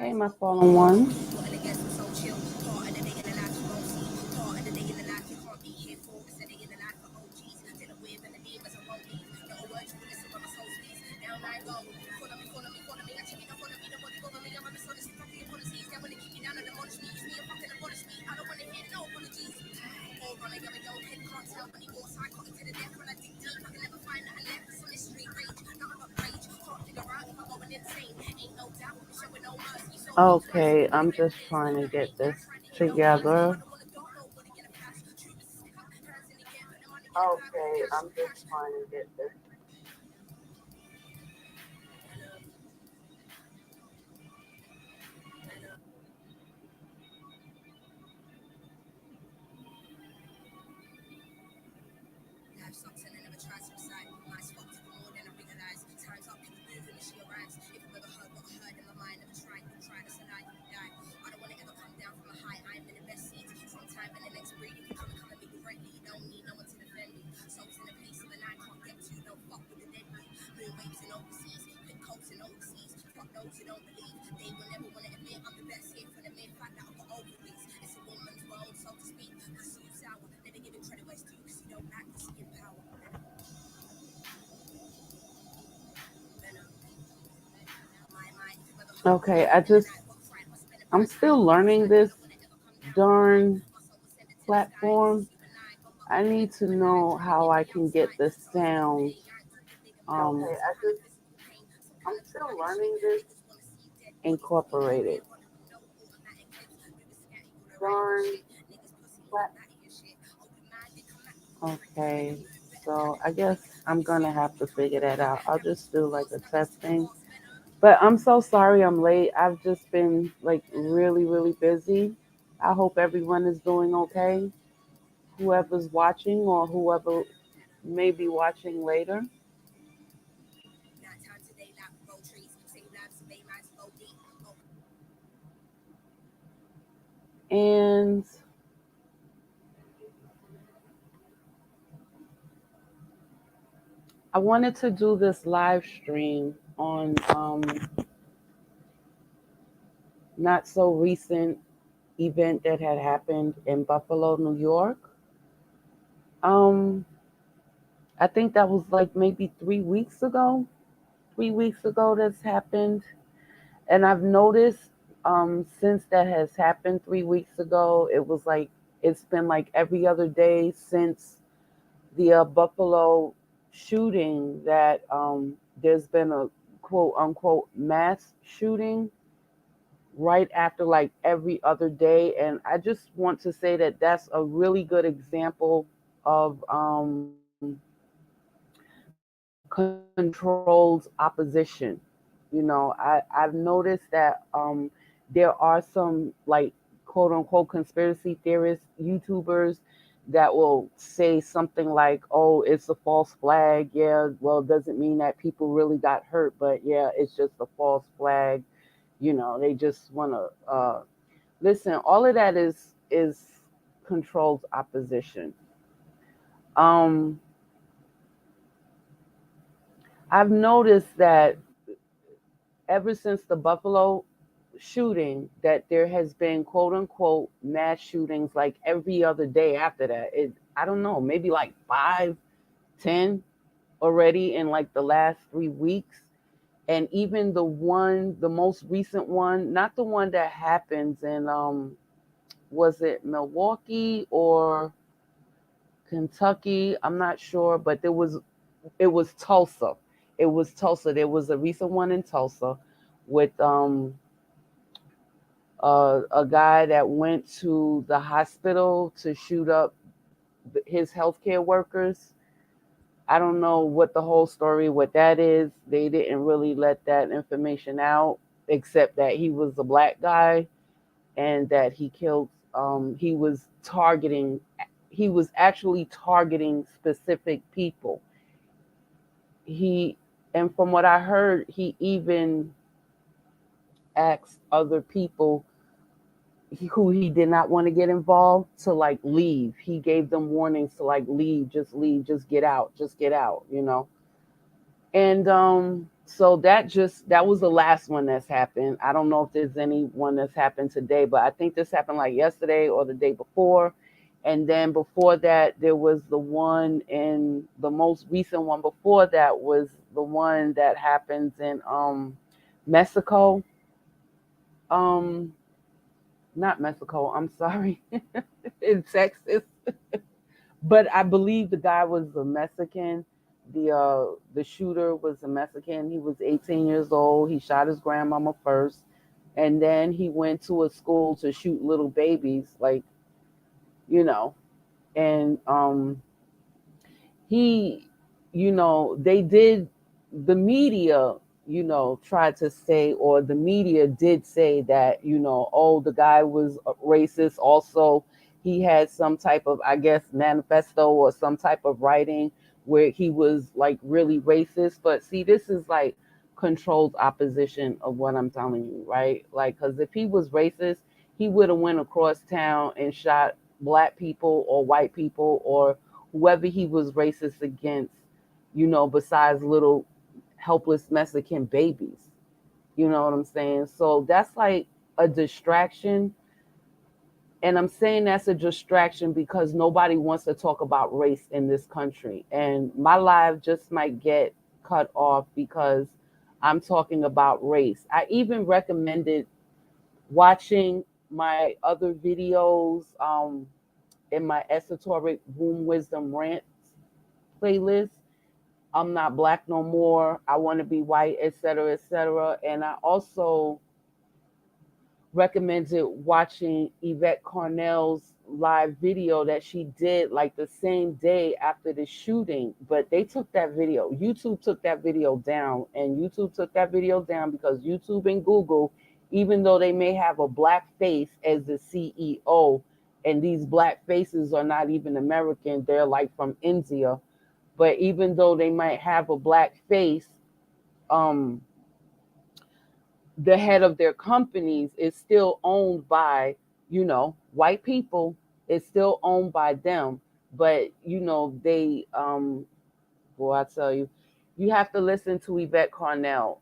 Hey, my fallen one. Okay, I'm just trying to get this together. Okay, I'm just trying to get this. Okay, I'm still learning this darn platform. I need to know how I can get the sound. Okay, I'm still learning this incorporated. Darn platform. Okay, so I guess I'm gonna have to figure that out. I'll just do like a testing. But I'm so sorry I'm late. I've just been like really, really busy. I hope everyone is doing okay. Whoever's watching or whoever may be watching later. And I wanted to do this live stream on not so recent event that had happened in Buffalo, New York. Um, I think that was like maybe 3 weeks ago. 3 weeks ago that's happened. And I've noticed since that has happened 3 weeks ago, it was like it's been like every other day since the Buffalo shooting that there's been a quote unquote mass shooting right after like every other day. And I just want to say that that's a really good example of controlled opposition. I've noticed that there are some like quote unquote conspiracy theorists, YouTubers that will say something like, oh, it's a false flag. Yeah, well, it doesn't mean that people really got hurt, but yeah, it's just a false flag. They just want to listen. All of that is controlled opposition. Um, I've noticed that ever since the Buffalo shooting that there has been quote unquote mass shootings like every other day after that. I don't know, maybe like 5, 10 already in like the last 3 weeks. And even the most recent one, not the one that happens in was it Milwaukee or Kentucky? I'm not sure, but it was Tulsa. It was Tulsa. There was a recent one in Tulsa with a guy that went to the hospital to shoot up his healthcare workers. I don't know what the whole story, what that is. They didn't really let that information out, except that he was a black guy and that he killed. He was actually targeting specific people. He, and from what I heard, he even asked other people who he did not want to get involved to like leave. He gave them warnings to like leave, just get out, just get out. And So that was the last one that's happened. I don't know if there's any one that's happened today, but I think this happened like yesterday or the day before. And then before that, there was the one in the most recent one before that was the one that happens in Mexico. Um Not Mexico, I'm sorry. In Texas. But I believe the guy was a Mexican. The shooter was a Mexican. He was 18 years old. He shot his grandmama first, and then he went to a school to shoot little babies, like you know. And he, they did, the media, tried to say, or the media did say that, oh, the guy was racist. Also, he had some type of, I guess, manifesto or some type of writing where he was like really racist. But see, this is like controlled opposition of what I'm telling you, right? Like, because if he was racist, he would have went across town and shot black people or white people or whoever he was racist against, besides little helpless Mexican babies. You know what I'm saying? So that's like a distraction. And I'm saying that's a distraction because nobody wants to talk about race in this country. And my live just might get cut off because I'm talking about race. I even recommended watching my other videos in my esoteric womb wisdom rants playlist. I'm not black no more. I want to be white, etc., etc. And I also recommended watching Yvette Carnell's live video that she did like the same day after the shooting. But they took that video. YouTube took that video down, and YouTube took that video down because YouTube and Google, even though they may have a black face as the CEO, and these black faces are not even American, they're like from India. But even though they might have a black face, um, the head of their companies is still owned by, white people. It's still owned by them. But, boy, I tell you, you have to listen to Yvette Carnell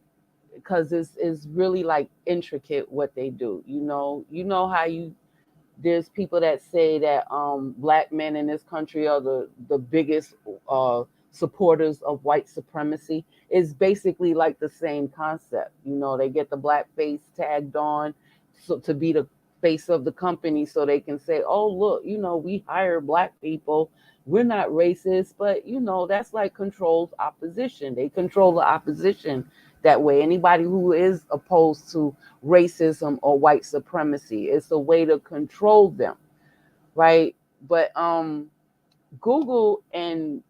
because it's really like intricate what they do. You know how there's people that say that black men in this country are the biggest supporters of white supremacy. It's basically like the same concept. They get the black face tagged on so to be the face of the company so they can say, oh, look, we hire black people. We're not racist, but that's like controlled opposition. They control the opposition that way. Anybody who is opposed to racism or white supremacy. It's a way to control them, right? But Google and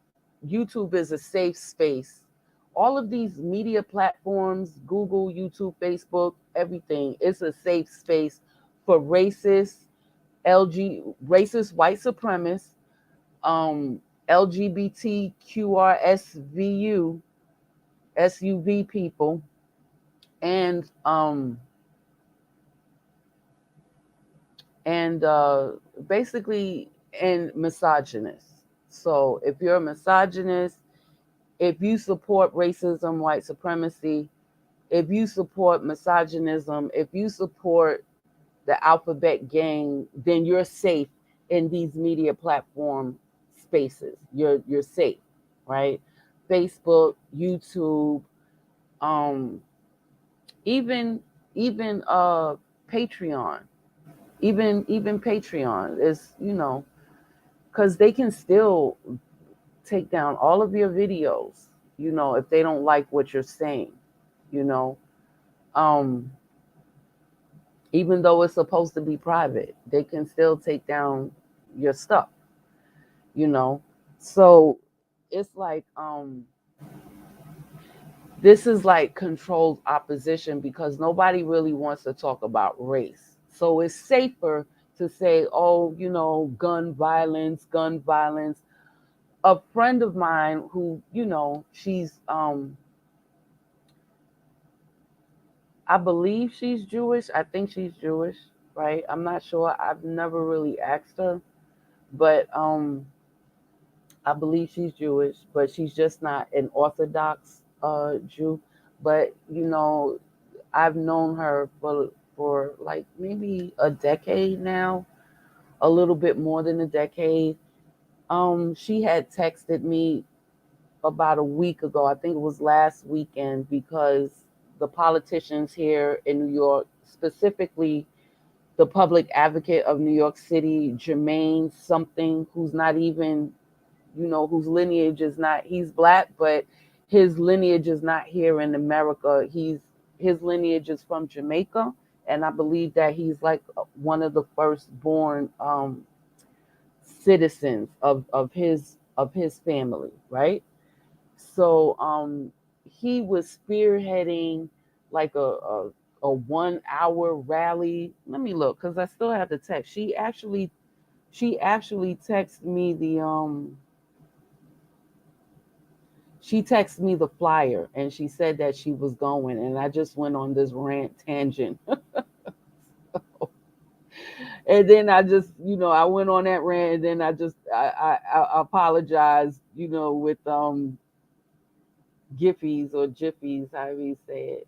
YouTube is a safe space. All of these media platforms, Google, YouTube, Facebook, everything, it's a safe space for racist white supremacists, LGBTQRSVU, SUV people, and and basically and misogynist. So if you're a misogynist, if you support racism, white supremacy, if you support misogynism, if you support the alphabet gang, then you're safe in these media platform spaces. You're safe, right? Facebook, YouTube, um, even Patreon, even Patreon is because they can still take down all of your videos, if they don't like what you're saying, you know. Um, Even though it's supposed to be private, they can still take down your stuff, you know. So it's like this is like controlled opposition because nobody really wants to talk about race. So it's safer to say, oh, gun violence, gun violence. A friend of mine who, she's I believe she's Jewish. I think she's Jewish, right? I'm not sure. I've never really asked her, but I believe she's Jewish, but she's just not an Orthodox Jew. But I've known her for like maybe a decade now, a little bit more than a decade. She had texted me about a week ago. I think it was last weekend, because the politicians here in New York, specifically the public advocate of New York City, Jermaine something, who's not even, whose lineage is not, he's black, but his lineage is not here in America. His lineage is from Jamaica, and I believe that he's like one of the firstborn citizens of his family, right? So he was spearheading like a 1 hour rally. Let me look, because I still have the text. She actually texted me the flyer, and she said that she was going, and I just went on this rant tangent. And then I went on that rant, and then I apologized, with Gippies or Jiffies, however you say it.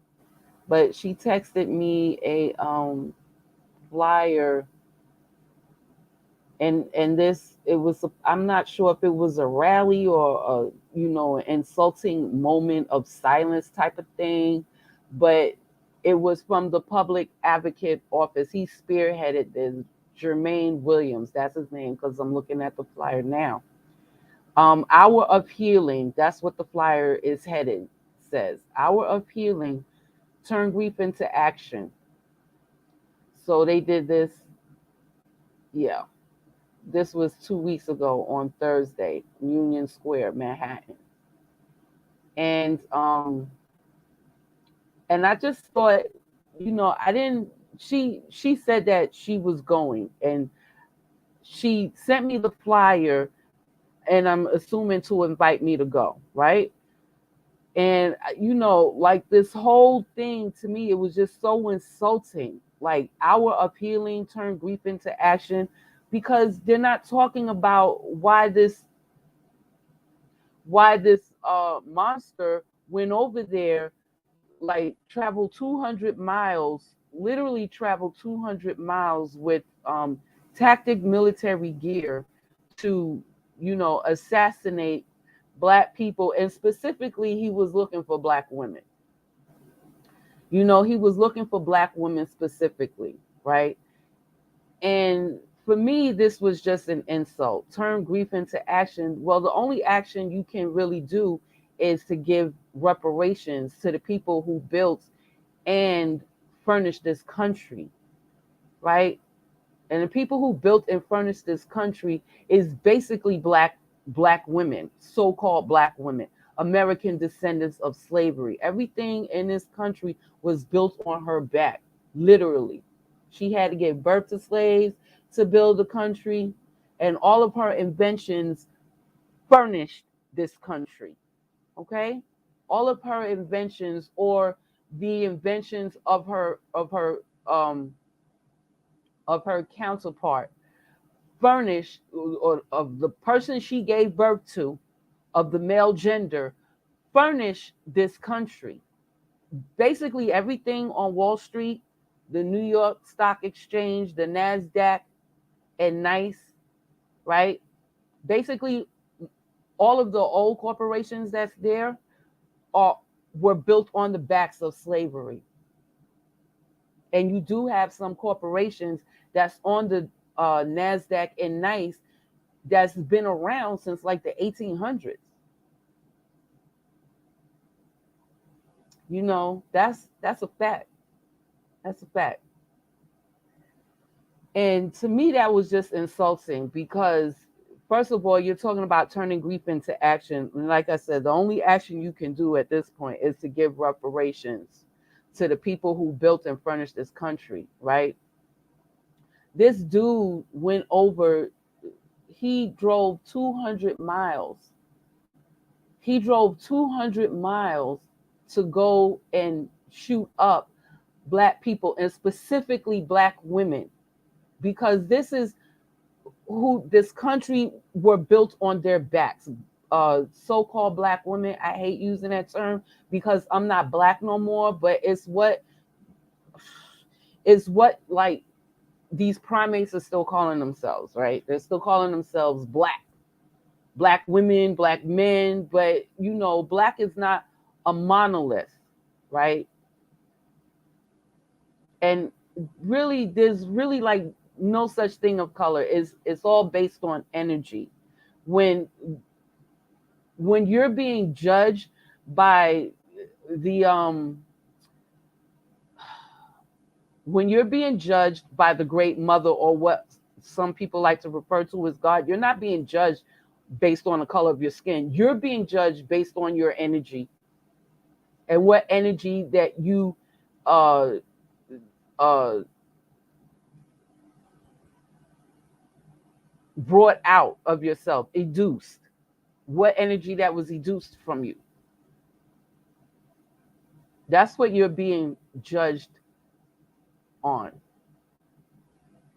But she texted me a flyer, and this, it was, I'm not sure if it was a rally or an insulting moment of silence type of thing, but it was from the public advocate office. He spearheaded this. Jermaine Williams, that's his name, because I'm looking at the flyer now. Hour of healing, that's what the flyer is headed, says. Hour of healing, turn grief into action. So they did this, yeah. This was 2 weeks ago on Thursday, Union Square, Manhattan. And I just thought, I didn't she said that she was going, and she sent me the flyer, and I'm assuming to invite me to go, right? And like, this whole thing, to me, it was just so insulting. Like, hour of healing, turn grief into action, because they're not talking about why this monster went over there, like traveled 200 miles, literally traveled 200 miles with tactic military gear to assassinate black people. And specifically, he was looking for black women. He was looking for black women specifically, right? And for me, this was just an insult. Turn grief into action. Well, the only action you can really do is to give reparations to the people who built and furnished this country, right? And the people who built and furnished this country is basically black women, so-called black women, American descendants of slavery. Everything in this country was built on her back, literally. She had to give birth to slaves to build the country, and all of her inventions furnished this country. Okay? All of her inventions, or the inventions of her counterpart, furnished, or of the person she gave birth to, of the male gender, furnished this country. Basically, everything on Wall Street, the New York Stock Exchange, the NASDAQ, and NICE, right? Basically, all of the old corporations that's there were built on the backs of slavery. And you do have some corporations that's on the NASDAQ and NICE that's been around since like the 1800s. That's a fact. That's a fact. And to me, that was just insulting, because, first of all, you're talking about turning grief into action. And like I said, the only action you can do at this point is to give reparations to the people who built and furnished this country, right? This dude went over, he drove 200 miles. He drove 200 miles to go and shoot up black people, and specifically black women, because this is who this country were built on their backs. so-called black women. I hate using that term because I'm not black no more, but it's what like these primates are still calling themselves, right? They're still calling themselves black women, black men, but black is not a monolith, right? And really, there's really like no such thing of color. It's all based on energy. When when you're being judged by the when you're being judged by the great mother, or what some people like to refer to as God, you're not being judged based on the color of your skin. You're being judged based on your energy and what energy that you uh uh brought out of yourself, educed, what energy that was educed from you. That's what you're being judged on.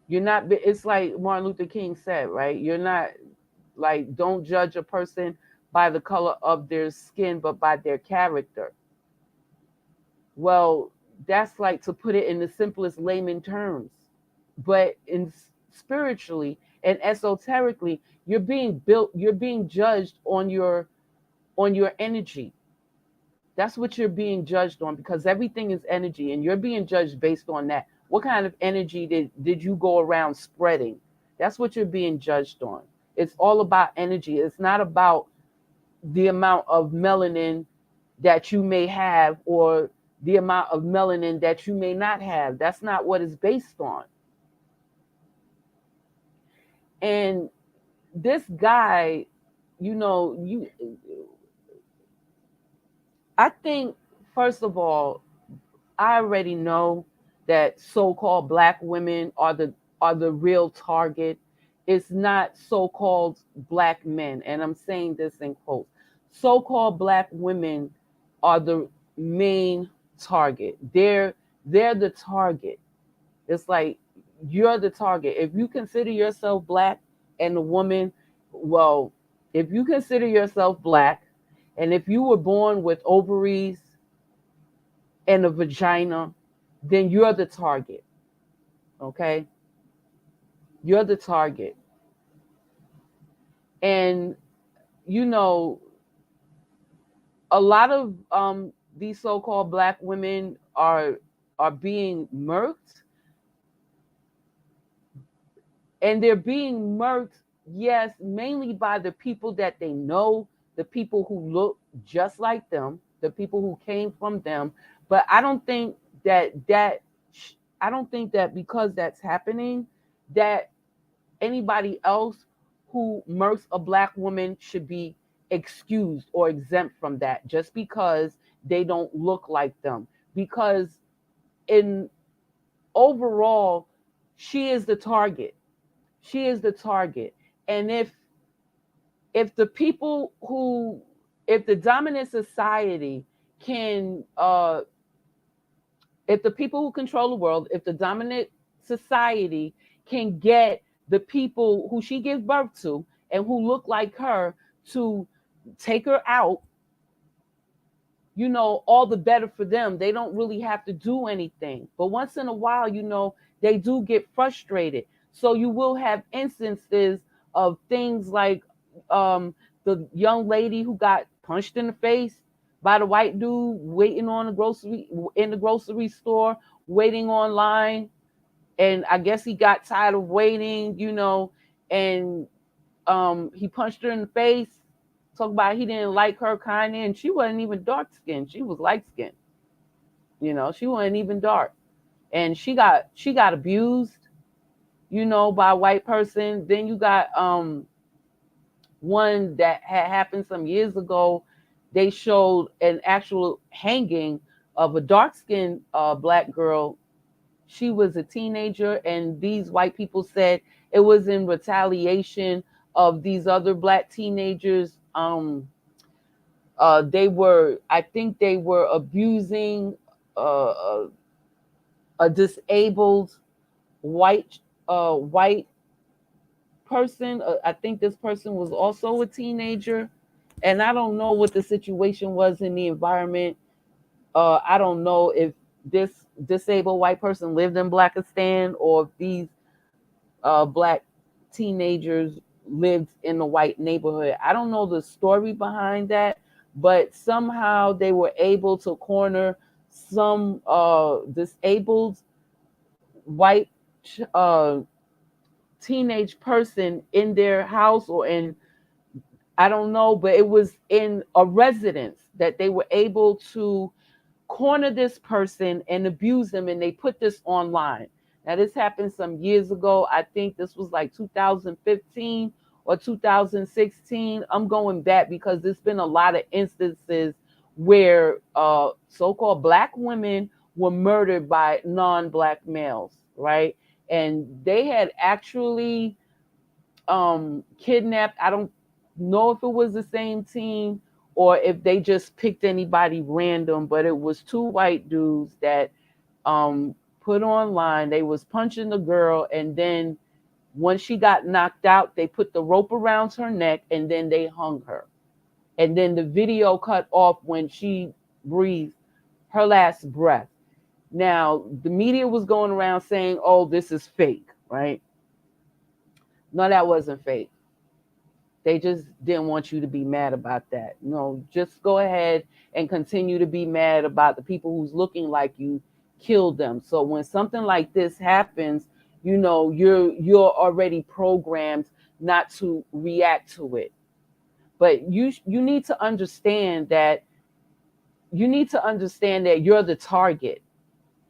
You're not, it's like Martin Luther King said, right? You're not, like, don't judge a person by the color of their skin, but by their character. Well, that's like, to put it in the simplest layman terms. But in spiritually and esoterically, you're being judged on your energy. That's what you're being judged on, because everything is energy and you're being judged based on that. What kind of energy did you go around spreading? That's what you're being judged on. It's all about energy. It's not about the amount of melanin that you may have, or the amount of melanin that you may not have. That's not what it's based on. And this guy, you I think, first of all, I already know that so-called black women are the real target. It's not so-called black men, and I'm saying this in quotes. So-called black women are the main target. They're the target. It's like, you're the target. If you consider yourself black and a woman, well, if you consider yourself black, and if you were born with ovaries and a vagina, then you're the target. Okay? You're the target. And you know, a lot of these so-called black women are being murked, and they're being murked, yes, mainly by the people that they know, the people who look just like them, the people who came from them. But I don't think that because that's happening, that anybody else who murks a black woman should be excused or exempt from that, just because they don't look like them. Because in overall, she is the target. She is the target. And if the people who if the dominant society can if the people who control the world, if the dominant society can get the people who she gives birth to and who look like her to take her out, all the better for them. They don't really have to do anything. But once in a while, they do get frustrated. So you will have instances of things like the young lady who got punched in the face by the white dude waiting on the grocery store, waiting online. And I guess he got tired of waiting, and he punched her in the face. Talk about he didn't like her kind of, and she wasn't even dark skinned. She was light skinned. She wasn't even dark. And she got abused, by a white person. Then you got one that had happened some years ago. They showed an actual hanging of a dark skinned black girl. She was a teenager, and these white people said it was in retaliation of these other black teenagers. I think they were abusing uh, a disabled white person. I think this person was also a teenager, And I don't know what the situation was in the environment. I don't know if this disabled white person lived in Blackistan or if these black teenagers lived in a white neighborhood. I don't know the story behind that, but somehow they were able to corner some disabled white uh, teenage person in their house or in, I don't know, but it was in a residence that they were able to corner this person and abuse them, and they put this online. Now this happened some years ago. I think this was like 2015 or 2016. I'm going back because there's been a lot of instances where so-called black women were murdered by non-black males, right? And they had actually kidnapped. I don't know if it was the same team or if they just picked anybody random, but it was two white dudes that put online. They was punching the girl, and then when she got knocked out, they put the rope around her neck and then they hung her. And then the video cut off when she breathed her last breath. Now, the media was going around saying, oh, this is fake, right? No, that wasn't fake. They just didn't want you to be mad about that. No, just go ahead and continue to be mad about the people who's looking like you killed them. So when something like this happens, you're already programmed not to react to it. But you need to understand that you're the target,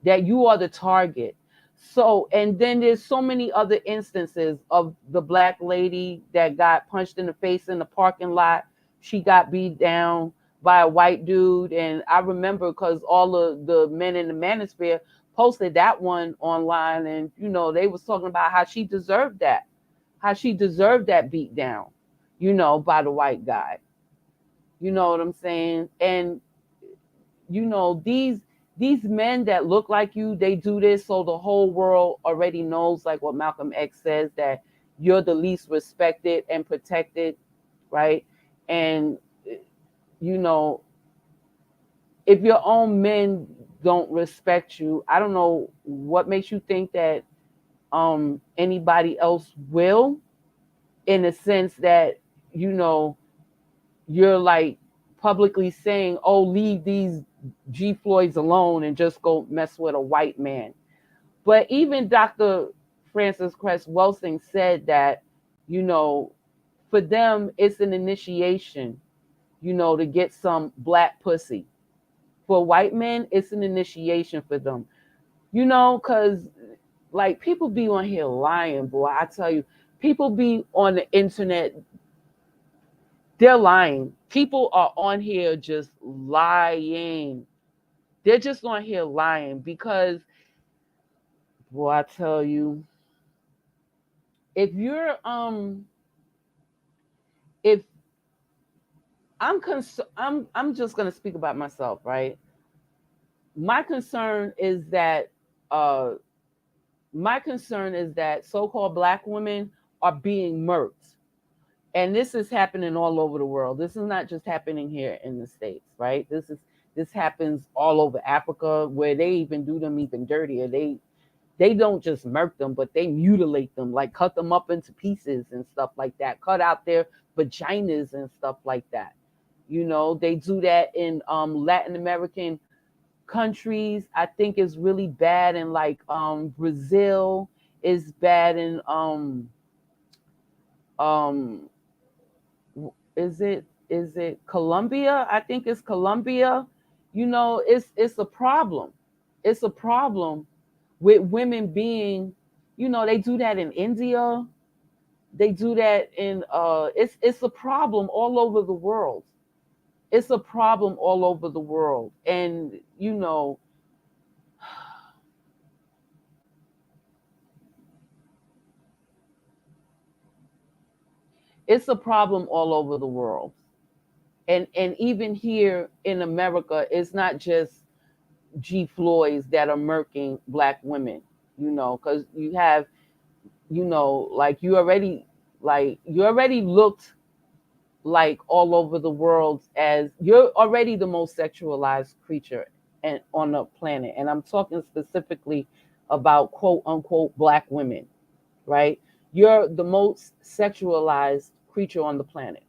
that you are the target. So, and then there's so many other instances of the black lady that got punched in the face in the parking lot. She got beat down by a white dude. And I remember because all of the men in the manosphere posted that one online. And, they was talking about how she deserved that beat down, by the white guy. You know what I'm saying? And these men that look like you, they do this so the whole world already knows, like what Malcolm X says, that you're the least respected and protected, right? And you know if your own men don't respect you, I don't know what makes you think that anybody else will, in the sense that you're like publicly saying, oh, leave these G Floyds alone and just go mess with a white man. But even Dr. Francis Cress Welsing said that, for them, it's an initiation, to get some black pussy. For white men, it's an initiation for them, because like people be on here lying, boy. I tell you, people be on the internet, they're lying. People are on here just lying. They're just on here lying because, boy, I tell you, if you're if I'm just gonna speak about myself, right? My concern is that uh so-called black women are being murked. And this is happening all over the world. This is not just happening here in the States, right? This happens all over Africa, where they even do them even dirtier. They don't just murk them, but they mutilate them, like cut them up into pieces and stuff like that, cut out their vaginas and stuff like that. They do that in Latin American countries. I think it's really bad in like Brazil, is bad in um is it Colombia? I think it's Colombia. It's a problem. It's a problem with women being, they do that in India. They do that in it's a problem all over the world. It's a problem all over the world. And it's a problem all over the world. And even here in America, it's not just G Floyds that are murking black women, because you have, like you already looked like all over the world, as you're already the most sexualized creature and on the planet. And I'm talking specifically about quote unquote black women, right? You're the most sexualized creature on the planet,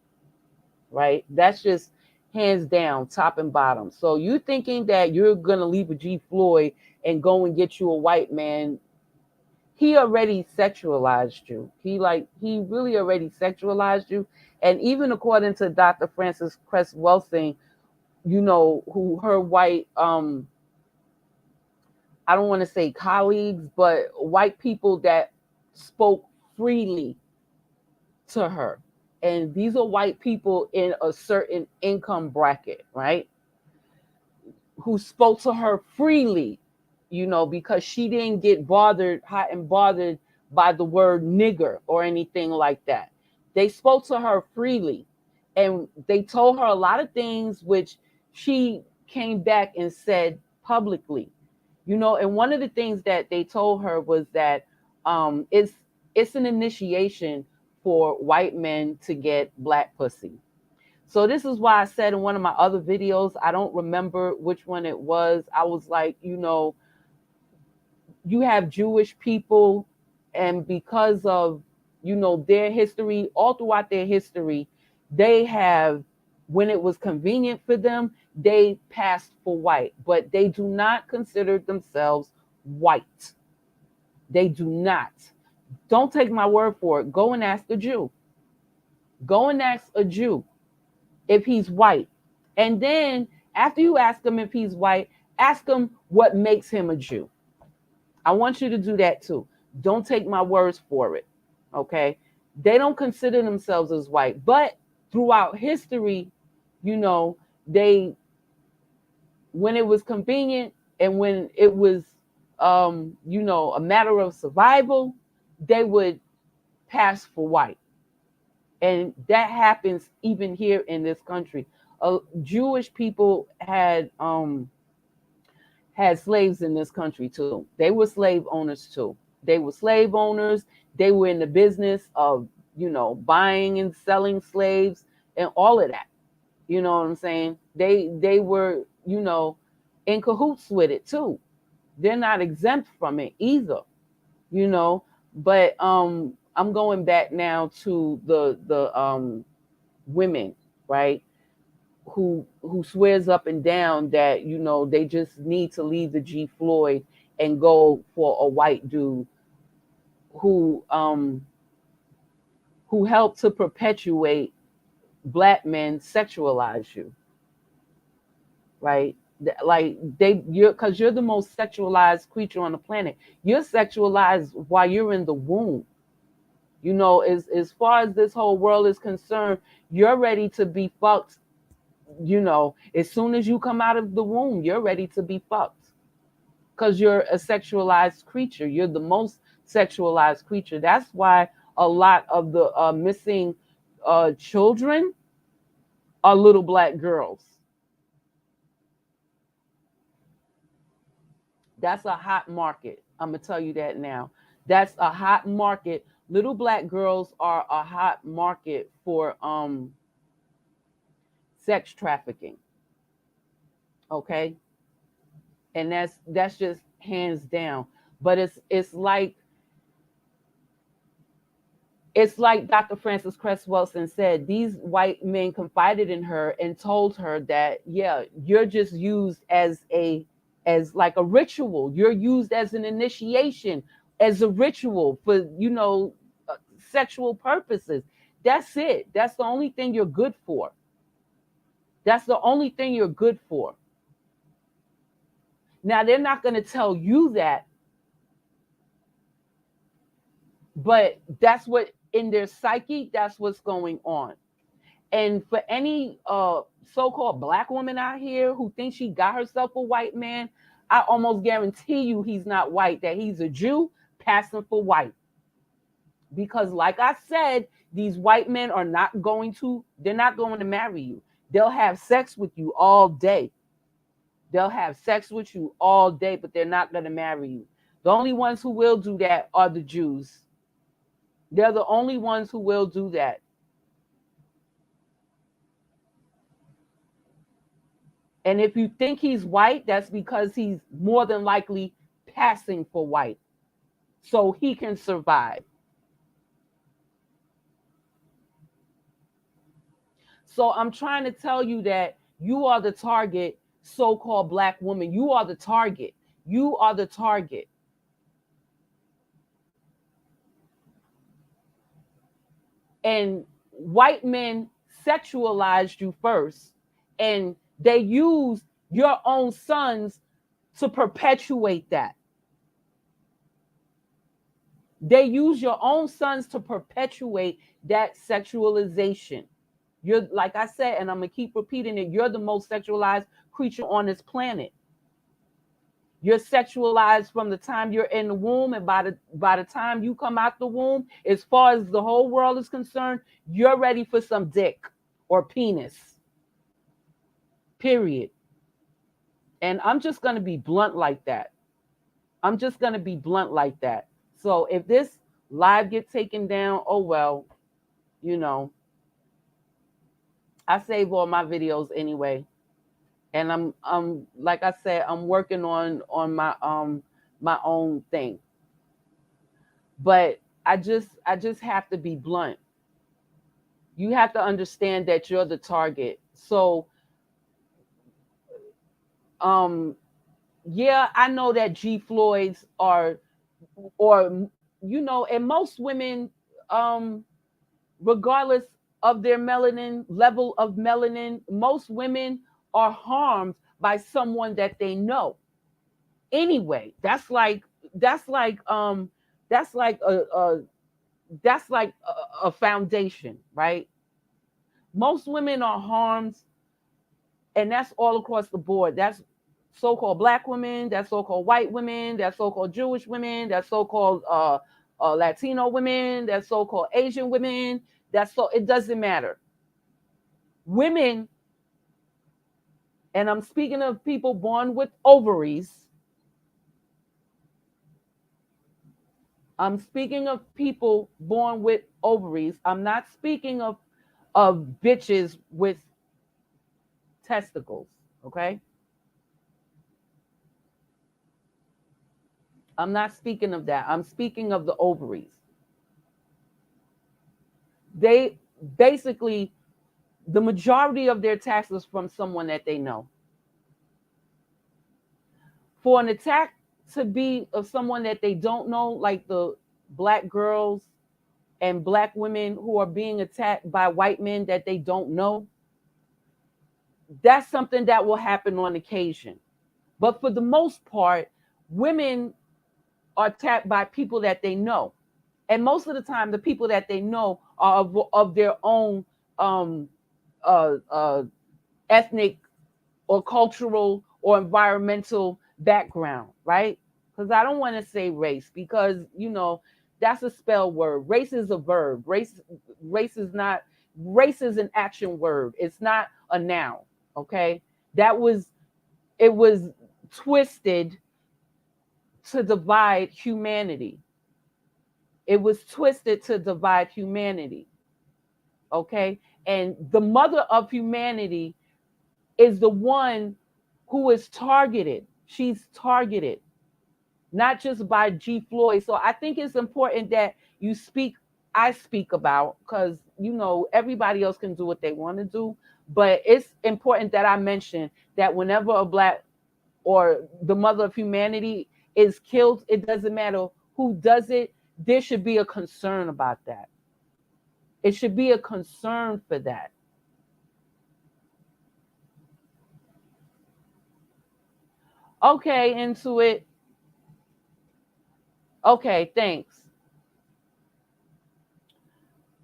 right? That's just hands down, top and bottom. So you thinking that you're gonna leave a G Floyd and go and get you a white man? He already sexualized you. He really already sexualized you. And even according to Dr. Frances Cress Welsing, who her white I don't want to say colleagues, but white people that spoke freely to her. And these are white people in a certain income bracket, right? Who spoke to her freely, because she didn't get hot and bothered by the word nigger or anything like that. They spoke to her freely, and they told her a lot of things which she came back and said publicly. And one of the things that they told her was that it's an initiation for white men to get black pussy. So this is why I said in one of my other videos, I don't remember which one it was. I was like, you have Jewish people, and because of, their history, all throughout their history, they have, when it was convenient for them, they passed for white, but they do not consider themselves white. They do not. Don't take my word for it. Go and ask a Jew. Go and ask a Jew if he's white. And then after you ask him if he's white, ask him what makes him a Jew. I want you to do that too. Don't take my words for it. Okay? They don't consider themselves as white, but throughout history, they, when it was convenient and when it was a matter of survival, they would pass for white. And that happens even here in this country. Jewish people had slaves in this country too. They were slave owners too. They were slave owners. They were in the business of, buying and selling slaves and all of that. You know what I'm saying? They were, in cahoots with it too. They're not exempt from it either, But I'm going back now to the women, right? Who swears up and down that they just need to leave the G Floyd and go for a white dude who helped to perpetuate black men sexualize you, right? Like because you're the most sexualized creature on the planet. You're sexualized while you're in the womb. As far as this whole world is concerned, you're ready to be fucked. As soon as you come out of the womb, you're ready to be fucked because you're a sexualized creature. You're the most sexualized creature. That's why a lot of the missing children are little black girls. That's a hot market. I'm going to tell you that now. That's a hot market. Little black girls are a hot market for sex trafficking. Okay? And that's just hands down. But it's like Dr. Frances Cress Welsing said, these white men confided in her and told her that, yeah, you're just used as like a ritual. You're used as an initiation, as a ritual for, sexual purposes. That's it. That's the only thing you're good for. That's the only thing you're good for. Now, they're not going to tell you that, but that's what, in their psyche, that's what's going on. And for any so-called black woman out here who thinks she got herself a white man, I almost guarantee you he's not white, that he's a Jew passing for white. Because like I said, these white men they're not going to marry you. They'll have sex with you all day. They'll have sex with you all day, but they're not going to marry you. The only ones who will do that are the Jews. They're the only ones who will do that. And if you think he's white, that's because he's more than likely passing for white so he can survive. So I'm trying to tell you that you are the target, so-called black woman. You are the target. You are the target. And white men sexualized you first, and they used your own sons to perpetuate that. They use your own sons to perpetuate that sexualization. You're, like I said, and I'm gonna keep repeating it, you're the most sexualized creature on this planet. You're sexualized from the time you're in the womb, and by the time you come out the womb, as far as the whole world is concerned, you're ready for some dick or penis. Period. And I'm just gonna be blunt like that. I'm just gonna be blunt like that. So if this live gets taken down, oh well, you know, I save all my videos anyway. And I'm like I said, I'm working on my own thing. But I just have to be blunt. You have to understand that you're the target. So yeah, I know that G Floyds are, or and most women, regardless of their melanin level of melanin, most women are harmed by someone that they know. Anyway, that's like that's like a that's like a foundation, right? Most women are harmed, and that's all across the board. That's so-called black women, that's so-called white women, that's so-called Jewish women, that's so-called Latino women, that's so-called Asian women. It doesn't matter. Women, and I'm speaking of people born with ovaries. I'm speaking of people born with ovaries. I'm not speaking of bitches with testicles, okay? I'm not speaking of that. I'm speaking of the ovaries. They basically, the majority of their attacks is from someone that they know. For an attack to be of someone that they don't know, like the black girls and black women who are being attacked by white men that they don't know, that's something that will happen on occasion. But for the most part, women are attacked by people that they know. And most of the time, the people that they know are of their own um, ethnic or cultural or environmental background, right? Because I don't want to say race, because that's a spell word. Race is a verb. Race is not. Race is an action word. It's not a noun. Okay, it was twisted to divide humanity. It was twisted to divide humanity. Okay, and the mother of humanity is the one who is targeted. She's targeted, not just by G Floyd. So I think it's important that I speak about, because everybody else can do what they want to do, but it's important that I mention that whenever a black or the mother of humanity is killed, it doesn't matter who does it, there should be a concern about that. It should be a concern for that. Okay, into it. Okay, thanks.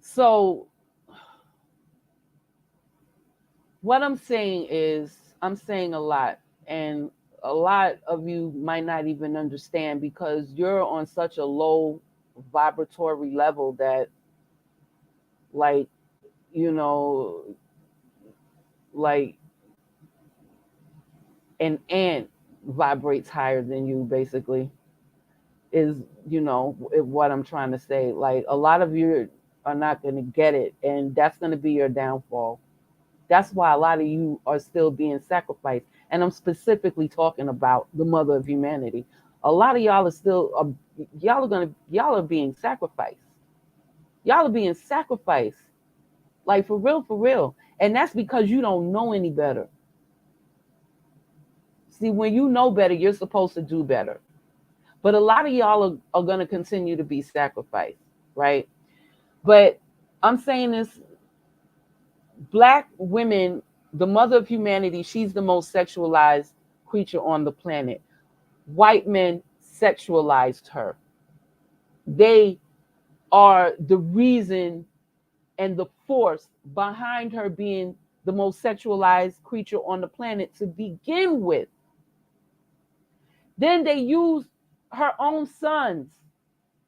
So what I'm saying is, I'm saying a lot, and a lot of you might not even understand, because you're on such a low vibratory level that, like, you know, like an ant vibrates higher than you, basically, is what I'm trying to say. Like, a lot of you are not going to get it, and that's going to be your downfall. That's why a lot of you are still being sacrificed. And I'm specifically talking about the mother of humanity. A lot of y'all are still, y'all are being sacrificed. Y'all are being sacrificed. Like for real, for real. And that's because you don't know any better. See, when you know better, you're supposed to do better. But a lot of y'all are going to continue to be sacrificed, right? But I'm saying this, Black women, the mother of humanity, she's the most sexualized creature on the planet. White men sexualized her. They are the reason and the force behind her being the most sexualized creature on the planet to begin with. Then they use her own sons.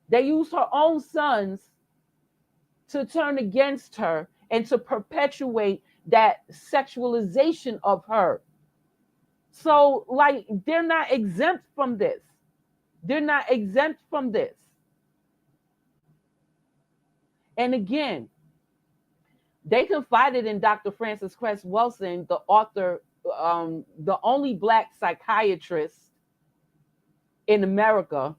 They use her own sons to turn against her and to perpetuate that sexualization of her. So, like, they're not exempt from this. They're not exempt from this. And again, they confided in Dr. Frances Cress Welsing, the author, the only Black psychiatrist in America.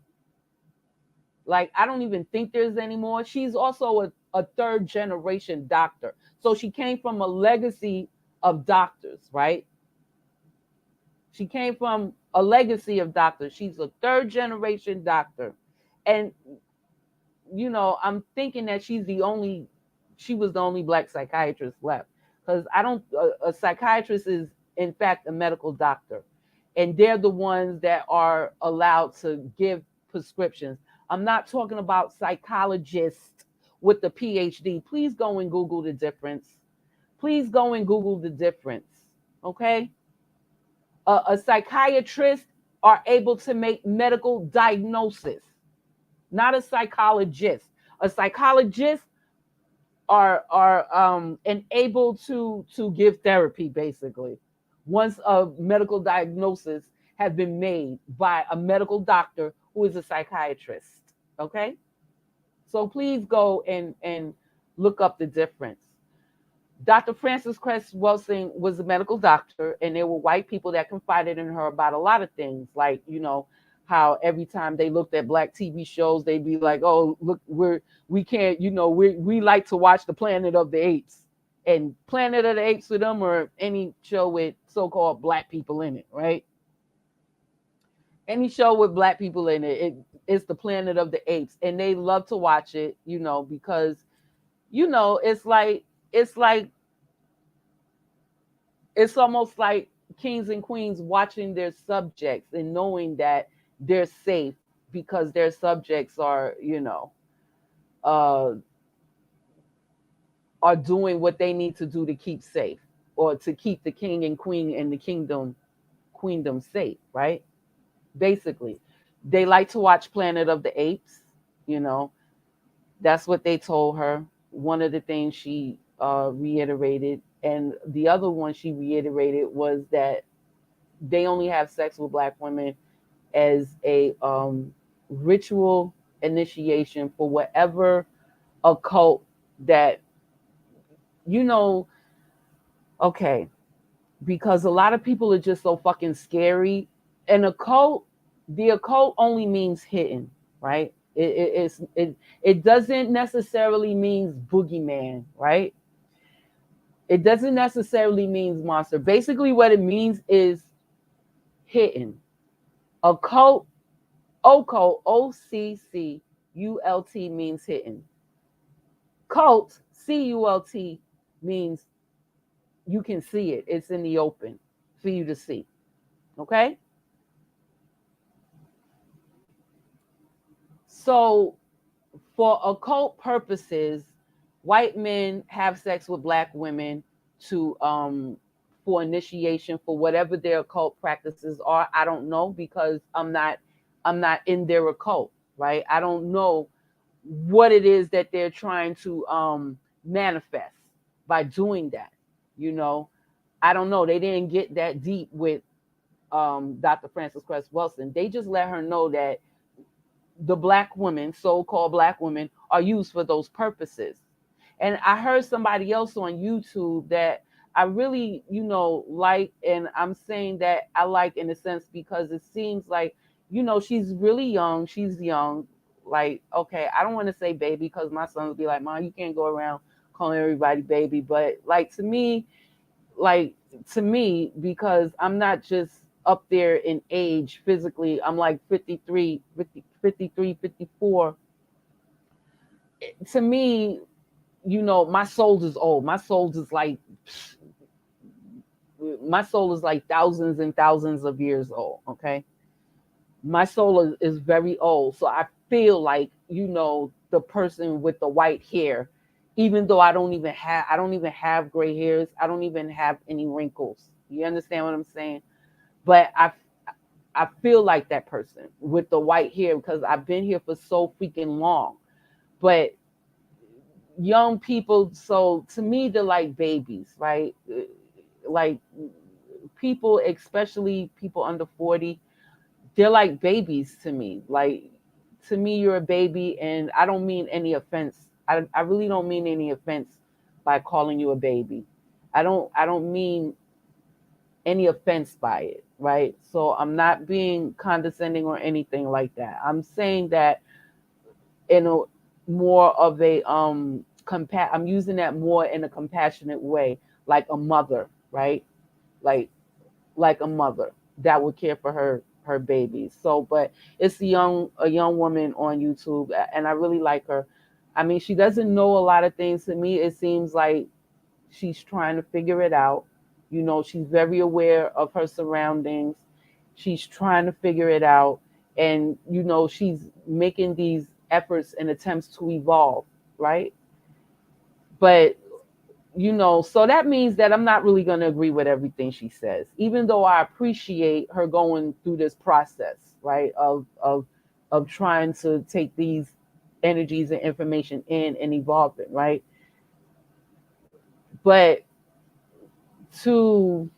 Like, I don't even think there's any more. She's also a third generation doctor. So she came from a legacy of doctors, right? She came from a legacy of doctors. She's a third generation doctor. And, you know, I'm thinking that she was the only Black psychiatrist left. Because a psychiatrist is, in fact, a medical doctor. And they're the ones that are allowed to give prescriptions. I'm not talking about psychologists with the PhD. Please go and Google the difference. Please go and Google the difference. Okay? A psychiatrist are able to make medical diagnosis, not a psychologist. A psychologist are enabled to give therapy, basically, once a medical diagnosis has been made by a medical doctor who is a psychiatrist. Okay, so please go and look up the difference. Dr. Frances Cress Welsing was a medical doctor, and there were white people that confided in her about a lot of things, like, you know, how every time they looked at Black TV shows, they'd be like, "Oh, look, we can't, you know, we like to watch the Planet of the Apes," and Planet of the Apes for them, or any show with so-called Black people in it, right? Any show with Black people in it's the Planet of the Apes, and they love to watch it, you know, because, you know, it's like it's almost like kings and queens watching their subjects and knowing that they're safe because their subjects are, you know, uh, are doing what they need to do to keep safe, or to keep the king and queen and the queendom safe, right? Basically, they like to watch Planet of the Apes. You know, that's what they told her. One of the things she reiterated, and the other one she reiterated, was that they only have sex with Black women as a ritual initiation for whatever occult that, you know, okay, because a lot of people are just so fucking scary. An occult, the occult only means hidden, right? It doesn't necessarily means boogeyman, right? It doesn't necessarily means monster. Basically, what it means is hidden. Occult, occult, OCCULT means hidden. Cult, CULT, means you can see it. It's in the open for you to see. Okay? So, for occult purposes, white men have sex with Black women to for initiation for whatever their occult practices are. I don't know, because I'm not in their occult, right? I don't know what it is that they're trying to manifest by doing that. You know, I don't know. They didn't get that deep with Dr. Frances Cress Welsing. They just let her know that the Black women, so-called Black women, are used for those purposes. And I heard somebody else on YouTube that I really, like, and I'm saying that I like in a sense because it seems like, she's really young. She's young. Like, okay, I don't want to say baby because my son will be like, Mom, you can't go around calling everybody baby. But like to me, because I'm not just up there in age physically, I'm like 53, 50, 53, 54. To me, my soul is old. My soul is like thousands and thousands of years old. Okay. My soul is very old. So I feel like, the person with the white hair, even though I don't even have gray hairs. I don't even have any wrinkles. You understand what I'm saying? But I feel like that person with the white hair because I've been here for so freaking long. But young people, so to me, they're like babies, right? Like people, especially people under 40, they're like babies to me. Like, to me, you're a baby, and I don't mean any offense. I really don't mean any offense by calling you a baby. I don't mean any offense by it, right? So I'm not being condescending or anything like that. I'm saying that in a more of a I'm using that more in a compassionate way, like a mother, right? Like like a mother that would care for her babies. So, but it's a young woman on YouTube, and I really like her. I mean, she doesn't know a lot of things. To me, it seems like she's trying to figure it out. She's very aware of her surroundings. She's trying to figure it out, and she's making these efforts and attempts to evolve, right? But so that means that I'm not really going to agree with everything she says, even though I appreciate her going through this process, right? Of trying to take these energies and information in and evolve it, right? But to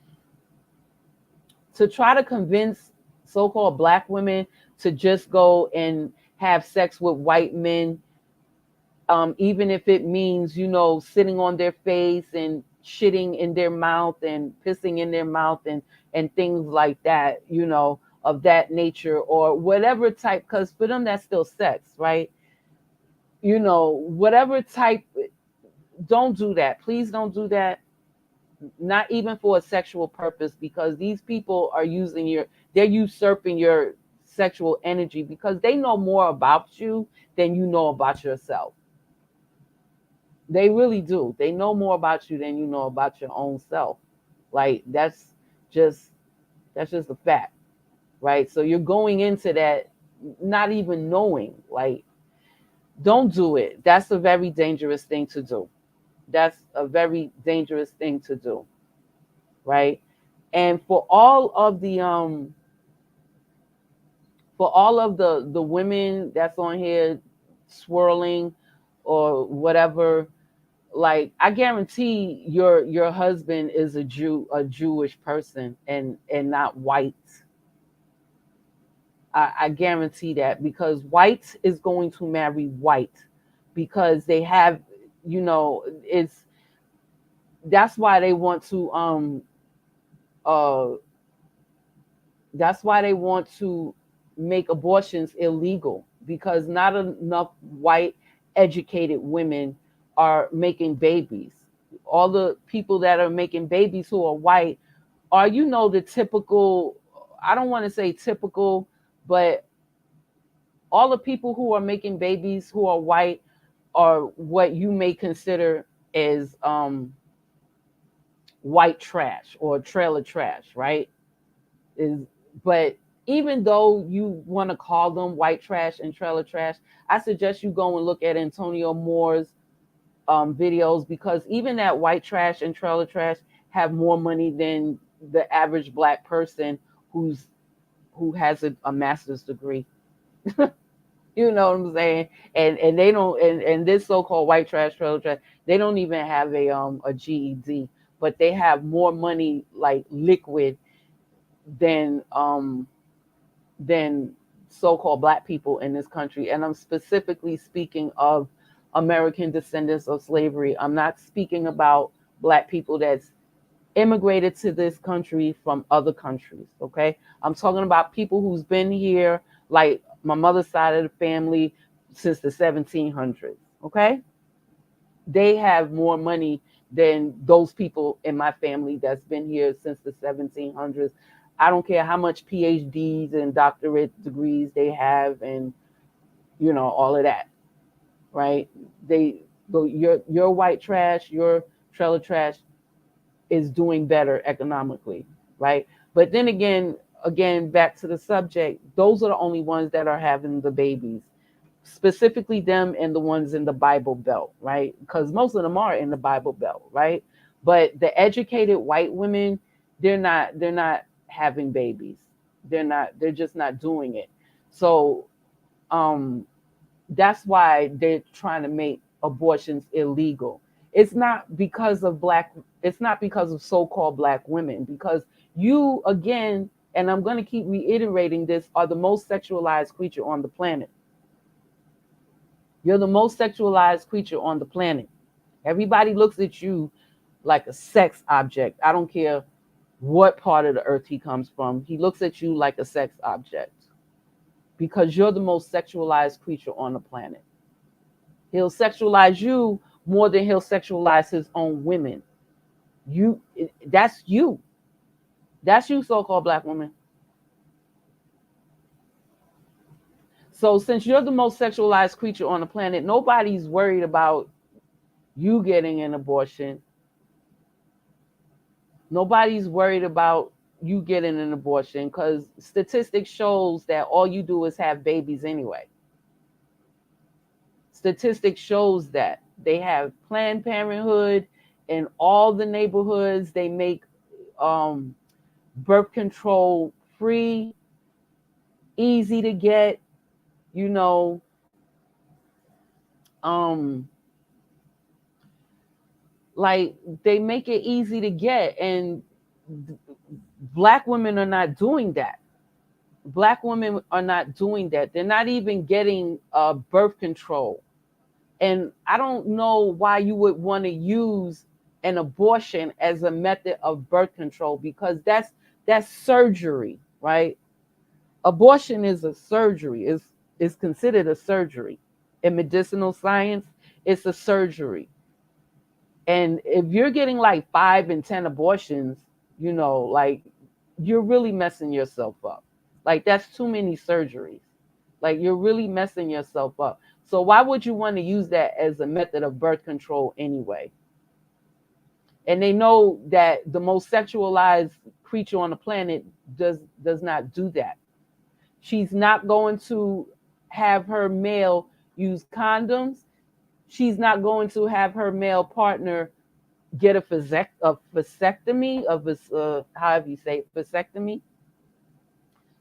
try to convince so-called black women to just go and have sex with white men, even if it means, sitting on their face and shitting in their mouth and pissing in their mouth and things like that, of that nature or whatever type, because for them that's still sex, right? Whatever type, don't do that. Please don't do that. Not even for a sexual purpose, because these people are they're usurping your sexual energy because they know more about you than you know about yourself. They really do. They know more about you than you know about your own self. Like just that's just a fact, right? So you're going into that not even knowing. Like, don't do it. That's a very dangerous thing to do. That's a very dangerous thing to do, right? And for all of the women that's on here swirling or whatever, like, I guarantee your husband is a Jewish person and not white. I guarantee that, because white is going to marry white because they have, it's that's why they want to uh that's why they want to make abortions illegal, because not enough white educated women are making babies. All the people that are making babies who are white are, the typical, I don't want to say typical, but all the people who are making babies who are white are what you may consider as white trash or trailer trash, right? Is But even though you want to call them white trash and trailer trash, I suggest you go and look at Antonio Moore's videos, because even that white trash and trailer trash have more money than the average black person who has a master's degree. You know what I'm saying? And they don't, and this so-called white trash, trailer trash, they don't even have a GED, but they have more money, like liquid, than than so-called black people in this country. And I'm specifically speaking of American descendants of slavery. I'm not speaking about black people that's immigrated to this country from other countries. Okay, I'm talking about people who's been here, like my mother's side of the family, since the 1700s. Okay, they have more money than those people in my family that's been here since the 1700s. I don't care how much PhDs and doctorate degrees they have, and all of that, right? They your white trash, your trailer trash is doing better economically, right? But then again, back to the subject, those are the only ones that are having the babies, specifically them and the ones in the Bible Belt, right? Because most of them are in the Bible Belt, right? But the educated white women, they're not having babies. They're just not doing it. So um that's why they're trying to make abortions illegal. It's not because of so-called black women, because you, again, and I'm going to keep reiterating this, are the most sexualized creature on the planet. You're the most sexualized creature on the planet. Everybody looks at you like a sex object. I don't care what part of the earth he comes from. He looks at you like a sex object because you're the most sexualized creature on the planet. He'll sexualize you more than he'll sexualize his own women. That's you. That's you, so-called black woman. So since you're the most sexualized creature on the planet, nobody's worried about you getting an abortion. Nobody's worried about you getting an abortion because statistics shows that all you do is have babies anyway. Statistics shows that they have Planned Parenthood in all the neighborhoods. They make birth control free, easy to get, you know, like they make it easy to get, and black women are not doing that. Black women are not doing that. They're not even getting birth control. And I don't know why you would want to use an abortion as a method of birth control, because that's surgery, right? Abortion is a surgery. Is considered a surgery. In medicinal science, it's a surgery. And if you're getting like 5 and 10 abortions, like you're really messing yourself up. Like that's too many surgeries. Like you're really messing yourself up. So why would you want to use that as a method of birth control anyway? And they know that the most sexualized creature on the planet does not do that. She's not going to have her male use condoms. She's not going to have her male partner get a vasectomy, however you say it, vasectomy.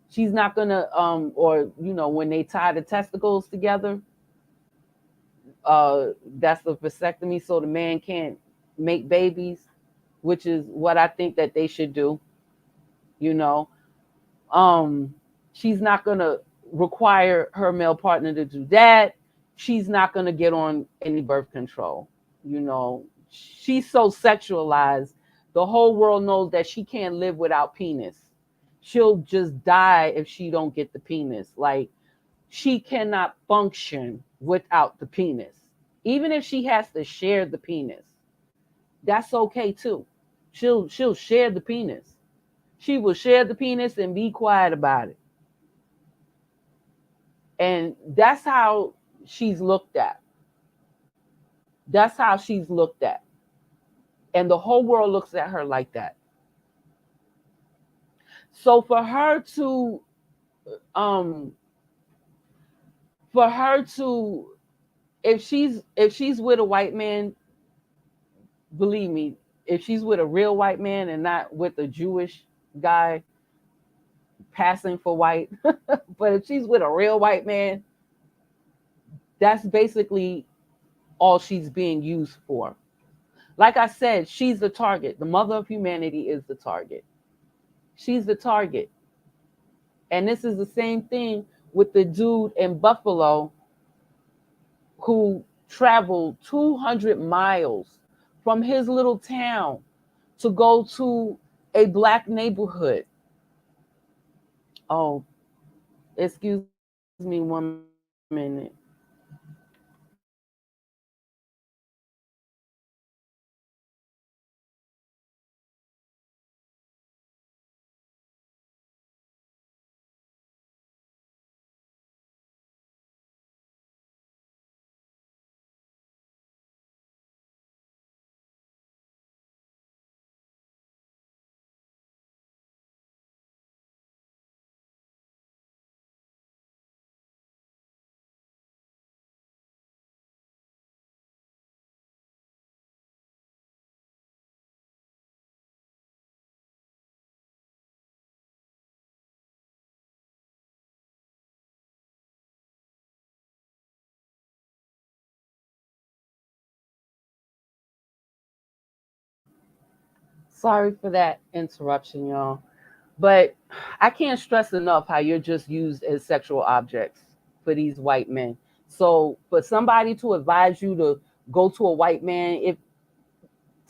She's not gonna or when they tie the testicles together, that's a vasectomy, so the man can't make babies, which is what I think that they should do. you know she's not going to require her male partner to do that. She's not going to get on any birth control. She's so sexualized, the whole world knows that she can't live without penis. She'll just die if she don't get the penis. Like, she cannot function without the penis. Even if she has to share the penis, that's okay too. She'll share the penis. She will share the penis and be quiet about it. And that's how she's looked at. That's how she's looked at. And the whole world looks at her like that. So for her to if she's with a white man, believe me, if she's with a real white man and not with a Jewish guy passing for white, but if she's with a real white man, that's basically all she's being used for. Like I said, she's the target. The mother of humanity is the target. She's the target. And this is the same thing with the dude in Buffalo who traveled 200 miles from his little town to go to a black neighborhood. Oh, excuse me 1 minute. Sorry for that interruption, y'all. But I can't stress enough how you're just used as sexual objects for these white men. So for somebody to advise you to go to a white man if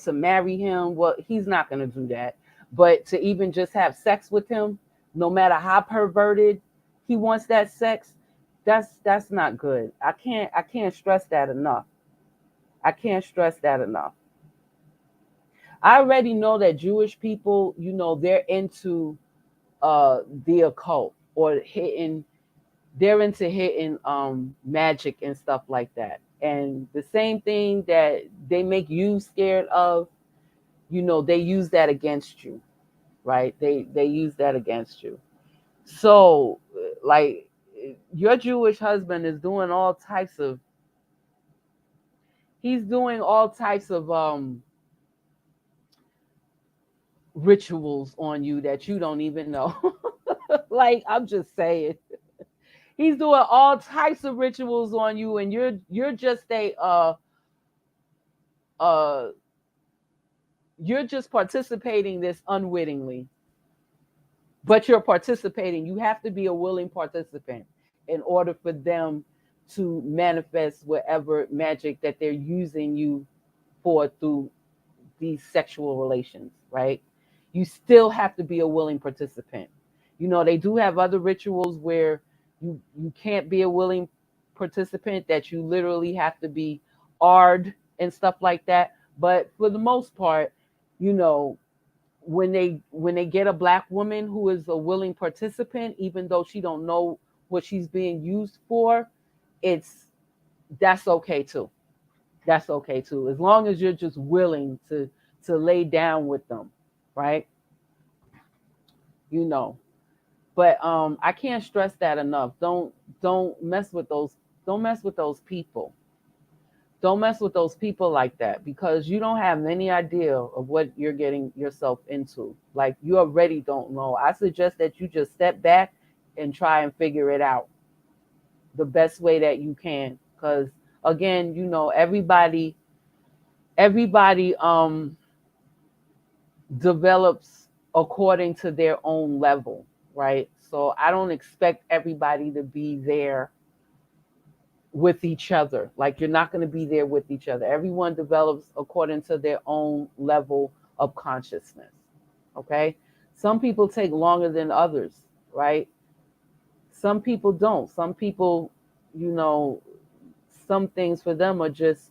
to marry him, well, he's not gonna do that. But to even just have sex with him, no matter how perverted he wants that sex, that's not good. I can't stress that enough. I can't stress that enough. I already know that Jewish people, they're into the occult or hitting they're into hitting magic and stuff like that. And the same thing that they make you scared of, they use that against you, right? They use that against you. So like your Jewish husband is doing all types of he's doing all types of rituals on you that you don't even know. Like I'm just saying. He's doing all types of rituals on you, and you're just a uh you're just participating this unwittingly, but you're participating. You have to be a willing participant in order for them to manifest whatever magic that they're using you for through these sexual relations, right? You still have to be a willing participant. They do have other rituals where you can't be a willing participant, that you literally have to be ard and stuff like that. But for the most part, you know, when they get a black woman who is a willing participant, even though she don't know what she's being used for, it's that's okay too. That's okay too, as long as you're just willing to lay down with them, right? you know but I can't stress that enough. Don't mess with those. Don't mess with those people. Don't mess with those people like that, because you don't have any idea of what you're getting yourself into. Like, you already don't know. I suggest that you just step back and try and figure it out the best way that you can, because again, everybody develops according to their own level, right? So I don't expect everybody to be there with each other. Like, you're not going to be there with each other. Everyone develops according to their own level of consciousness. Okay? Some people take longer than others, right? Some people don't. Some people, you know, some things for them are just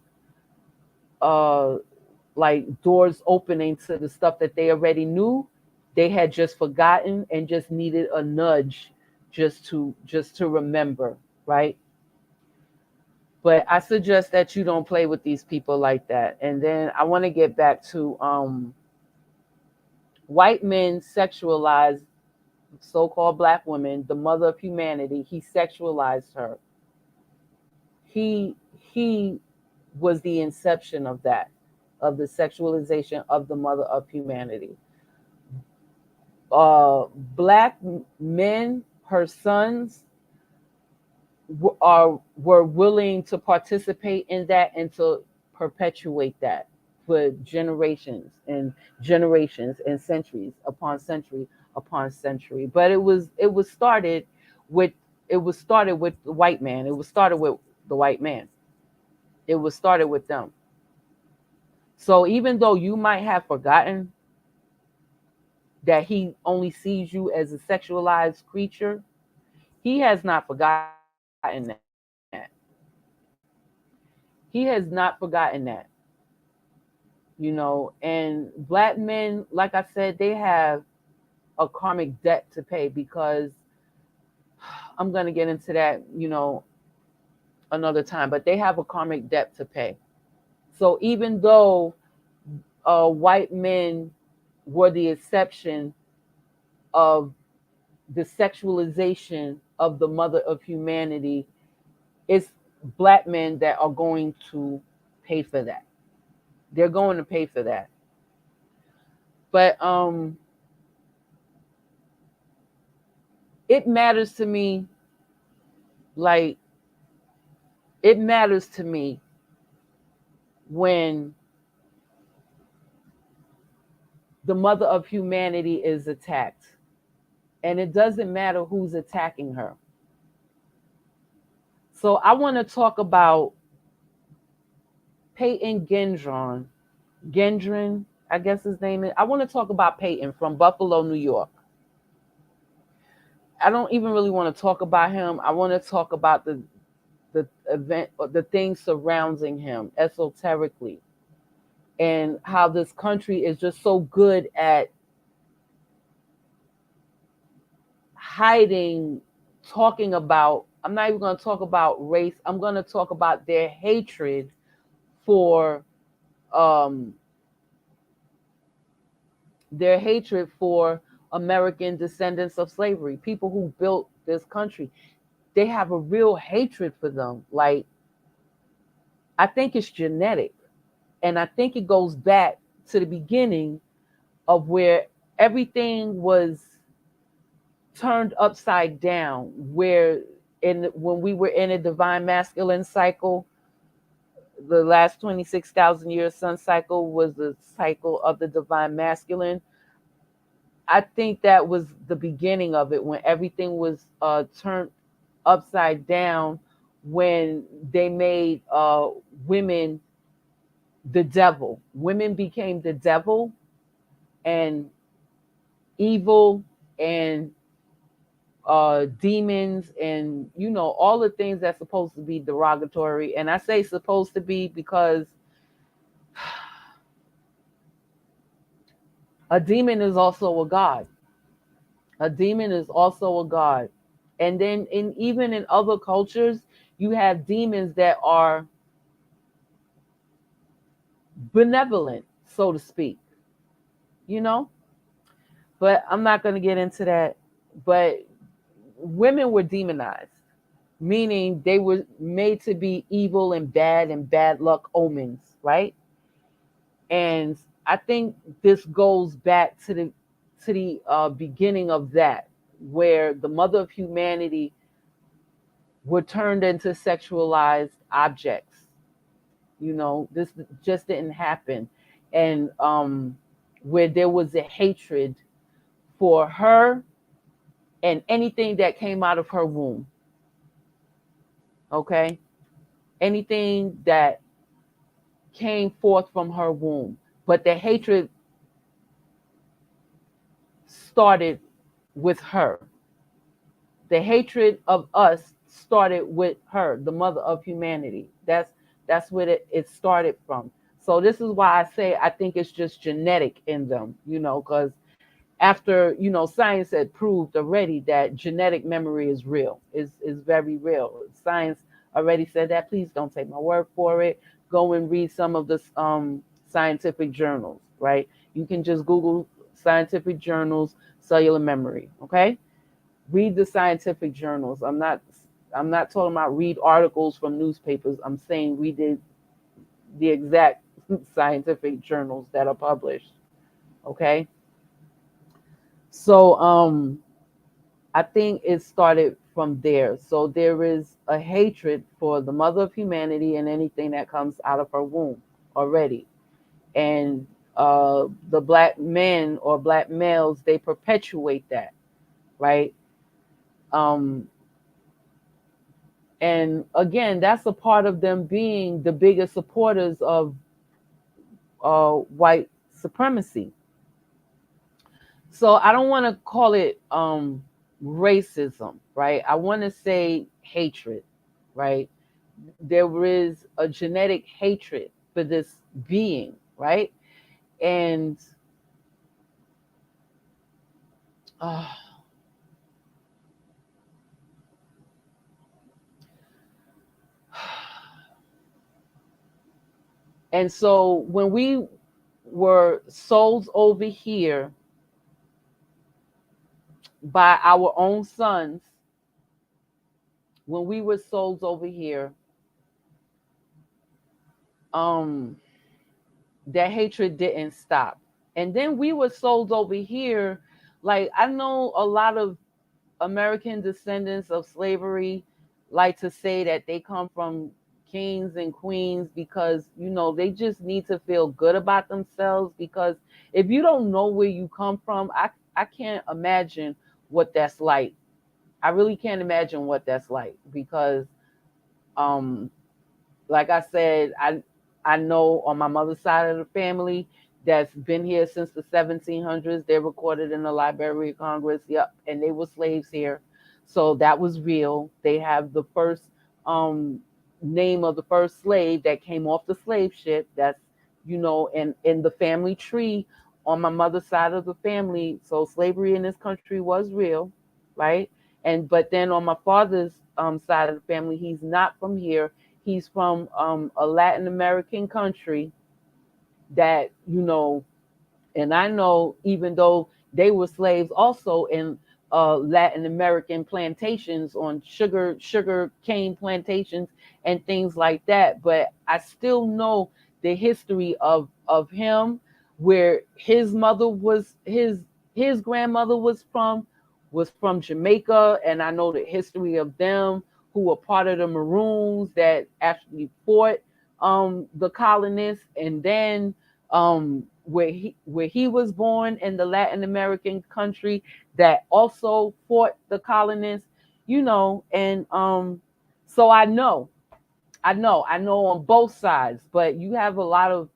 uh like doors opening to the stuff that they already knew. They had just forgotten and just needed a nudge just to remember, right? But I suggest that you don't play with these people like that. And then I want to get back to white men sexualize so-called black women, the mother of humanity. He sexualized her. He was the inception of that, of the sexualization of the mother of humanity. Black men, her sons, were willing to participate in that and to perpetuate that for generations and centuries upon century upon century. But it was started with the white man. It was started with the white man. It was started with them. So even though you might have forgotten, that he only sees you as a sexualized creature, he has not forgotten that. He has not forgotten that. And black men, like I said, they have a karmic debt to pay because I'm going to get into that, another time, but they have a karmic debt to pay. So even though white men were the exception of the sexualization of the mother of humanity, it's black men that are going to pay for that. They're going to pay for that. But it matters to me, like, it matters to me when the mother of humanity is attacked. And it doesn't matter who's attacking her. So I want to talk about Peyton Gendron. Gendron, I guess his name is. I want to talk about Peyton from Buffalo, New York. I don't even really want to talk about him. I want to talk about the event, or the things surrounding him esoterically, and how this country is just so good at hiding, talking about. I'm not even going to talk about race. I'm going to talk about their hatred for um, American descendants of slavery, people who built this country. They have a real hatred for them. Like, I think it's genetic. And I think it goes back to the beginning of where everything was turned upside down, where when we were in a divine masculine cycle, the last 26,000 year sun cycle was the cycle of the divine masculine. I think that was the beginning of it, when everything was turned upside down, when they made women the devil. Women became the devil and evil and demons, and all the things that's supposed to be derogatory. And I say supposed to be because a demon is also a god. A demon is also a god. And then even in other cultures, you have demons that are benevolent, so to speak. You know? But I'm not going to get into that. But women were demonized, meaning they were made to be evil and bad luck omens, right? And I think this goes back to the beginning of that, where the mother of humanity were turned into sexualized objects. This just didn't happen. And where there was a hatred for her and anything that came out of her womb. Okay? Anything that came forth from her womb. But the hatred started with her. The hatred of us started with her, the mother of humanity. That's where it started from. So this is why I say I think it's just genetic in them, because after, science had proved already that genetic memory is real, is very real. Science already said that. Please don't take my word for it. Go and read some of the scientific journals, right? You can just Google scientific journals, cellular memory, okay? Read the scientific journals. I'm not talking about read articles from newspapers. I'm saying read the exact scientific journals that are published, okay? So I think it started from there. So there is a hatred for the mother of humanity and anything that comes out of her womb already. And the black men or black males, they perpetuate that, right? Um, and again, that's a part of them being the biggest supporters of white supremacy. So I don't want to call it racism, right? I want to say hatred, right? There is a genetic hatred for this being, right? And uh, and so when we were sold over here by our own sons, when we were sold over here, um, that hatred didn't stop. And then we were sold over here. Like, I know a lot of American descendants of slavery like to say that they come from kings and queens because, they just need to feel good about themselves. Because if you don't know where you come from, I can't imagine what that's like. I really can't imagine what that's like because um like I said, I know on my mother's side of the family that's been here since the 1700s. They're recorded in the Library of Congress. Yep, and they were slaves here, so that was real. They have the first um, name of the first slave that came off the slave ship. That's and in the family tree on my mother's side of the family. So slavery in this country was real, right? And but then on my father's side of the family, he's not from here. He's from a Latin American country that, and I know even though they were slaves also in Latin American plantations on sugar cane plantations and things like that, but I still know the history of him, where his mother was his grandmother was from Jamaica, and I know the history of them who were part of the Maroons that actually fought the colonists, and then where he was born in the Latin American country that also fought the colonists, and so I know on both sides, but you have a lot of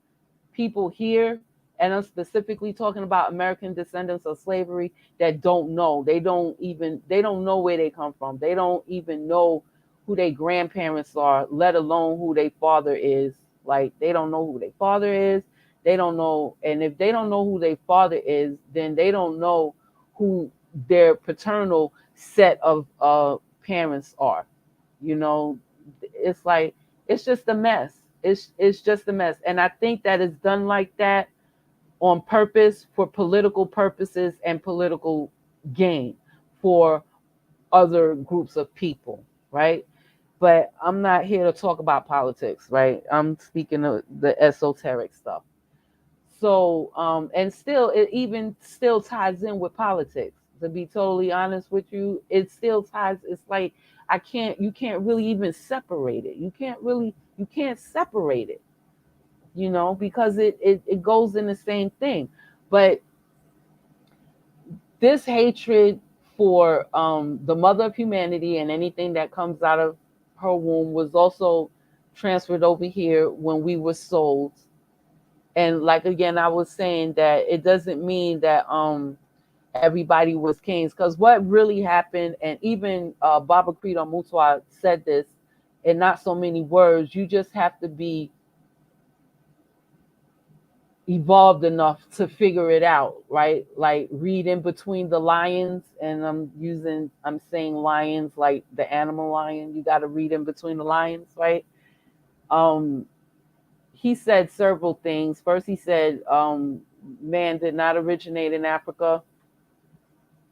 people here, and I'm specifically talking about American descendants of slavery that don't know. They don't know where they come from. They don't even know who their grandparents are, let alone who their father is. Like, they don't know who their father is. They don't know, and if they don't know who their father is, then they don't know who their paternal set of parents are. You know, it's like it's just a mess. It's just a mess, and I think that it's done like that on purpose for political purposes and political gain for other groups of people, right? But I'm not here to talk about politics, right? I'm speaking of the esoteric stuff. So, and still, it even still ties in with politics. To be totally honest with you, it still ties. It's like you can't really even separate it. You can't separate it, because it goes in the same thing. But this hatred for the mother of humanity and anything that comes out of her womb was also transferred over here when we were sold. And like again, I was saying that it doesn't mean that everybody was kings, because what really happened, and even Baba Credo Mutwa said this in not so many words, you just have to be evolved enough to figure it out, right? Like, read in between the lions, and I'm saying lions like the animal lion. You got to read in between the lions, right? Um, he said several things. First, he said man did not originate in Africa.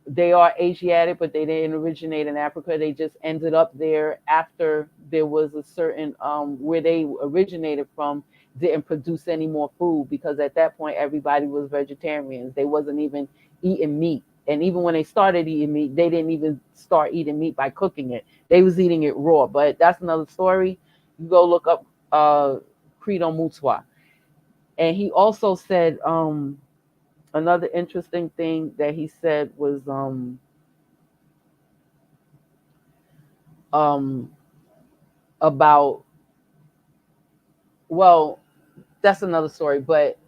They are Asiatic, but they didn't originate in Africa. They just ended up there after there was a certain where they originated from didn't produce any more food, because at that point everybody was vegetarians. They wasn't even eating meat. And even when they started eating meat, they didn't even start eating meat by cooking it. They was eating it raw. But that's another story. You go look up Credo Mutwa. And he also said another interesting thing that he said was um, about, well, that's another story. But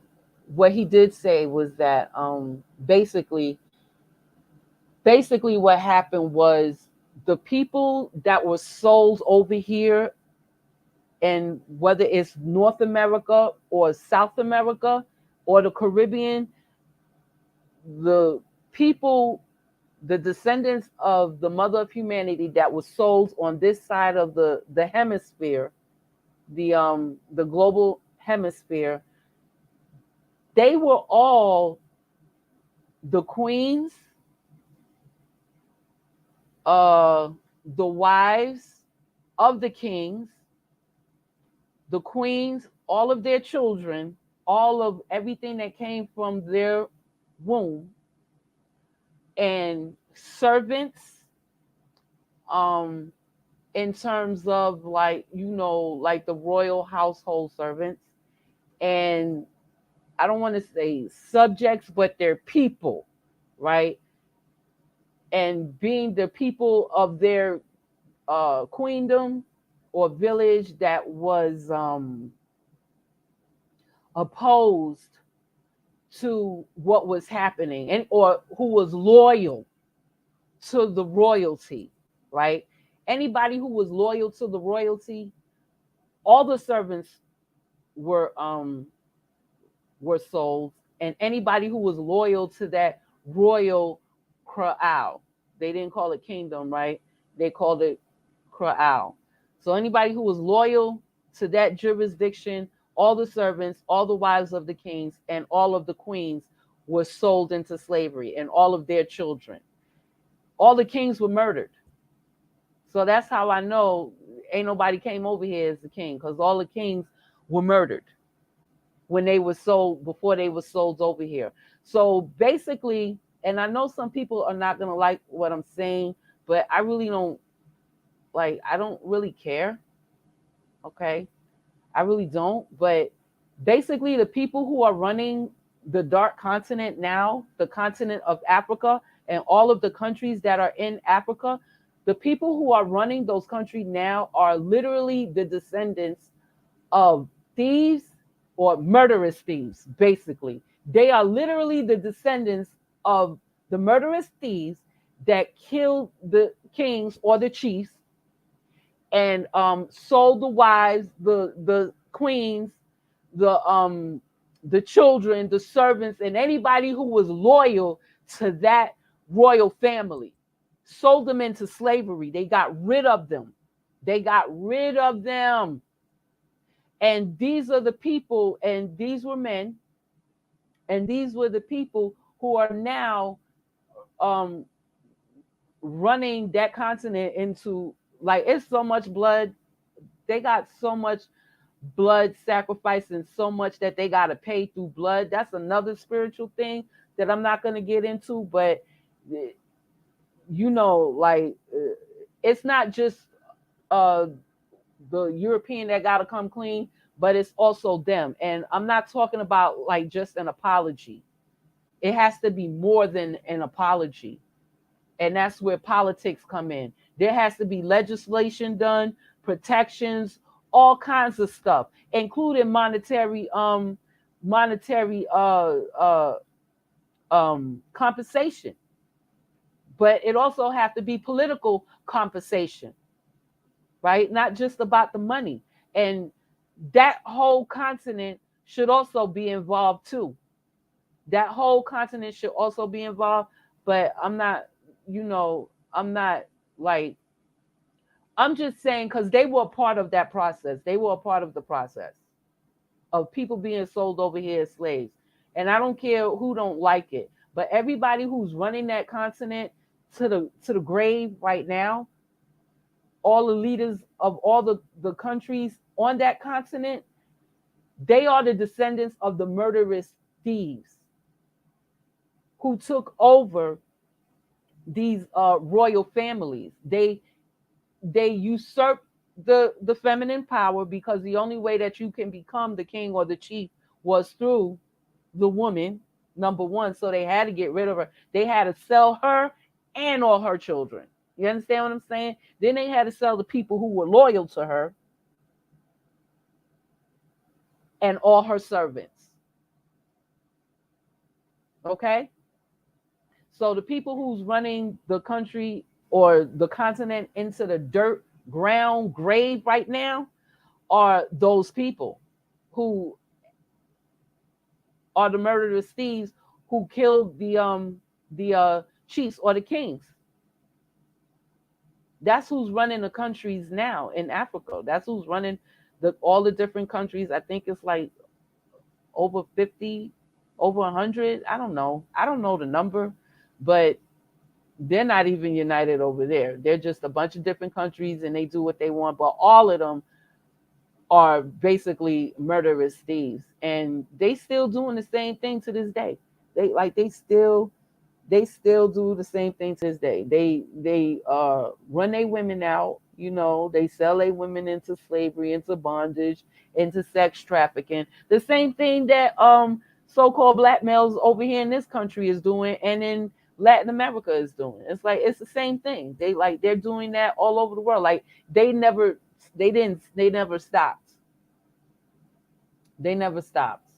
what he did say was that basically basically what happened was the people that were sold over here, and whether it's North America or South America or the Caribbean, the people, the descendants of the mother of humanity that was sold on this side of the hemisphere, the global hemisphere, they were all the queens, the wives of the kings, the queens, all of their children, all of everything that came from their womb, and servants, um, in terms of, like, like the royal household servants, and I don't want to say subjects, but they're people, right? And being the people of their queendom or village that was opposed to what was happening, and or who was loyal to the royalty, right? Anybody who was loyal to the royalty, all the servants were sold, and anybody who was loyal to that royal kraal, they didn't call it kingdom, right? They called it kraal. So anybody who was loyal to that jurisdiction, all the servants, all the wives of the kings, and all of the queens were sold into slavery, and all of their children. All the kings were murdered. So that's how I know ain't nobody came over here as the king, because all the kings were murdered when they were sold, before they were sold over here. So basically, and I know some people are not going to like what I'm saying, but I really don't, like, I don't really care. Okay. I really don't. But basically, the people who are running the dark continent now, the continent of Africa, and all of the countries that are in Africa, the people who are running those countries now are literally the descendants of thieves or murderous thieves, basically. They are literally the descendants of the murderous thieves that killed the kings or the chiefs, and sold the wives, the queens, the children, the servants, and anybody who was loyal to that royal family. Sold them into slavery. They got rid of them. They got rid of them. And these are the people, and these were men, and these were the people who are now um, running that continent into, like, it's so much blood. They got so much blood sacrifice, and so much that they got to pay through blood. That's another spiritual thing that I'm not going to get into, but like, it's not just uh the European that got to come clean, but it's also them. And I'm not talking about like just an apology. It has to be more than an apology. And that's where politics come in. There has to be legislation done, protections, all kinds of stuff, including monetary compensation. But it also have to be political compensation, right? Not just about the money. And that whole continent should also be involved too. That whole continent should also be involved. But I'm not like, I'm just saying, because they were a part of that process. They were a part of the process of people being sold over here as slaves. And I don't care who don't like it, but everybody who's running that continent to the grave right now, all the leaders of all the countries on that continent, they are the descendants of the murderous thieves who took over these royal families. They usurped the feminine power, because the only way that you can become the king or the chief was through the woman, number one. So they had to get rid of her. They had to sell her and all her children. You understand what I'm saying? Then they had to sell the people who were loyal to her and all her servants. Okay? So the people who's running the country or the continent into the dirt ground grave right now are those people who are the murderous thieves who killed the chiefs or the kings. That's who's running the countries now in Africa. That's who's running all the different countries. I think it's like over 50, over 100. I don't know. I don't know the number, but they're not even united over there. They're just a bunch of different countries and they do what they want, but all of them are basically murderous thieves, and they still doing the same thing to this day. They still do the same thing to this day. They run their women out. They sell their women into slavery, into bondage, into sex trafficking. The same thing that so-called black males over here in this country is doing, and in Latin America is doing. It's like it's the same thing. They're doing that all over the world. Like they never stopped. They never stopped.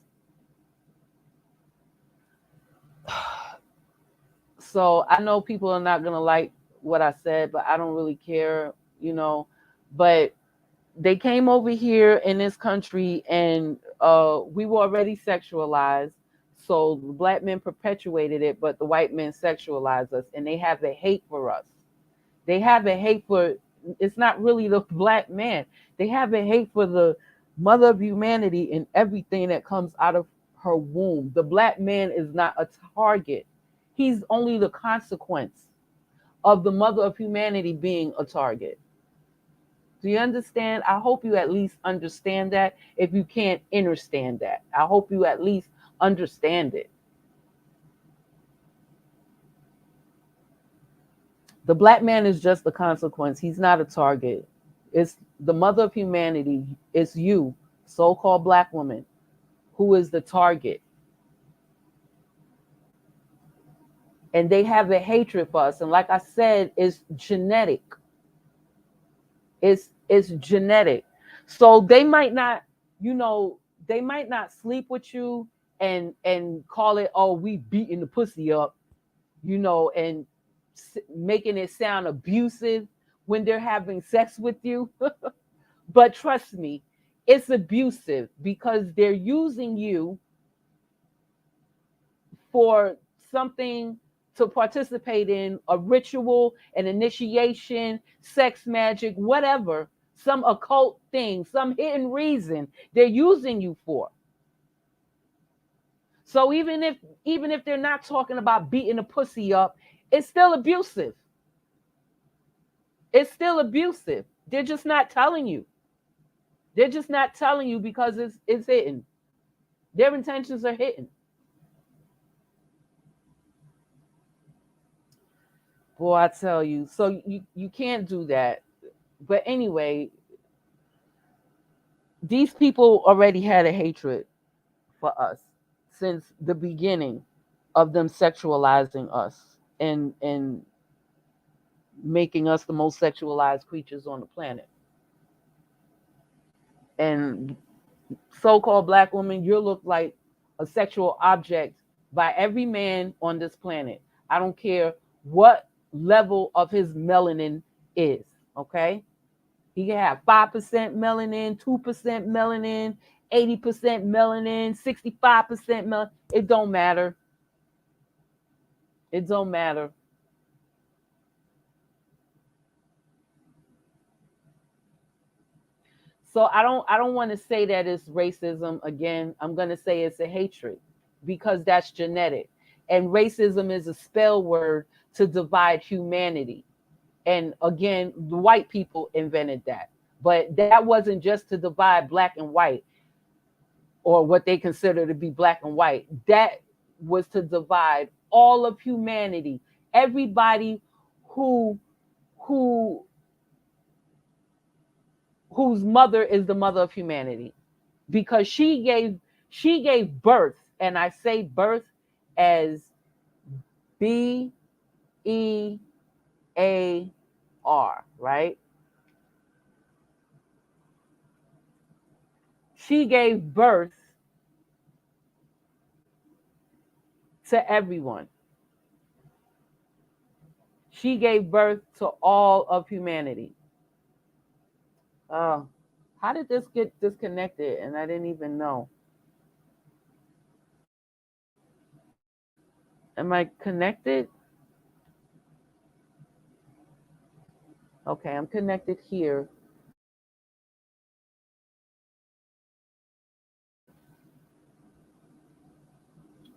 So I know people are not gonna like what I said, but I don't really care. But they came over here in this country, and we were already sexualized. So the black men perpetuated it, but the white men sexualized us, and they have a hate for us. They have a hate for. It's not really the black man. They have a hate for the mother of humanity and everything that comes out of her womb. The black man is not a target. He's only the consequence of the mother of humanity being a target. Do you understand? I hope you at least understand that. If you can't understand that, I hope you at least understand it. The black man is just the consequence. He's not a target. It's the mother of humanity. It's you, so-called black woman, who is the target. And they have a hatred for us. And like I said, it's genetic. It's genetic. So they might not sleep with you and call it, oh, we beating the pussy up, and making it sound abusive when they're having sex with you. But trust me, it's abusive because they're using you for something to participate in, a ritual, an initiation, sex magic, whatever, some occult thing, some hidden reason they're using you for. So even if they're not talking about beating a pussy up, it's still abusive. It's still abusive. They're just not telling you. They're just not telling you because it's hidden. Their intentions are hidden. Boy, I tell you. So you can't do that. But anyway, these people already had a hatred for us since the beginning of them sexualizing us and making us the most sexualized creatures on the planet. And so-called black woman, you look like a sexual object by every man on this planet. I don't care what level of his melanin is, okay? He can have 5% melanin, 2% melanin, 80% melanin, 65% melanin. It don't matter. It don't matter. So I don't want to say that it's racism again. I'm going to say it's a hatred because that's genetic. And racism is a spell word to divide humanity. And again, the white people invented that. But that wasn't just to divide black and white or what they consider to be black and white. That was to divide all of humanity. Everybody who who whose mother is the mother of humanity, because she gave birth, and I say birth as BEAR, right? She gave birth to everyone. She gave birth to all of humanity. Uh, how did this get disconnected? And I didn't even know. Am I connected? Okay, I'm connected here.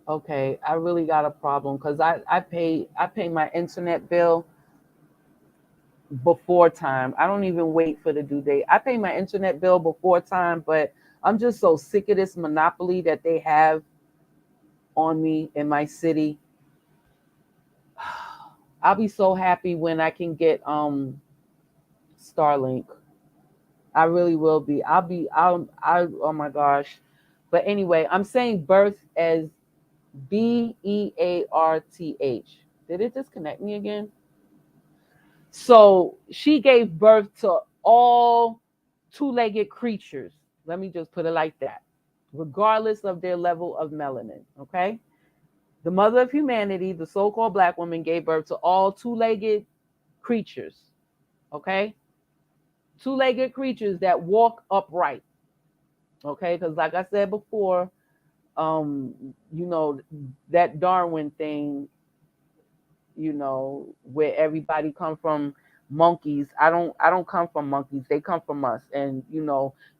Okay, I really got a problem because I pay my internet bill before time. I don't even wait for the due date. I pay my internet bill before time, but I'm just so sick of this monopoly that they have on me in my city. I'll be so happy when I can get Starlink. I really will be. I oh my gosh. But anyway, I'm saying birth as Bearth. Did it disconnect me again? So she gave birth to all two-legged creatures. Let me just put it like that, regardless of their level of melanin. Okay. The mother of humanity, the so called black woman, gave birth to all two-legged creatures. Okay. Two-legged creatures that walk upright. Okay. Because, like I said before, you know, that Darwin thing, where everybody come from monkeys. I don't come from monkeys. They come from us. And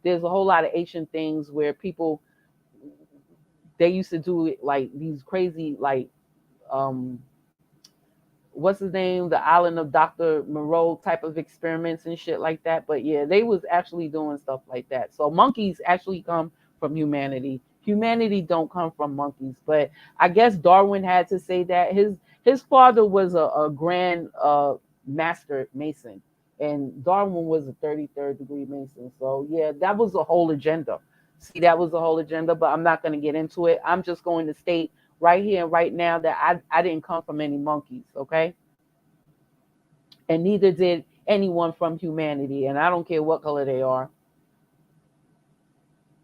there's a whole lot of ancient things where people, they used to do it like these crazy, like, um what's his name, the island of Dr. Moreau type of experiments and shit like that. But yeah, they was actually doing stuff like that. So monkeys actually come from humanity. Humanity don't come from monkeys. But I guess Darwin had to say that his father was a grand master mason, and Darwin was a 33rd degree mason. So yeah, that was a whole agenda. See, that was a whole agenda, but I'm not going to get into it. I'm just going to state right here and right now that I didn't come from any monkeys, okay? And neither did anyone from humanity. And I don't care what color they are.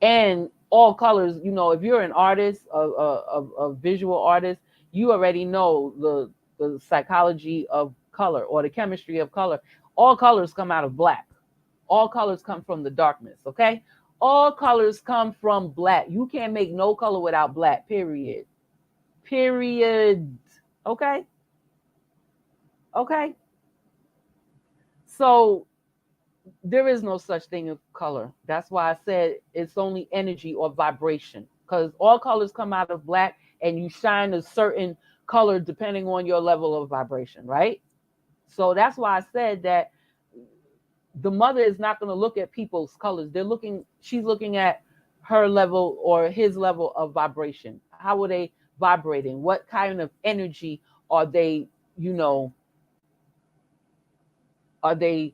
And all colors, if you're an artist, a visual artist, you already know the psychology of color or the chemistry of color. All colors come out of black. All colors come from the darkness, okay? All colors come from black. You can't make no color without black, period. Period. Okay? Okay? So there is no such thing as color. That's why I said it's only energy or vibration. Because all colors come out of black and you shine a certain color depending on your level of vibration, right? So that's why I said that the mother is not going to look at people's colors. She's looking at her level or his level of vibration. How are they vibrating? What kind of energy are they, you know, are they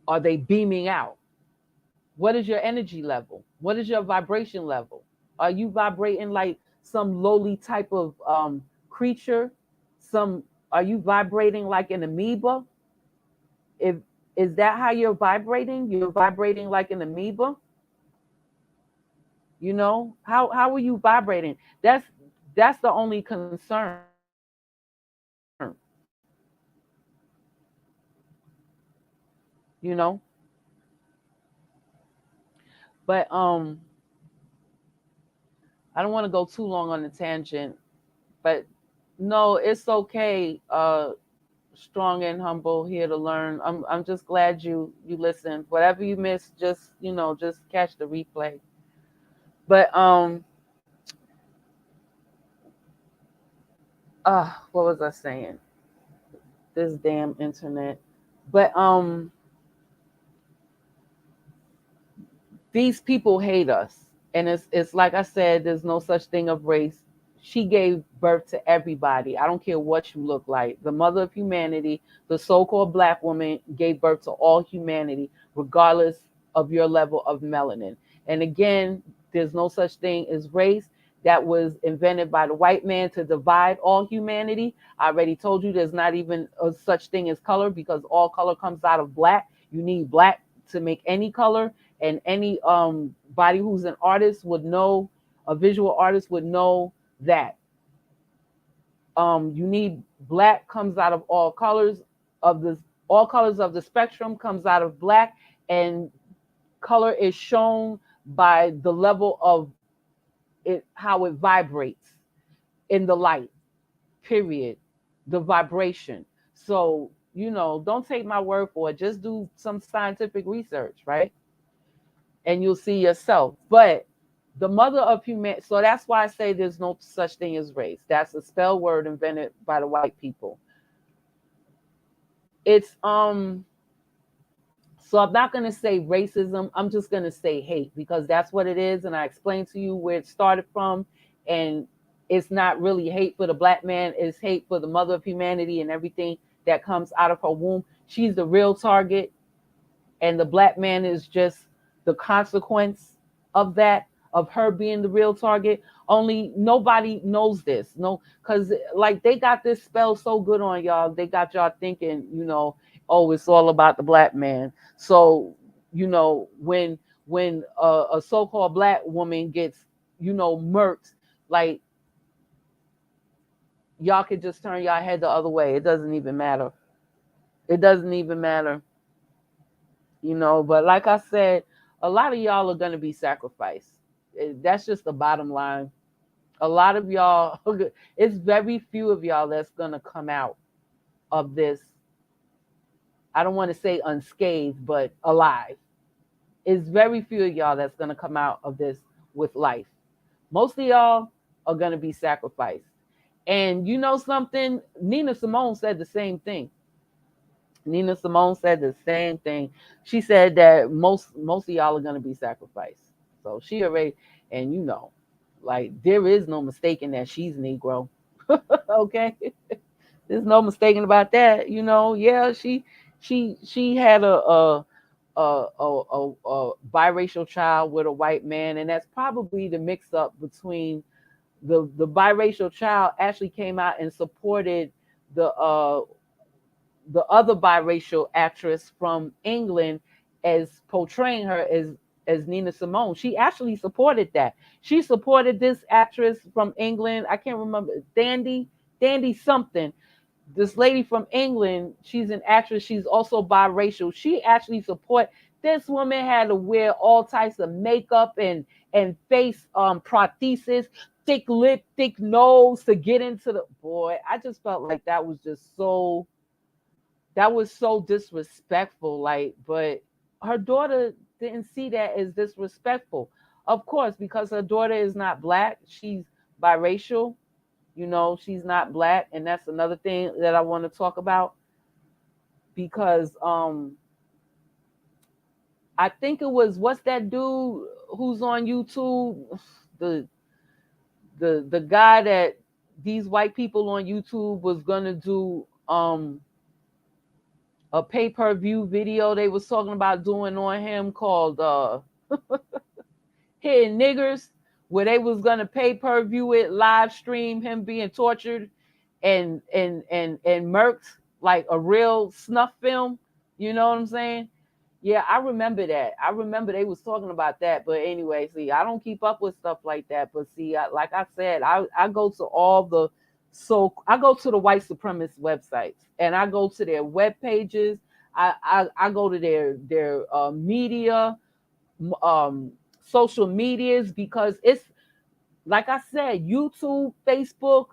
are they beaming out? What is your energy level? What is your vibration level? Are you vibrating like some lowly type of creature? Some Are you vibrating like an amoeba? If Is that how you're vibrating? You're vibrating like an amoeba? How are you vibrating? That's the only concern. You know, but I don't want to go too long on the tangent, but no, it's okay. Strong and humble, here to learn. I'm just glad you listened. Whatever you missed, just catch the replay. But what was I saying? This damn internet. But these people hate us. And it's like I said, there's no such thing of race. She gave birth to everybody. I don't care what you look like. The mother of humanity, the so-called black woman, gave birth to all humanity, regardless of your level of melanin. And again, there's no such thing as race. That was invented by the white man to divide all humanity. I already told you there's not even a such thing as color, because all color comes out of black. You need black to make any color, and any body who's an artist would know, a visual artist would know that you need Black comes out of all colors of the all colors of the spectrum comes out of black, and color is shown by the level of it, how it vibrates in the light, period. The vibration. So, don't take my word for it. Just do some scientific research, right? And you'll see yourself. But the mother of humanity, so that's why I say there's no such thing as race. That's a spell word invented by the white people. It's so I'm not going to say racism. I'm just going to say hate, because that's what it is. And I explained to you where it started from. And it's not really hate for the black man. It's hate for the mother of humanity and everything that comes out of her womb. She's the real target. And the black man is just the consequence of that, of her being the real target. Only nobody knows this. No, because like they got this spell so good on y'all. They got y'all thinking, oh, it's all about the black man. So, when a so-called black woman gets, murked, like y'all could just turn y'all head the other way. It doesn't even matter. It doesn't even matter. But like I said, a lot of y'all are going to be sacrificed. That's just the bottom line. A lot of y'all, it's very few of y'all that's going to come out of this. I don't want to say unscathed, but alive. It's very few of y'all that's going to come out of this with life. Most of y'all are going to be sacrificed. And you know something? Nina Simone said the same thing. Nina Simone said the same thing. She said that most of y'all are going to be sacrificed. So she already, and like there is no mistaking that she's Negro. Okay, there's no mistaking about that. Yeah, she had a biracial child with a white man, and that's probably the mix up between the biracial child actually came out and supported the other biracial actress from England as portraying her as Nina Simone. She actually supported that. She supported this actress from England. I can't remember, Dandy something. This lady from England, she's an actress. She's also biracial. She actually support this woman had to wear all types of makeup and face prosthesis, thick lip, thick nose to get into the boy. I just felt like that was so disrespectful. Like, but her daughter didn't see that as disrespectful. Of course, because her daughter is not black, she's biracial. She's not black, and that's another thing that I want to talk about, because I think it was, what's that dude who's on YouTube, the guy that these white people on YouTube was gonna do a pay-per-view video they was talking about doing on him called Hitting Niggers, where they was gonna pay-per-view it, live stream him being tortured and murked like a real snuff film. You know what I'm saying? Yeah, I remember that. I remember they was talking about that. But anyway, see, I don't keep up with stuff like that. But see, like I said, I go to I go to the white supremacist websites, and I go to their web pages. I go to their media, social medias, because it's like I said, YouTube, Facebook,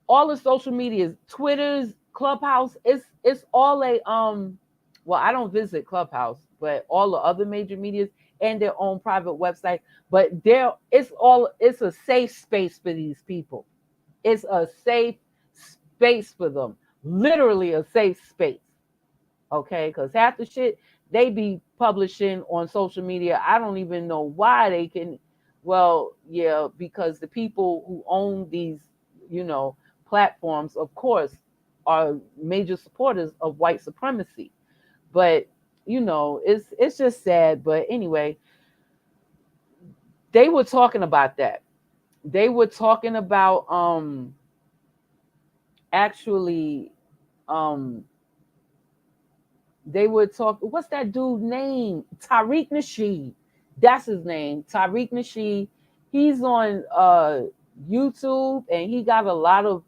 all the social medias, Twitter's, Clubhouse, it's all a well, I don't visit Clubhouse, but all the other major medias and their own private website. But it's a safe space for these people. It's a safe space for them. Literally a safe space. Okay, because half the shit they be publishing on social media, I don't even know why they can. Well, yeah, because the people who own these, platforms, of course, are major supporters of white supremacy. But it's just sad. But anyway, they were talking about that. They were talking about actually they would talk. What's that dude's name? Tariq Nasheed. That's his name. Tariq Nasheed. He's on YouTube, and he got a lot of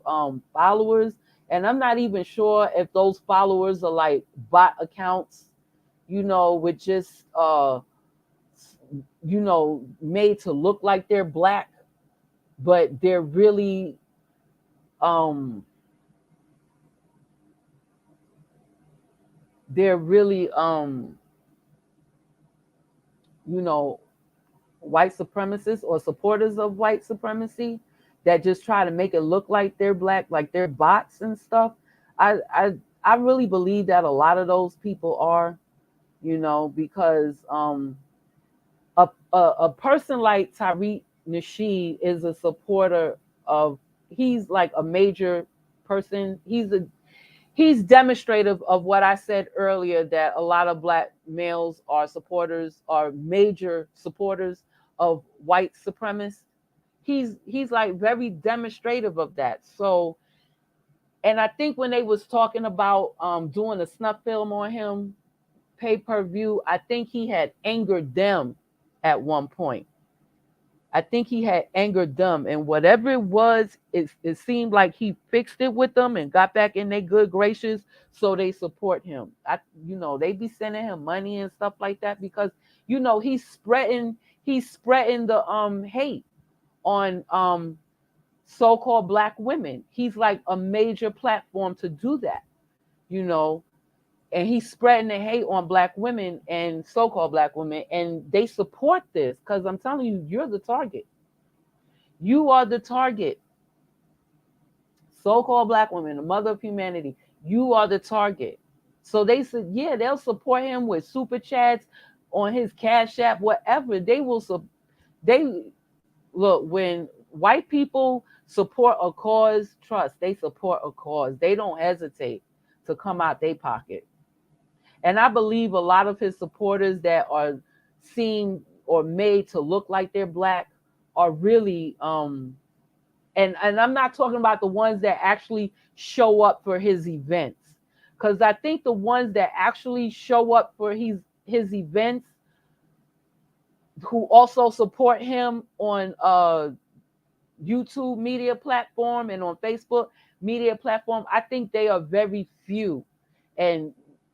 followers. And I'm not even sure if those followers are like bot accounts, with just made to look like they're black, but um they're really you know white supremacists or supporters of white supremacy that just try to make it look like they're black, like they're bots and stuff. I i i really believe that a lot of those people are, because a person like Tariq Nasheed is a supporter of, he's like a major person. He's demonstrative of what I said earlier, that a lot of black males are major supporters of white supremacists. He's like very demonstrative of that. So, and I think when they was talking about doing a snuff film on him, pay-per-view, I think he had angered them at one point. I think he had angered them, and whatever it was, it seemed like he fixed it with them and got back in their good graces, so they support him. They be sending him money and stuff like that because he's spreading the hate on so-called black women. He's like a major platform to do that, you know, and he's spreading the hate on black women and so-called black women, and they support this because I'm telling you, you're the target. You are the target. So-called black women, the mother of humanity. You are the target. So they said, yeah, they'll support him with super chats on his Cash App, whatever. They will. They look, when white people support a cause, trust, they support a cause. They don't hesitate to come out their pocket. And I believe a lot of his supporters that are seen or made to look like they're black are really and I'm not talking about the ones that actually show up for his events. Because I think the ones that actually show up for his events, who also support him on YouTube media platform and on Facebook media platform, I think they are very few. And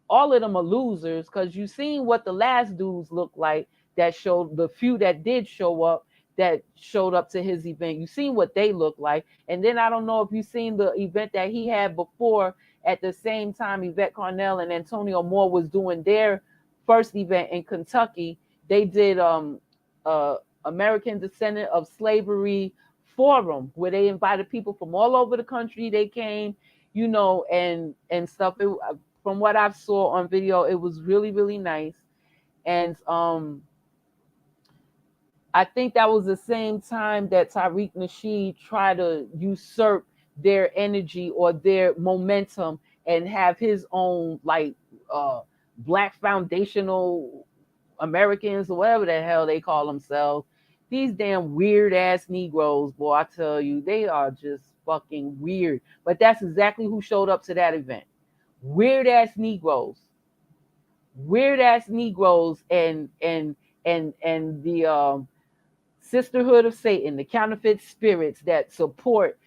all of them are losers, because you seen what the last dudes look like that showed, the few that did show up, that showed up to his event. You seen what they look like. And then I don't know if you seen the event that he had before, at the same time Yvette Carnell and Antonio Moore was doing their first event in Kentucky. They did American Descendant of Slavery Forum, where they invited people from all over the country. They came, and stuff. From what I saw on video, it was really, really nice. And I think that was the same time that Tariq Nasheed tried to usurp their energy or their momentum and have his own like black foundational Americans or whatever the hell they call themselves. These damn weird ass Negroes, boy, I tell you, they are just fucking weird. But that's exactly who showed up to that event. Weird ass Negroes. Weird ass Negroes and the Sisterhood of Satan, the counterfeit spirits that support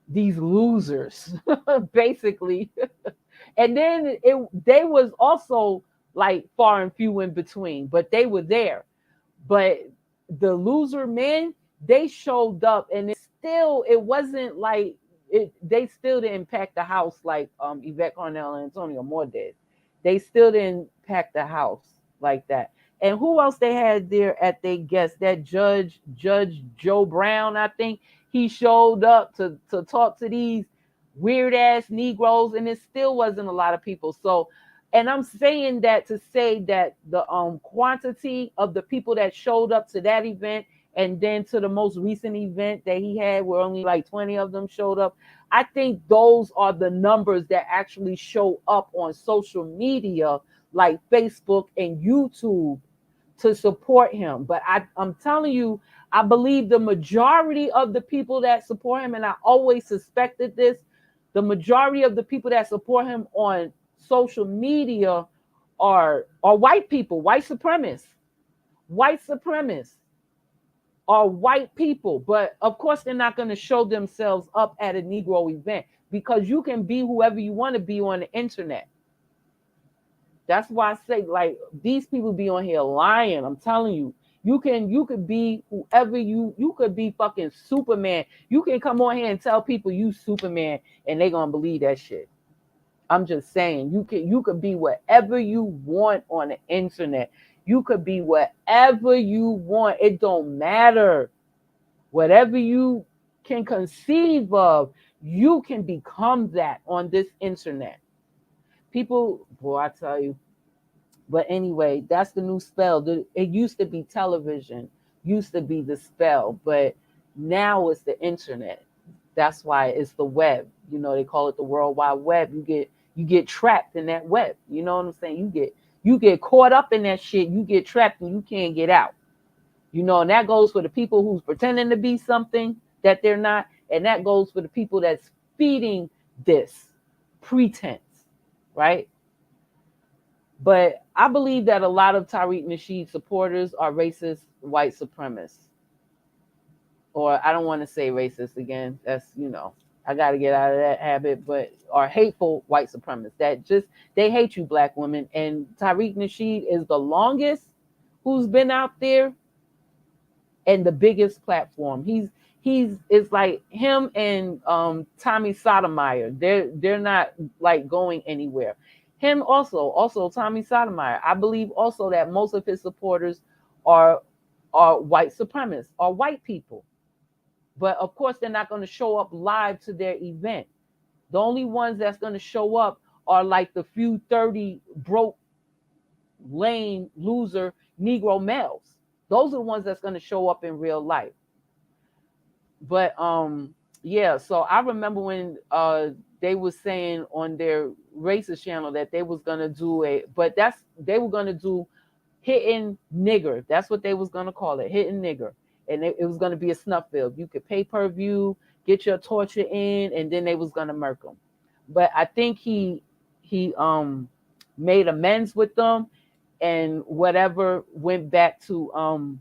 these losers, basically. And then they was also like far and few in between, but they were there. But the loser men, they showed up, and it wasn't like it. They still didn't pack the house like Yvette Carnell and Antonio Moore did. They still didn't pack the house like that. And who else they had there at their guest? That Judge Joe Brown, I think he showed up to talk to these weird ass Negroes, and it still wasn't a lot of people. So, and I'm saying that to say that the quantity of the people that showed up to that event, and then to the most recent event that he had, where only like 20 of them showed up, I think those are the numbers that actually show up on social media like Facebook and YouTube to support him. But I'm telling you, I believe the majority of the people that support him, and I always suspected this, the majority of the people that support him on social media are white people, white supremacists. White supremacists are white people. But of course, they're not going to show themselves up at a Negro event. because you can be whoever you want to be on the internet. That's why I say, like, these people be on here lying. I'm telling you, you could be whoever you could be fucking Superman. You can come on here and tell people you Superman, and they gonna believe that shit. I'm just saying, you could be whatever you want on the internet. You could be whatever you want. It don't matter. Whatever you can conceive of, you can become that on this internet. People, boy, I tell you. But anyway, that's the new spell. It used to be television, used to be the spell, but now it's the internet. That's why it's the web. You know, they call it the World Wide Web. You get trapped in that web. You know what I'm saying? You get caught up in that shit. You get trapped and you can't get out. You know, and that goes for the people who's pretending to be something that they're not, and that goes for the people that's feeding this pretense, right? But I believe that a lot of Tariq Nasheed supporters are racist white supremacists. Or I don't want to say racist again. That's, you know, I got to get out of that habit, but are hateful white supremacists that just, they hate you, black women. And Tariq Nasheed is the longest who's been out there and the biggest platform. It's like him and Tommy Sotomayor. They're not like going anywhere. Him also Tommy Sotomayor. I believe also that most of his supporters are white supremacists, are white people. But of course, they're not going to show up live to their event. The only ones that's going to show up are like the few 30 broke, lame, loser Negro males. Those are the ones that's going to show up in real life. But yeah, so I remember when they was saying on their racist channel that they was gonna do they were gonna do hitting nigger. That's what they was gonna call it, hitting nigger, and it was gonna be a snuff film. You could pay per view, get your torture in, and then they was gonna murk them. But I think he made amends with them, and whatever went back to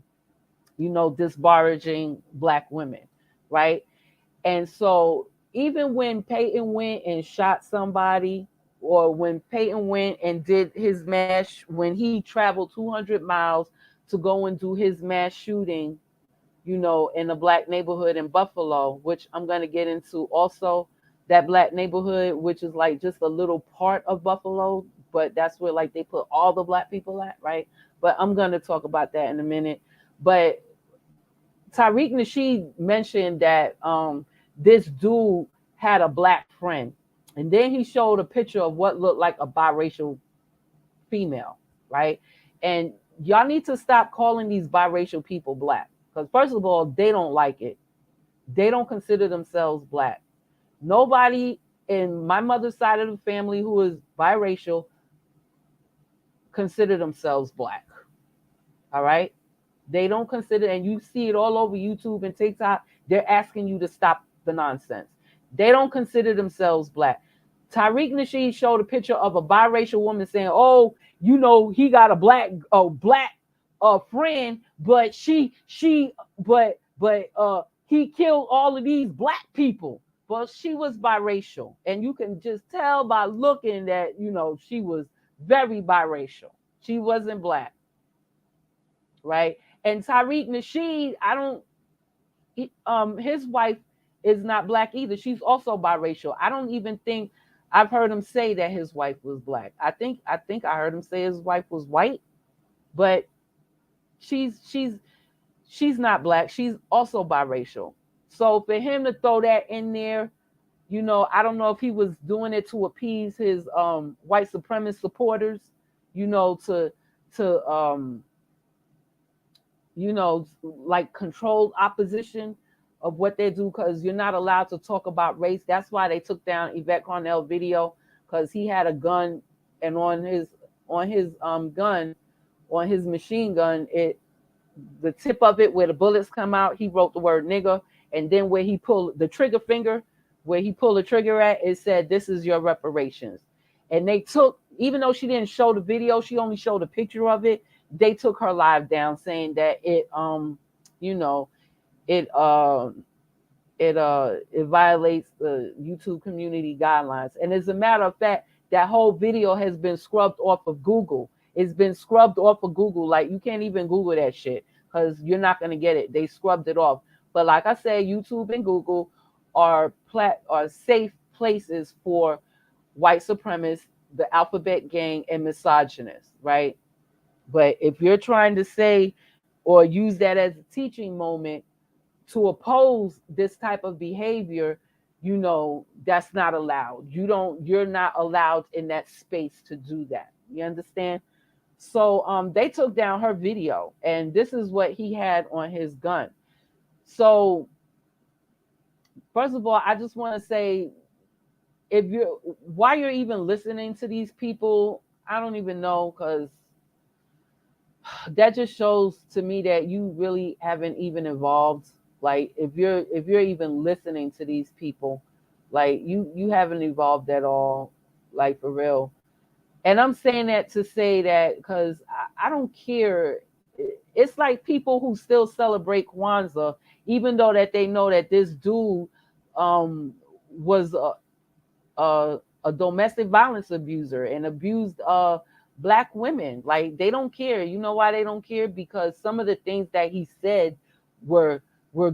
disparaging black women, right? And so even when Peyton went and shot somebody, or when Peyton went and did his when he traveled 200 miles to go and do his mass shooting, in a black neighborhood in Buffalo, which I'm going to get into also, that black neighborhood, which is like just a little part of Buffalo, but that's where like they put all the black people at, right? But I'm going to talk about that in a minute. But Tariq Nasheed mentioned that this dude had a black friend, and then he showed a picture of what looked like a biracial female, right? And y'all need to stop calling these biracial people black, because first of all, they don't like it. They don't consider themselves black. Nobody in my mother's side of the family who is biracial consider themselves black. All right? They don't consider, and you see it all over YouTube and TikTok, they're asking you to stop the nonsense. They don't consider themselves black. Tariq Nasheed showed a picture of a biracial woman saying, "Oh, he got a black friend, but he killed all of these black people." Well, she was biracial, and you can just tell by looking that she was very biracial. She wasn't black, right? And Tariq Nasheed, his wife is not black either. She's also biracial. I don't even think I've heard him say that his wife was black. I think I heard him say his wife was white, but she's not black. She's also biracial. So for him to throw that in there, I don't know if he was doing it to appease his white supremacist supporters, like controlled opposition of what they do, because you're not allowed to talk about race. That's why they took down Yvette Carnell video, because he had a gun, and on his machine gun, the tip of it where the bullets come out, he wrote the word nigger, and then where he pulled the trigger finger, where he pulled the trigger at, it said, "This is your reparations." And they took, even though she didn't show the video, she only showed a picture of it, they took her live down, saying that it it violates the YouTube community guidelines. And as a matter of fact, that whole video has been scrubbed off of Google. It's been scrubbed off of Google. Like, you can't even Google that shit because you're not gonna get it. They scrubbed it off. But like I said, YouTube and Google are safe places for white supremacists, the alphabet gang, and misogynists, right? But if you're trying to say or use that as a teaching moment to oppose this type of behavior, that's not allowed. You're not allowed in that space to do that. You understand? So they took down her video, and this is what he had on his gun. So first of all, I just want to say, why you're even listening to these people, I don't even know, because that just shows to me that you really haven't even evolved. Like, if you're even listening to these people, like, you haven't evolved at all, like, for real. And I'm saying that to say that because I don't care. It's like people who still celebrate Kwanzaa, even though that they know that this dude was a domestic violence abuser and abused Black women. Like, they don't care. You know why they don't care? Because some of the things that he said were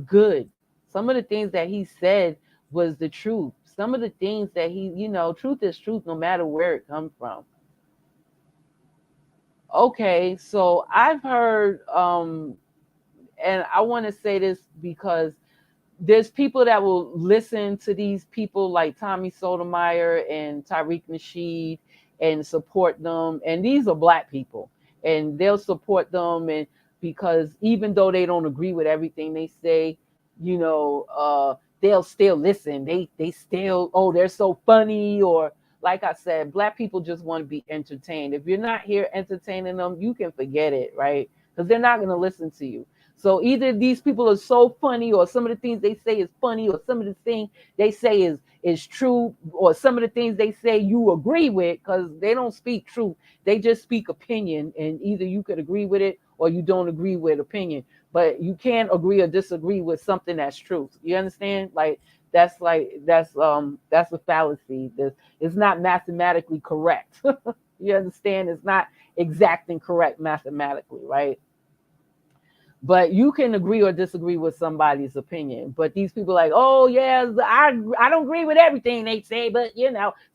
good. Some of the things that he said was the truth. Some of the things that truth is truth no matter where it comes from. Okay, so I've heard, and I want to say this because there's people that will listen to these people like Tommy Sotomayor and Tariq Nasheed and support them. And these are Black people, and they'll support them. And because even though they don't agree with everything they say, they'll still listen. They still, oh, they're so funny. Or like I said, Black people just want to be entertained. If you're not here entertaining them, you can forget it, right? Because they're not going to listen to you. So either these people are so funny, or some of the things they say is funny, or some of the things they say is true, or some of the things they say you agree with, because they don't speak truth. They just speak opinion, and either you could agree with it or you don't agree with opinion. But you can't agree or disagree with something that's truth. You understand? That's a fallacy. It's not mathematically correct. You understand? It's not exact and correct mathematically, right? But you can agree or disagree with somebody's opinion. But these people are like, oh, yeah, I don't agree with everything they say, but,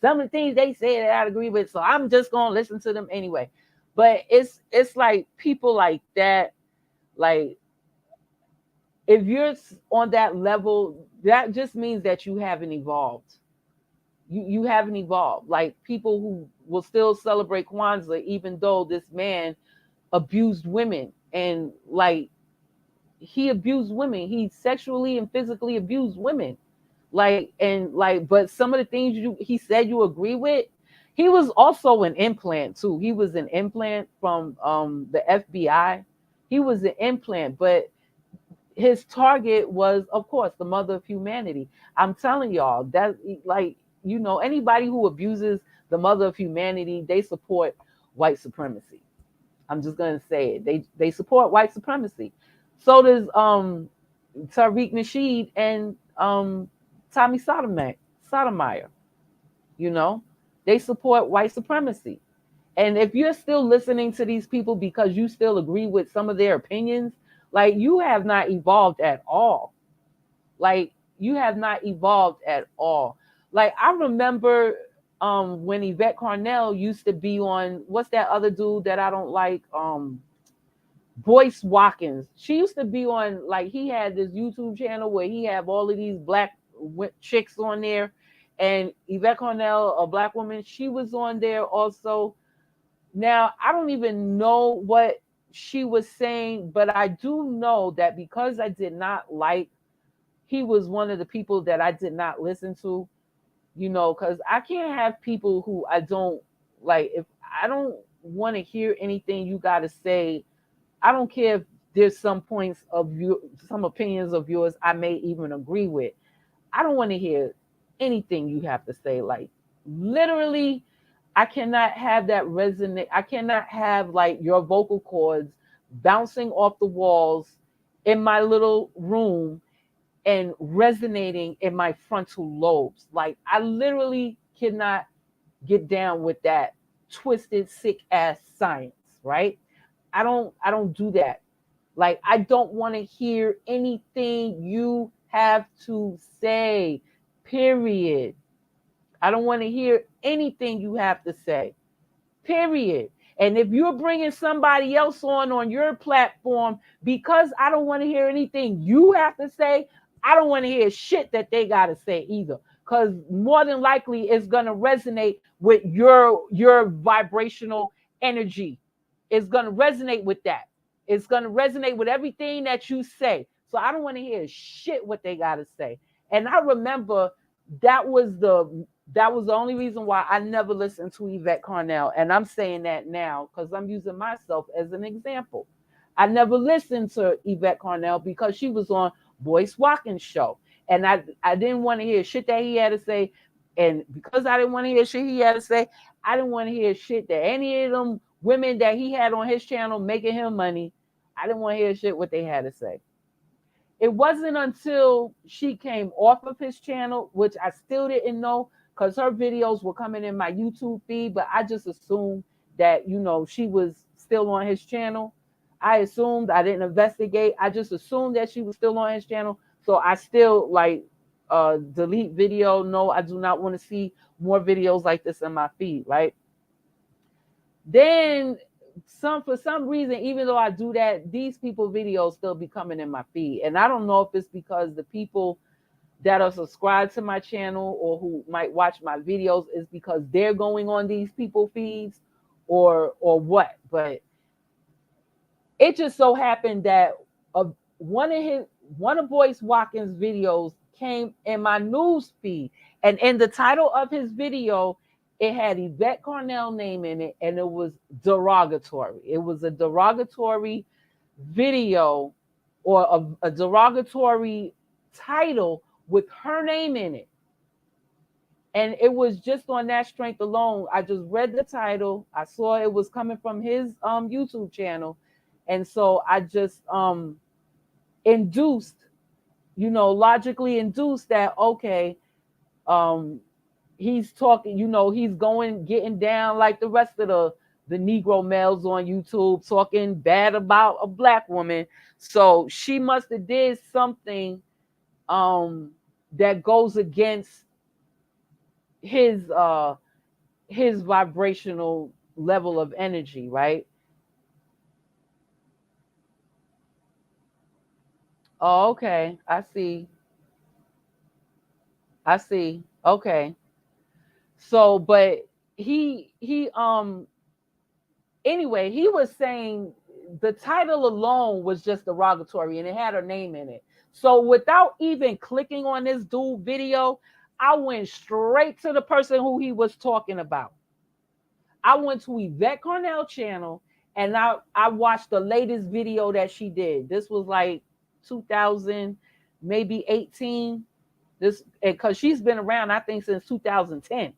some of the things they say that I agree with, so I'm just going to listen to them anyway. But it's like people like that, like, if you're on that level, that just means that you haven't evolved. You haven't evolved. Like, people who will still celebrate Kwanzaa, even though this man abused women, and like, he abused women. He sexually and physically abused women. But some of the things he said you agree with. He was also an implant too. He was an implant from the FBI. He was an implant, but his target was, of course, the mother of humanity. I'm telling y'all that, like, anybody who abuses the mother of humanity, they support white supremacy. I'm just gonna say it. They support white supremacy. So does Tariq Nasheed and Tommy Sotomayor. They support white supremacy. And if you're still listening to these people because you still agree with some of their opinions, like, you have not evolved at all. Like, you have not evolved at all. Like, I remember when Yvette Carnell used to be on, what's that other dude that I don't like? Boyce Watkins. She used to be on, like, he had this YouTube channel where he had all of these Black chicks on there. And Yvette Carnell, a Black woman, she was on there also. Now, I don't even know what she was saying, but I do know that because I did not like, he was one of the people that I did not listen to, because I can't have people who I don't like. If I don't want to hear anything you got to say, I don't care if there's some points of you, some opinions of yours I may even agree with. I don't want to hear anything you have to say. Like, literally, I cannot have that resonate. I cannot have, like, your vocal cords bouncing off the walls in my little room and resonating in my frontal lobes. Like I literally cannot get down with that twisted, sick ass science, right? I don't do that. Like I don't want to hear anything you have to say. Period. I don't want to hear anything you have to say. Period. And if you're bringing somebody else on your platform because I don't want to hear anything you have to say, I don't want to hear shit that they got to say either. Because more than likely it's going to resonate with your vibrational energy. It's going to resonate with that. It's going to resonate with everything that you say. So I don't want to hear shit what they got to say. And I remember that was the that was the only reason why I never listened to Yvette Carnell. And I'm saying that now because I'm using myself as an example. I never listened to Yvette Carnell because she was on Boyce Watkins' show. And I didn't want to hear shit that he had to say. And because I didn't want to hear shit he had to say, I didn't want to hear shit that any of them women that he had on his channel making him money, I didn't want to hear shit what they had to say. It wasn't until she came off of his channel, which I still didn't know because her videos were coming in my YouTube feed, but I just assumed that, she was still on his channel. I assumed, I didn't investigate. I just assumed that she was still on his channel. So I still delete video. No, I do not want to see more videos like this in my feed, right? Then for some reason, even though I do that, these people videos still be coming in my feed. And I don't know if it's because the people that are subscribed to my channel or who might watch my videos is because they're going on these people feeds or what. But it just so happened that one of Boyce Watkins' videos came in my news feed, and in the title of his video, it had Yvette Carnell name in it, and it was derogatory. It was a derogatory video or a derogatory title with her name in it. And it was just on that strength alone. I just read the title. I saw it was coming from his YouTube channel. And so I just induced, logically induced that, okay, he's talking, he's getting down like the rest of the Negro males on YouTube, talking bad about a black woman. So she must have did something that goes against his vibrational level of energy, right? Oh, okay. I see. Okay. So, but anyway, he was saying the title alone was just derogatory and it had her name in it. So without even clicking on this dude video, I went straight to the person who he was talking about. I went to Yvette Carnell channel and I watched the latest video that she did. This was like 2000, maybe 18. This because she's been around, I think, since 2010.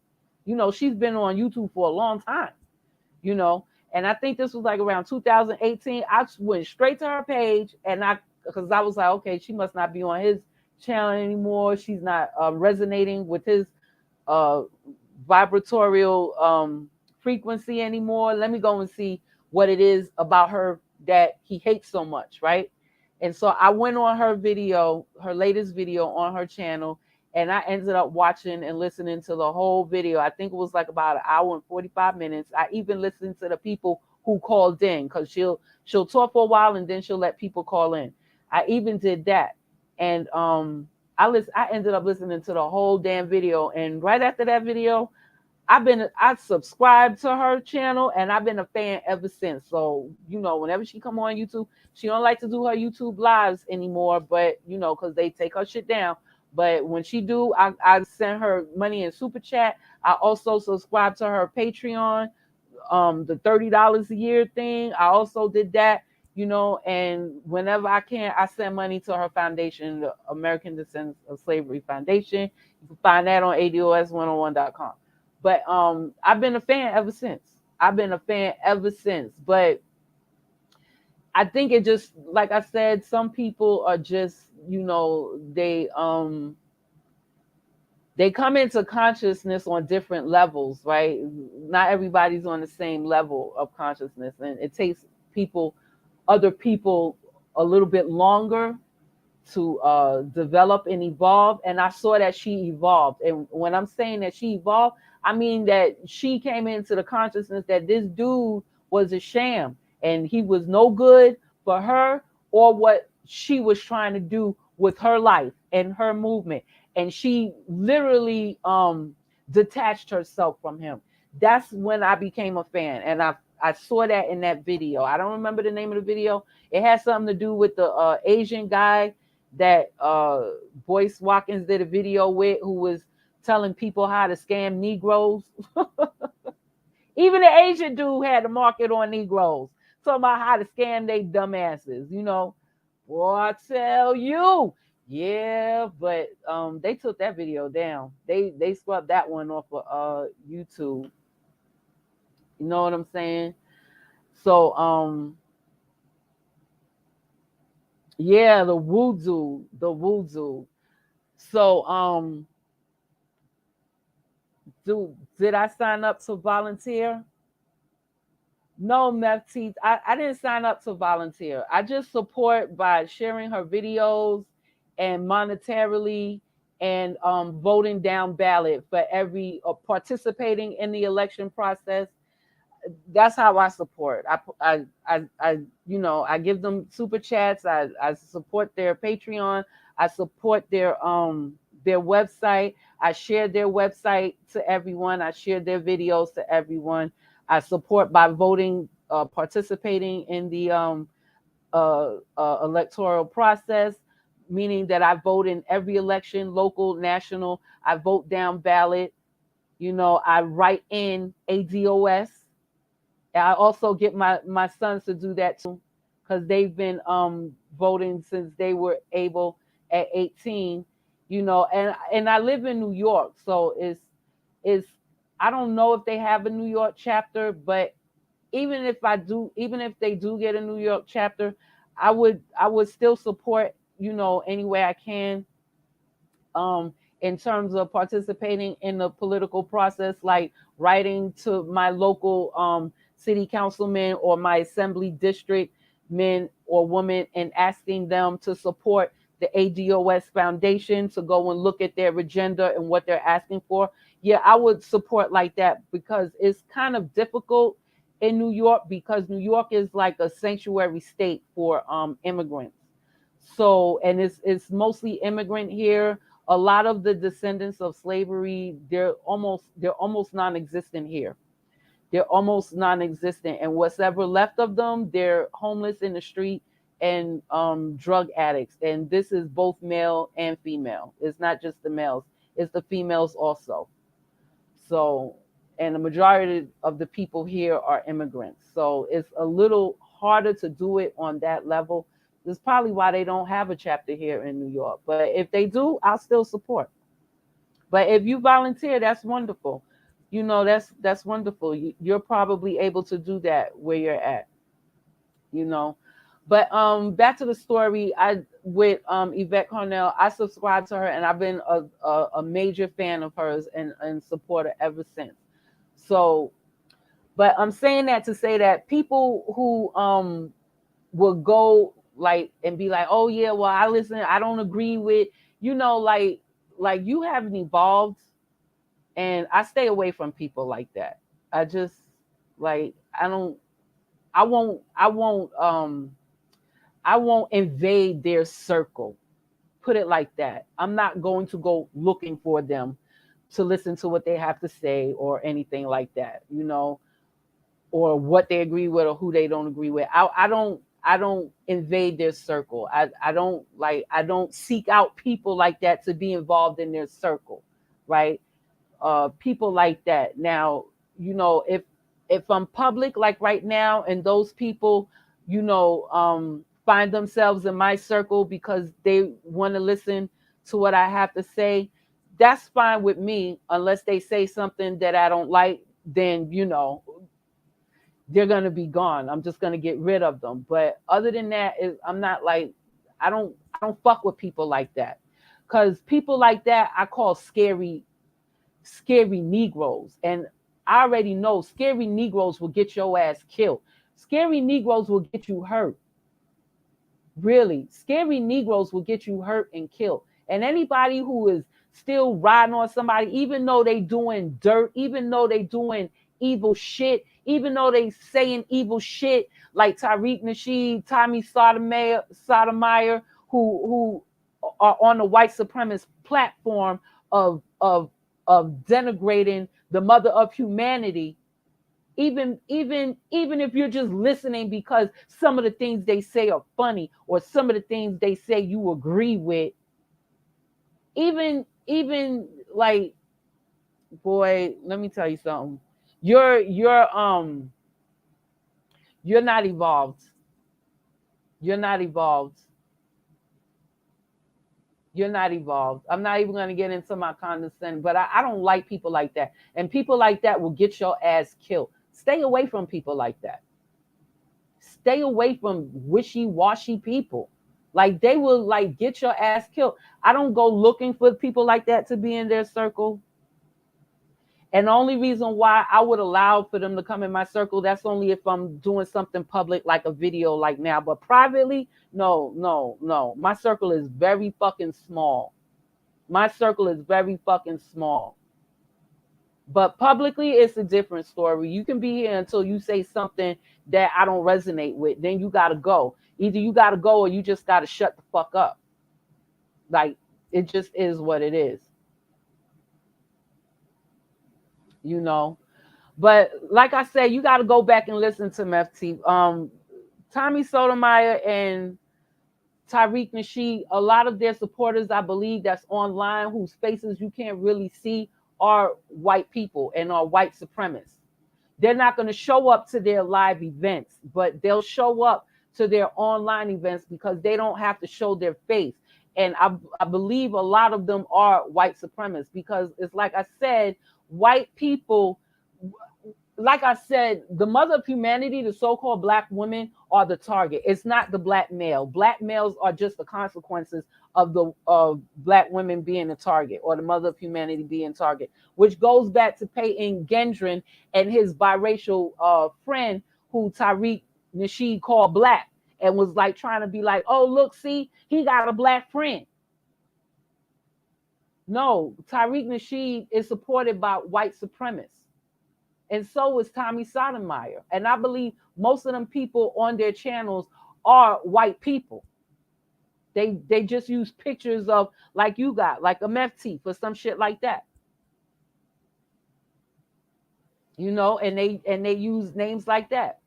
She's been on YouTube for a long time. And I think this was like around 2018. I went straight to her page and because I was like, okay, she must not be on his channel anymore. She's not resonating with his vibratorial frequency anymore. Let me go and see what it is about her that he hates so much, right? And so I went on her video, her latest video on her channel, and I ended up watching and listening to the whole video. I think it was like about an hour and 45 minutes. I even listened to the people who called in because she'll talk for a while and then she'll let people call in. I even did that. And I ended up listening to the whole damn video. And right after that video, I subscribed to her channel and I've been a fan ever since. So, whenever she come on YouTube, she don't like to do her YouTube lives anymore, but because they take her shit down. But when she do, I send her money in super chat. I also subscribe to her Patreon, the $30 a year thing. I also did that, and whenever I can, I send money to her foundation, the American Descendants of Slavery Foundation. You can find that on ADOS101.com. But I've been a fan ever since. But I think it just, like I said, some people are just they come into consciousness on different levels, right? Not everybody's on the same level of consciousness, and it takes other people, a little bit longer to develop and evolve. And I saw that she evolved. And when I'm saying that she evolved, I mean that she came into the consciousness that this dude was a sham and he was no good for her or what she was trying to do with her life and her movement. And she literally detached herself from him. That's when I became a fan. And I saw that in that video. I don't remember the name of the video. It had something to do with the Asian guy that Boyce Watkins did a video with, who was telling people how to scam Negroes. Even the Asian dude had a market on Negroes, talking about how to scam they dumbasses, Boy, I tell you. Yeah, but they took that video down. They scrubbed that one off of YouTube. You know what I'm saying? So yeah, the voodoo. So did I sign up to volunteer? No, Mefteeth, I didn't sign up to volunteer. I just support by sharing her videos and monetarily and voting down ballot for every participating in the election process. That's how I support. I give them super chats. I support their Patreon. I support their website. I share their website to everyone. I share their videos to everyone. I support by voting, participating in the electoral process, meaning that I vote in every election, local, national. I vote down ballot. I write in ADOS. I also get my sons to do that too, because they've been voting since they were able at 18. And I live in New York, so it's I don't know if they have a New York chapter, but even if they do get a New York chapter, I would still support, any way I can, in terms of participating in the political process, like writing to my local city councilman or my assembly district men or women and asking them to support the ADOS Foundation, to go and look at their agenda and what they're asking for. Yeah, I would support like that, because it's kind of difficult in New York, because New York is like a sanctuary state for immigrants. So, and it's mostly immigrant here. A lot of the descendants of slavery, they're almost non-existent here. They're almost non-existent, and what's ever left of them, they're homeless in the street and drug addicts. And this is both male and female. It's not just the males; it's the females also. So, and the majority of the people here are immigrants. So it's a little harder to do it on that level. That's probably why they don't have a chapter here in New York. But if they do, I'll still support. But if you volunteer, that's wonderful. That's wonderful. You're probably able to do that where you're at. You know. But back to the story. With Yvette Cornell, I subscribe to her, and I've been a major fan of hers and supporter ever since. So, but I'm saying that to say that people who will go like and be like, oh yeah, well I listen, I don't agree with, like you haven't evolved, and I stay away from people like that. I just like I won't invade their circle. Put it like that. I'm not going to go looking for them to listen to what they have to say or anything like that, or what they agree with or who they don't agree with. I don't invade their circle. I don't seek out people like that to be involved in their circle, right? People like that. Now, if I'm public like right now, and those people, find themselves in my circle because they want to listen to what I have to say, that's fine with me, unless they say something that I don't like. Then they're gonna be gone. I'm just gonna get rid of them. But other than that, I'm not like I don't fuck with people like that. Cause people like that I call scary Negroes. And I already know scary Negroes will get your ass killed. Scary Negroes will get you hurt. Really, scary Negroes will get you hurt and killed. And anybody who is still riding on somebody, even though they doing dirt, even though they doing evil shit, even though they saying evil shit, like Tariq Nasheed, Tommy Sotomayor, who are on the white supremacist platform of denigrating the mother of humanity. Even if you're just listening because some of the things they say are funny, or some of the things they say you agree with, even like, boy, let me tell you something. You're not evolved. You're not evolved. You're not evolved. I'm not even going to get into my condescending, but I don't like people like that. And people like that will get your ass killed. Stay away from people like that. Stay away from wishy-washy people. Like, they will like get your ass killed. I don't go looking for people like that to be in their circle. And the only reason why I would allow for them to come in my circle, that's only if I'm doing something public, like a video like now. But privately, no. My circle is very fucking small. My circle is very fucking small. But publicly, it's a different story. You can be here until you say something that I don't resonate with. Then you got to go. Either you got to go or you just got to shut the fuck up. Like, it just is what it is. You know? But like I said, you got to go back and listen to MFT. Tommy Sotomayor and Tariq Nasheed, a lot of their supporters, I believe, that's online, whose faces you can't really see, are white people and are white supremacists. They're not going to show up to their live events, but they'll show up to their online events because they don't have to show their face. And I believe a lot of them are white supremacists, because it's like I said, white people, like I said, the mother of humanity, the so-called black women, are the target. It's not the black male. Black males are just the consequences of black women being the target, or the mother of humanity being target, which goes back to PAYTON GENDRON and his biracial friend, who Tariq Nasheed called black, and was like trying to be like, oh, look, see, he got a black friend. No, Tariq Nasheed is supported by white supremacists. And so is Tommy Sotomayor. And I believe most of them people on their channels are white people. They just use pictures of, like you got, like a MFT for some shit like that. You know, and they use names like that.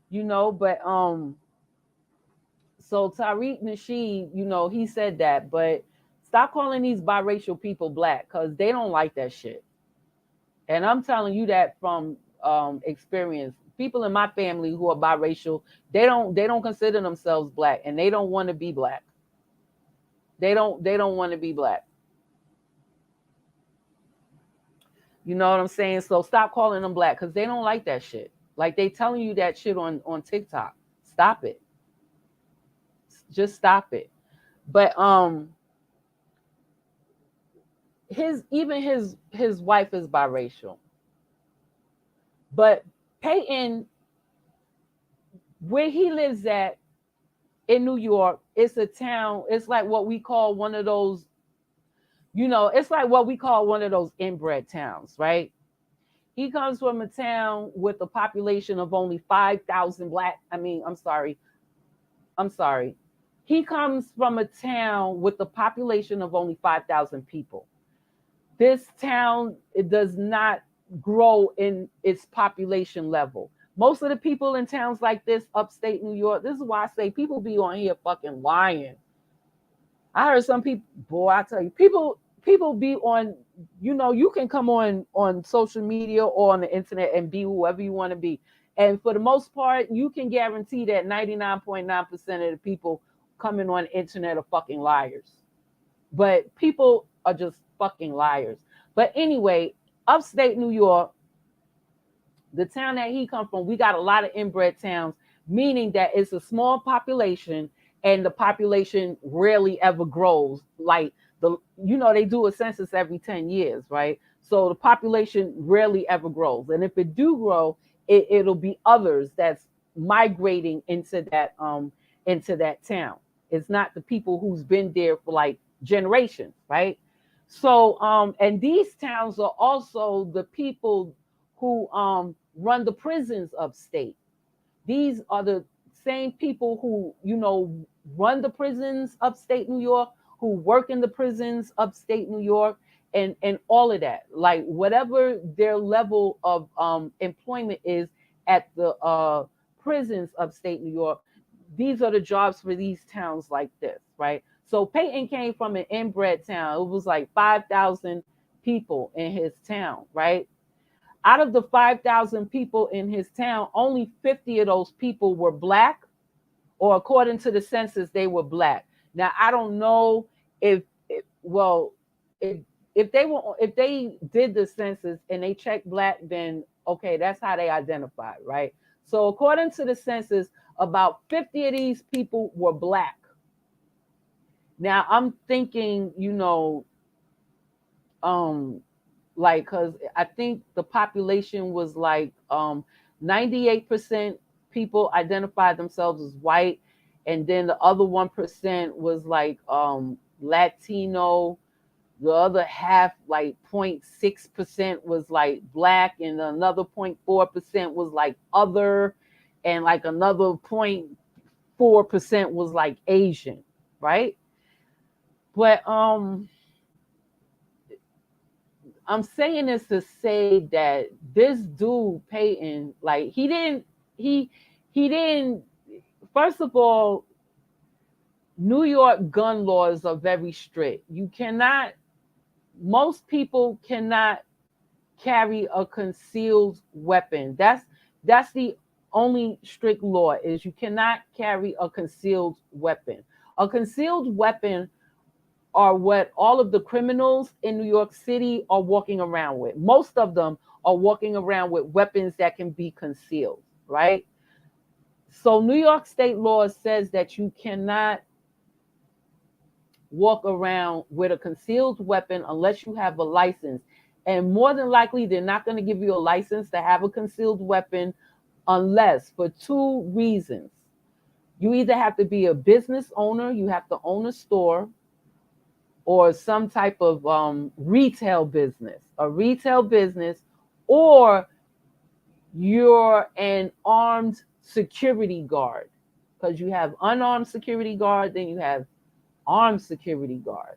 You know, but so Tariq Nasheed, you know, he said that, but stop calling these biracial people black, because they don't like that shit. And I'm telling you that from experience. People in my family who are biracial, they don't consider themselves black, and they don't want to be black. They don't want to be black. You know what I'm saying? So stop calling them black, because they don't like that shit. Like, they telling you that shit on TikTok. Stop it. Just stop it. But his wife is biracial. But PAYTON, where he lives at in New York, it's a town, it's like what we call one of those, you know, it's like what we call one of those inbred towns, right? He comes from a town with a population of only 5,000 black. I'm sorry. He comes from a town with a population of only 5,000 people. This town, it does not grow in its population level. Most of the people in towns like this, upstate New York, this is why I say people be on here fucking lying. I heard some people, boy, I tell you, people be on, you know, you can come on social media or on the internet and be whoever you want to be. And for the most part, you can guarantee that 99.9% of the people coming on the internet are fucking liars. But people are just fucking liars. But anyway, upstate New York, the town that he come from, we got a lot of inbred towns meaning that it's a small population and the population rarely ever grows. Like they do a census every 10 years, right? So the population rarely ever grows. And if it do grow, it'll be others that's migrating into that town. It's not the people who's been there for like generations, right? So and these towns are also the people who run the prisons upstate. These are the same people who, run the prisons upstate New York, who work in the prisons upstate New York, and all of that. Like whatever their level of employment is at the prisons upstate New York, these are the jobs for these towns like this, right? So Peyton came from an inbred town. It was like 5,000 people in his town, right? Out of the 5,000 people in his town, only 50 of those people were black, or according to the census, they were black. Now, I don't know well, if if they did the census and they checked black, then okay, that's how they identified, right? So according to the census, about 50 of these people were black. Now I'm thinking, like, because I think the population was like 98% people identified themselves as white, and then the other 1% was like Latino. The other half, like 0.6%, was like black, and another 0.4% was like other, and like another 0.4% was like Asian, right? But I'm saying this to say that this dude Peyton, like he didn't. First of all, New York gun laws are very strict. Most people cannot carry a concealed weapon. That's the only strict law, is you cannot carry a concealed weapon. A concealed weapon are what all of the criminals in New York City are walking around with. Most of them are walking around with weapons that can be concealed, right? So New York state law says that you cannot walk around with a concealed weapon unless you have a license. And more than likely, they're not going to give you a license to have a concealed weapon unless, for two reasons. You either have to be a business owner, you have to own a store, or some type of retail business, or you're an armed security guard, because you have unarmed security guard, then you have armed security guard.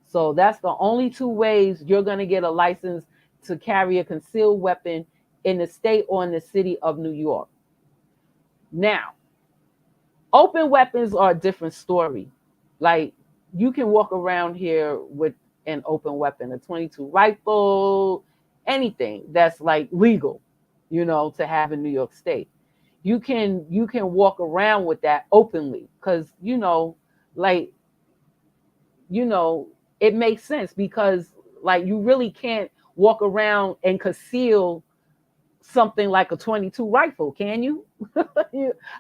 So that's the only two ways you're going to get a license to carry a concealed weapon in the state or in the city of New York. Now, open weapons are a different story. Like, you can walk around here with an open weapon, a 22 rifle, anything that's like legal, to have in New York State. You can walk around with that openly, because like, it makes sense, because like you really can't walk around and conceal something like a 22 rifle, can you?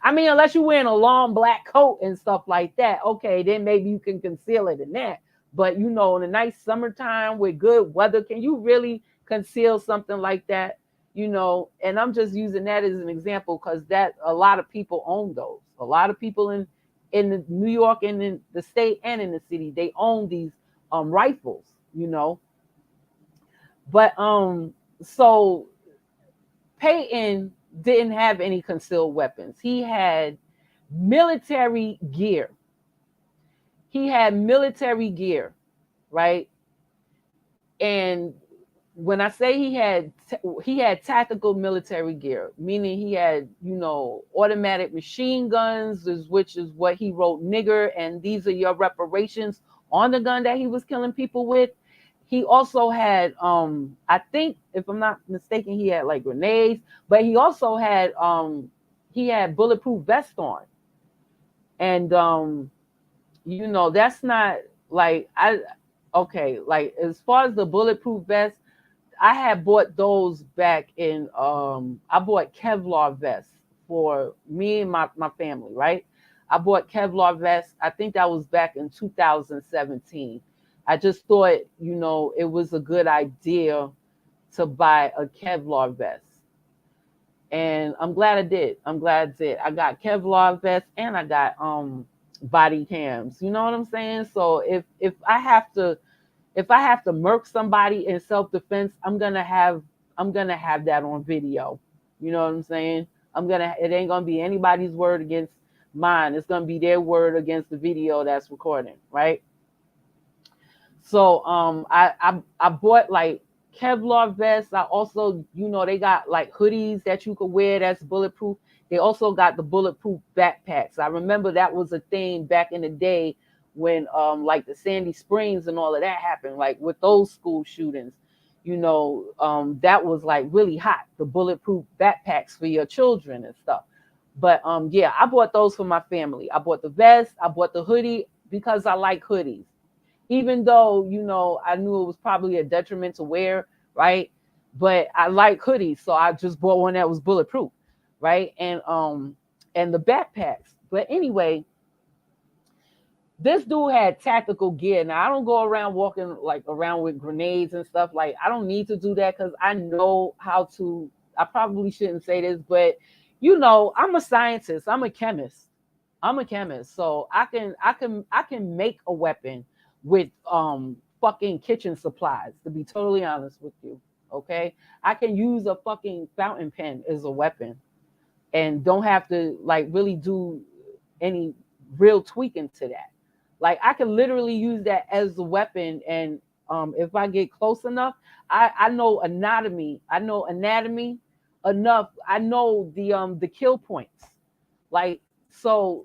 I mean, unless you're wearing a long black coat and stuff like that, okay, then maybe you can conceal it in that. But in a nice summertime with good weather, can you really conceal something like that? And I'm just using that as an example, because that a lot of people own those. A lot of people in New York and in the state and in the city, they own these rifles, But so Peyton didn't have any concealed weapons. He had military gear. Right? And when I say he had tactical military gear, meaning he had, automatic machine guns, which is what he wrote nigger, and these are your reparations on the gun that he was killing people with. He also had, I think, if I'm not mistaken, he had like grenades, but he also had, he had bulletproof vest on. And, that's not like, like as far as the bulletproof vest, I had bought those back in, I bought Kevlar vests for me and my family, right? I bought Kevlar vests. I think that was back in 2017. I just thought, it was a good idea to buy a Kevlar vest. And I'm glad I did. I'm glad I did. I got Kevlar vests and I got body cams. You know what I'm saying? So if I have to murk somebody in self-defense, I'm gonna have that on video. You know what I'm saying? It ain't gonna be anybody's word against mine. It's gonna be their word against the video that's recording, right? So I bought like Kevlar vests. I also, they got like hoodies that you could wear that's bulletproof. They also got the bulletproof backpacks. I remember that was a thing back in the day when like the Sandy Springs and all of that happened, like with those school shootings. That was like really hot, the bulletproof backpacks for your children and stuff. But yeah, I bought those for my family. I bought the vest, I bought the hoodie because I like hoodies. Even though, I knew it was probably a detriment to wear, right? But I like hoodies, so I just bought one that was bulletproof, right? And the backpacks. But anyway, this dude had tactical gear. Now I don't go around walking like around with grenades and stuff. Like I don't need to do that because I know how to. I probably shouldn't say this, but I'm a scientist. I'm a chemist. So I can make a weapon with fucking kitchen supplies, to be totally honest with you. Okay. I can use a fucking fountain pen as a weapon and don't have to like really do any real tweaking to that. Like I can literally use that as a weapon, and if I get close enough, I know anatomy. I know anatomy enough. I know the kill points. Like so,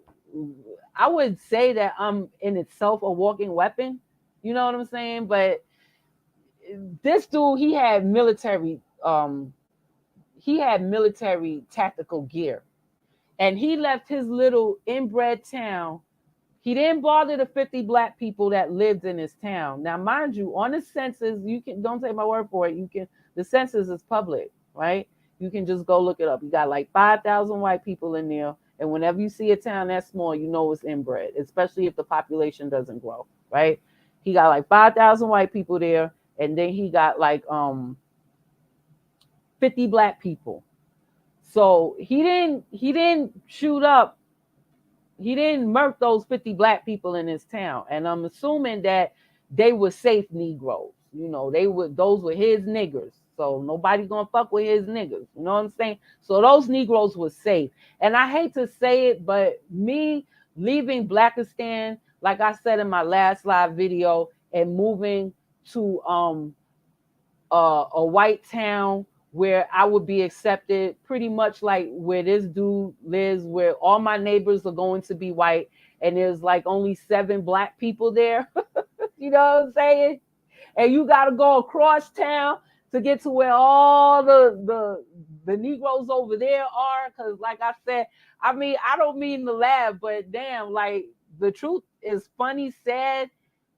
I would say that I'm in itself a walking weapon. You know what I'm saying? But this dude, he had military tactical gear, and he left his little inbred town. He didn't bother the 50 black people that lived in his town. Now, mind you, on the census, don't take my word for it. The census is public, right? You can just go look it up. You got like 5,000 white people in there. And whenever you see a town that small, you know it's inbred, especially if the population doesn't grow, right? He got like 5,000 white people there. And then he got like 50 black people. So he didn't shoot up. He didn't murk those 50 black people in his town. And I'm assuming that they were safe Negroes. Those were his niggers. So nobody gonna fuck with his niggers. You know what I'm saying? So those Negroes were safe. And I hate to say it, but me leaving Blackistan, like I said in my last live video, and moving to a white town where I would be accepted, pretty much like where this dude lives, where all my neighbors are going to be white, and there's like only 7 black people there. You know what I'm saying? And you got to go across town to get to where all the Negroes over there are. Because like I said, I mean, I don't mean to laugh, but damn, like the truth is funny, sad,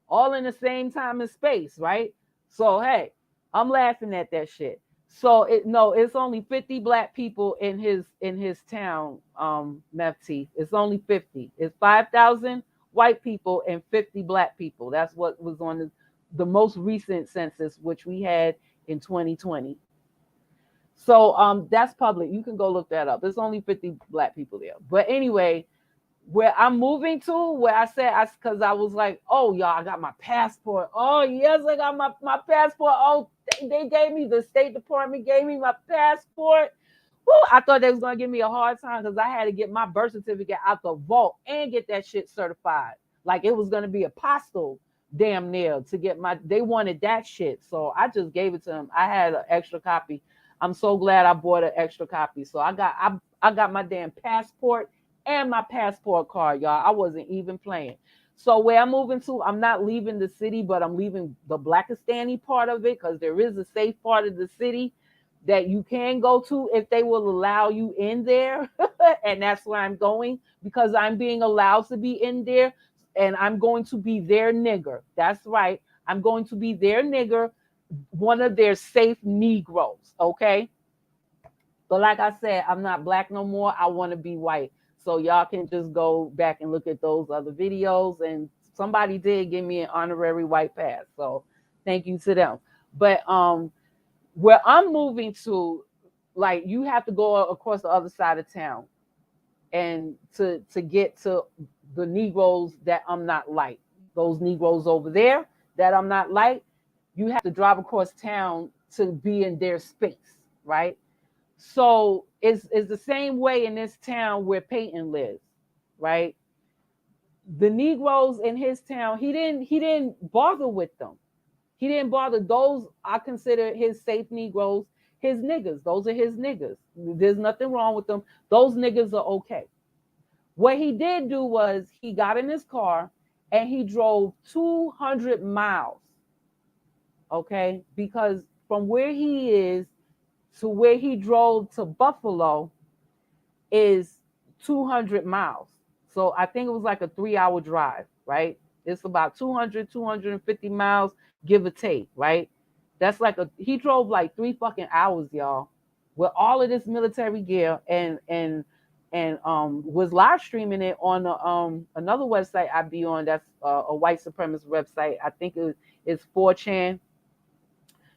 all in the same time and space, right? So, hey, I'm laughing at that shit. So it's only 50 black people in his town, Mefti. It's only 50. It's 5,000 white people and 50 black people. That's what was on the most recent census, which we had in 2020. So that's public. You can go look that up. There's only 50 black people there. But anyway, where I'm moving to, where I said, because I was like, oh, y'all, I got my passport. Oh, yes, I got my passport. Oh, they gave me, the State Department gave me my passport. Woo, I thought they was going to give me a hard time because I had to get my birth certificate out the vault and get that shit certified. Like it was going to be apostle damn near to get they wanted that shit. So I just gave it to them. I had an extra copy. I'm so glad I bought an extra copy. So I got my damn passport and my passport card, y'all. I wasn't even playing. So where I'm moving to, I'm not leaving the city, but I'm leaving the Blackistani part of it because there is a safe part of the city that you can go to if they will allow you in there. And that's where I'm going because I'm being allowed to be in there, and I'm going to be their nigger. That's right. I'm going to be their nigger, one of their safe Negroes, okay? But like I said, I'm not black no more. I want to be white. So y'all can just go back and look at those other videos. And somebody did give me an honorary white pass. So thank you to them. But where I'm moving to, like, you have to go across the other side of town and to get to the Negroes that I'm not like. Those Negroes over there that I'm not like, you have to drive across town to be in their space, right? So it's the same way in this town where Peyton lives, right? The Negroes in his town, he didn't bother with them. He didn't bother those. I consider his safe Negroes his niggas. Those are his niggas. There's nothing wrong with them. Those niggas are okay. What he did do was he got in his car and he drove 200 miles, okay? Because from where he is to where he drove to Buffalo is 200 miles. So I think it was like a 3-hour drive, right? It's about 200, 250 miles, give or take, right? That's like he drove like 3 fucking hours, y'all, with all of this military gear and was live streaming it on another website I be on. That's a white supremacist website. I think it's 4chan.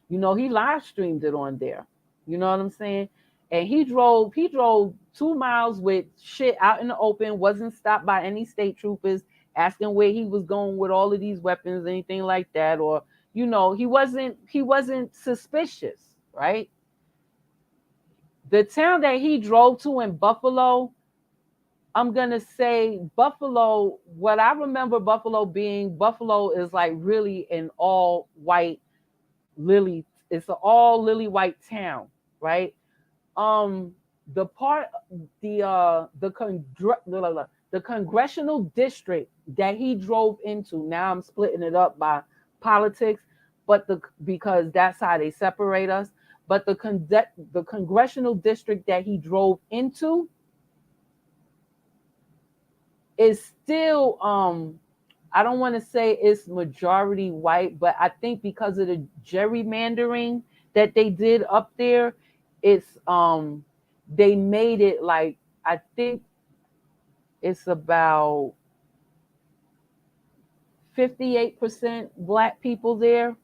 You know, he live streamed it on there. You know what I'm saying? And he drove 2 miles with shit out in the open, wasn't stopped by any state troopers asking where he was going with all of these weapons, anything like that. Or, you know, he wasn't suspicious, right? The town that he drove to in Buffalo, I'm gonna say Buffalo, what I remember Buffalo being, Buffalo is like really an all white lily, it's an all lily white town, right? The part the congressional district that he drove into, now I'm splitting it up by politics, but because that's how they separate us. But the congressional district that he drove into is still I don't want to say it's majority white, but I think because of the gerrymandering that they did up there, it's they made it like, I think it's about 58% black people there.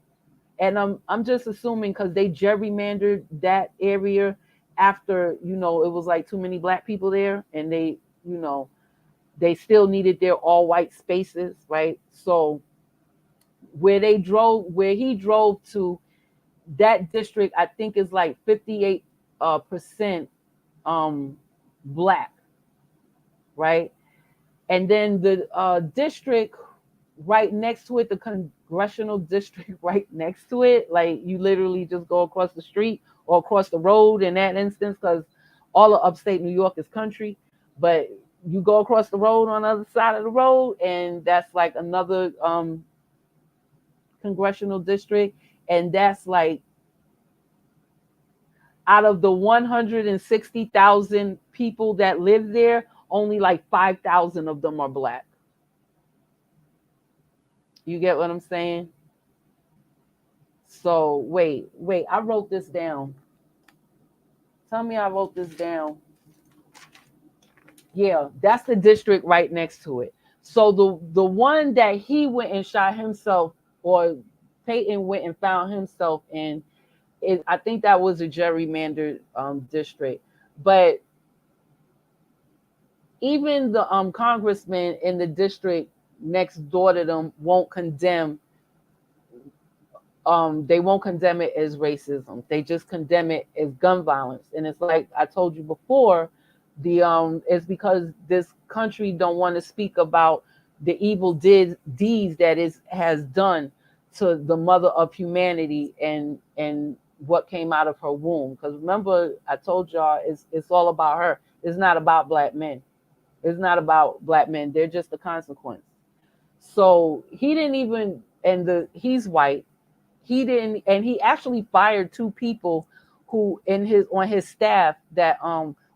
And I'm just assuming because they gerrymandered that area after, you know, it was like too many black people there, and they, you know, they still needed their all white spaces, right? So where he drove to, that district, I think is like 58% black, right? And then the district right next to it, the congressional district right next to it, like you literally just go across the street or across the road in that instance, because all of upstate New York is country, but you go across the road on the other side of the road, and that's like another congressional district, and that's like, out of the 160,000 people that live there, only like 5,000 of them are black. You get what I'm saying? So wait, I wrote this down. Tell me I wrote this down. Yeah, that's the district right next to it. So the one that he went and shot himself, or Peyton went and found himself in, I think that was a gerrymandered district. But even the congressman in the district next door to them won't condemn. They won't condemn it as racism. They just condemn it as gun violence. And it's like I told you before, it's because this country don't want to speak about the evil deeds that has done to the mother of humanity and what came out of her womb. Because remember, I told y'all it's all about her. It's not about black men. It's not about black men. They're just a consequence. So he didn't even, he's white. He didn't, and he actually fired 2 people who on his staff that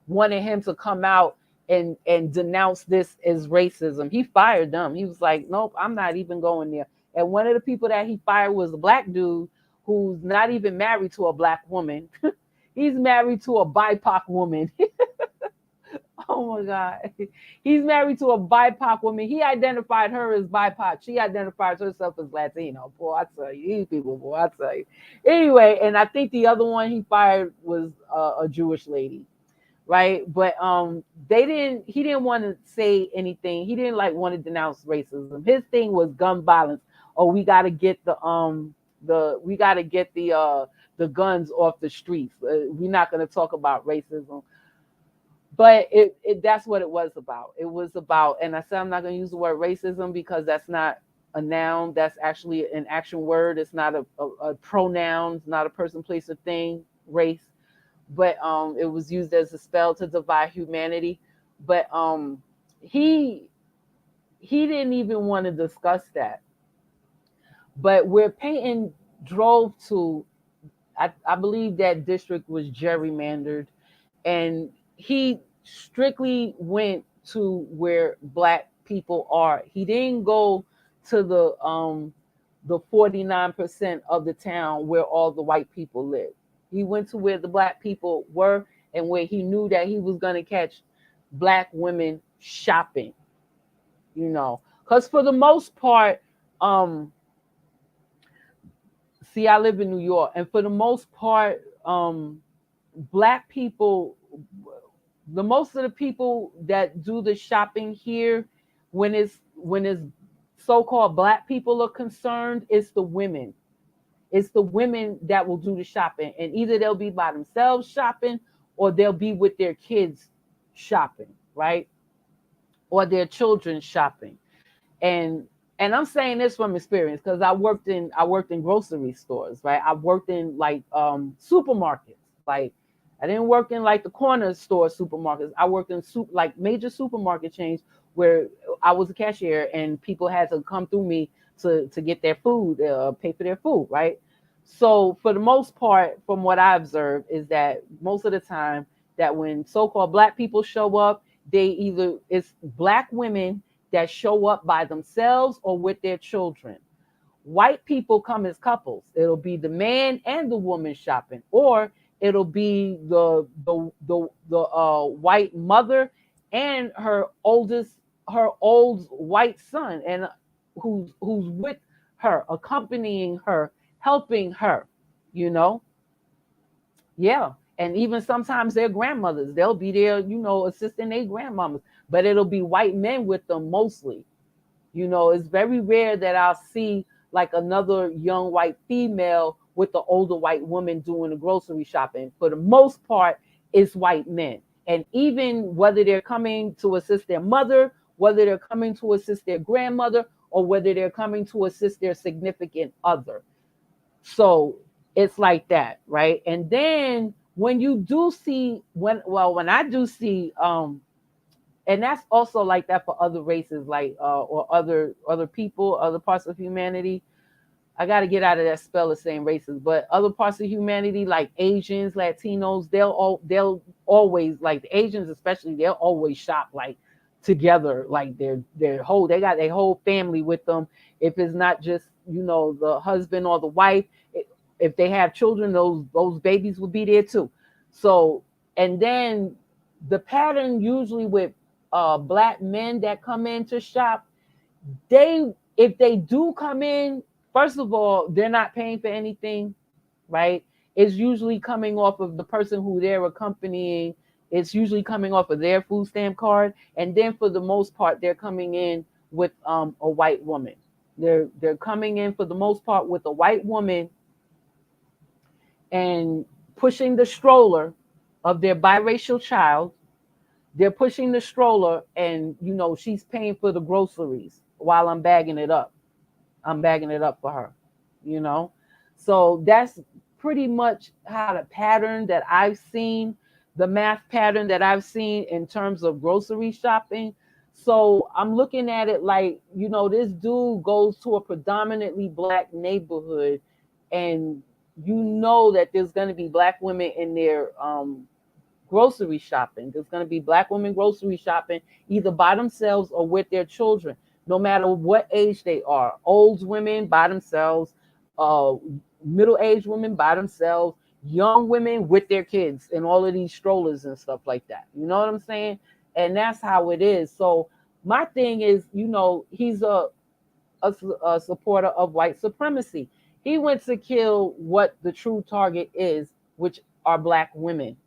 wanted him to come out and denounce this as racism. He fired them. He was like, nope, I'm not even going there. And one of the people that he fired was a black dude who's not even married to a black woman. He's married to a BIPOC woman. Oh my God. He's married to a BIPOC woman. He identified her as BIPOC. She identifies herself as Latino. Boy, I tell you, these people, boy, I tell you. Anyway, and I think the other one he fired was a Jewish lady, right? But he didn't want to say anything. He didn't like want to denounce racism. His thing was gun violence. Oh, we got to get the guns off the streets. We're not going to talk about racism. But that's what it was about. It was about, and I said I'm not going to use the word racism because that's not a noun. That's actually an action word. It's not a pronoun. It's not a person, place, or thing. Race, but it was used as a spell to divide humanity. But he didn't even want to discuss that. But where Payton drove to, I believe that district was gerrymandered, and he strictly went to where black people are. He didn't go to the 49% of the town where all the white people live. He went to where the black people were and where he knew that he was going to catch black women shopping, because for the most part, see, I live in New York, and for the most part, black people, the most of the people that do the shopping here, when it's so-called black people are concerned, it's the women. It's the women that will do the shopping, and either they'll be by themselves shopping, or they'll be with their kids shopping, right? Or their children shopping. And I'm saying this from experience because I worked in grocery stores, right? I worked in like supermarkets. Like I didn't work in like the corner store supermarkets. I worked in like major supermarket chains where I was a cashier and people had to come through me to get their food, pay for their food, right? So for the most part, from what I observed, is that most of the time that when so-called black people show up, it's black women that show up by themselves or with their children. White people come as couples. It'll be the man and the woman shopping, or it'll be the white mother and her old white son, and who's with her, accompanying her, helping her, Yeah. And even sometimes their grandmothers, they'll be there, assisting their grandmamas, but it'll be white men with them mostly. It's very rare that I'll see like another young white female with the older white woman doing the grocery shopping. For the most part, it's white men. And even whether they're coming to assist their mother, whether they're coming to assist their grandmother, or whether they're coming to assist their significant other. So it's like that, right? And then when you do see, when I do see, and that's also like that for other races, like or other people, other parts of humanity. I got to get out of that spell of saying races, but other parts of humanity, like Asians, Latinos, they'll always, like the Asians especially, they'll always shop like together, like they got their whole family with them. If it's not just the husband or the wife, if they have children, those babies will be there too. So, and then the pattern usually with black men that come in to shop, if they do come in, first of all, they're not paying for anything, right? It's usually coming off of the person who they're accompanying. It's usually coming off of their food stamp card, and then for the most part, they're coming in with a white woman. They're coming in for the most part with a white woman and pushing the stroller of their biracial child. They're pushing the stroller, and she's paying for the groceries while I'm bagging it up. I'm bagging it up for her, So that's pretty much how the pattern that I've seen, the math pattern that I've seen in terms of grocery shopping. So I'm looking at it like, this dude goes to a predominantly black neighborhood, and that there's going to be black women in their grocery shopping. There's going to be black women grocery shopping either by themselves or with their children, no matter what age they are. Old women by themselves, middle-aged women by themselves, young women with their kids and all of these strollers and stuff like that. You know what I'm saying? And that's how it is. So my thing is, he's a supporter of white supremacy. He went to kill what the true target is, which are black women.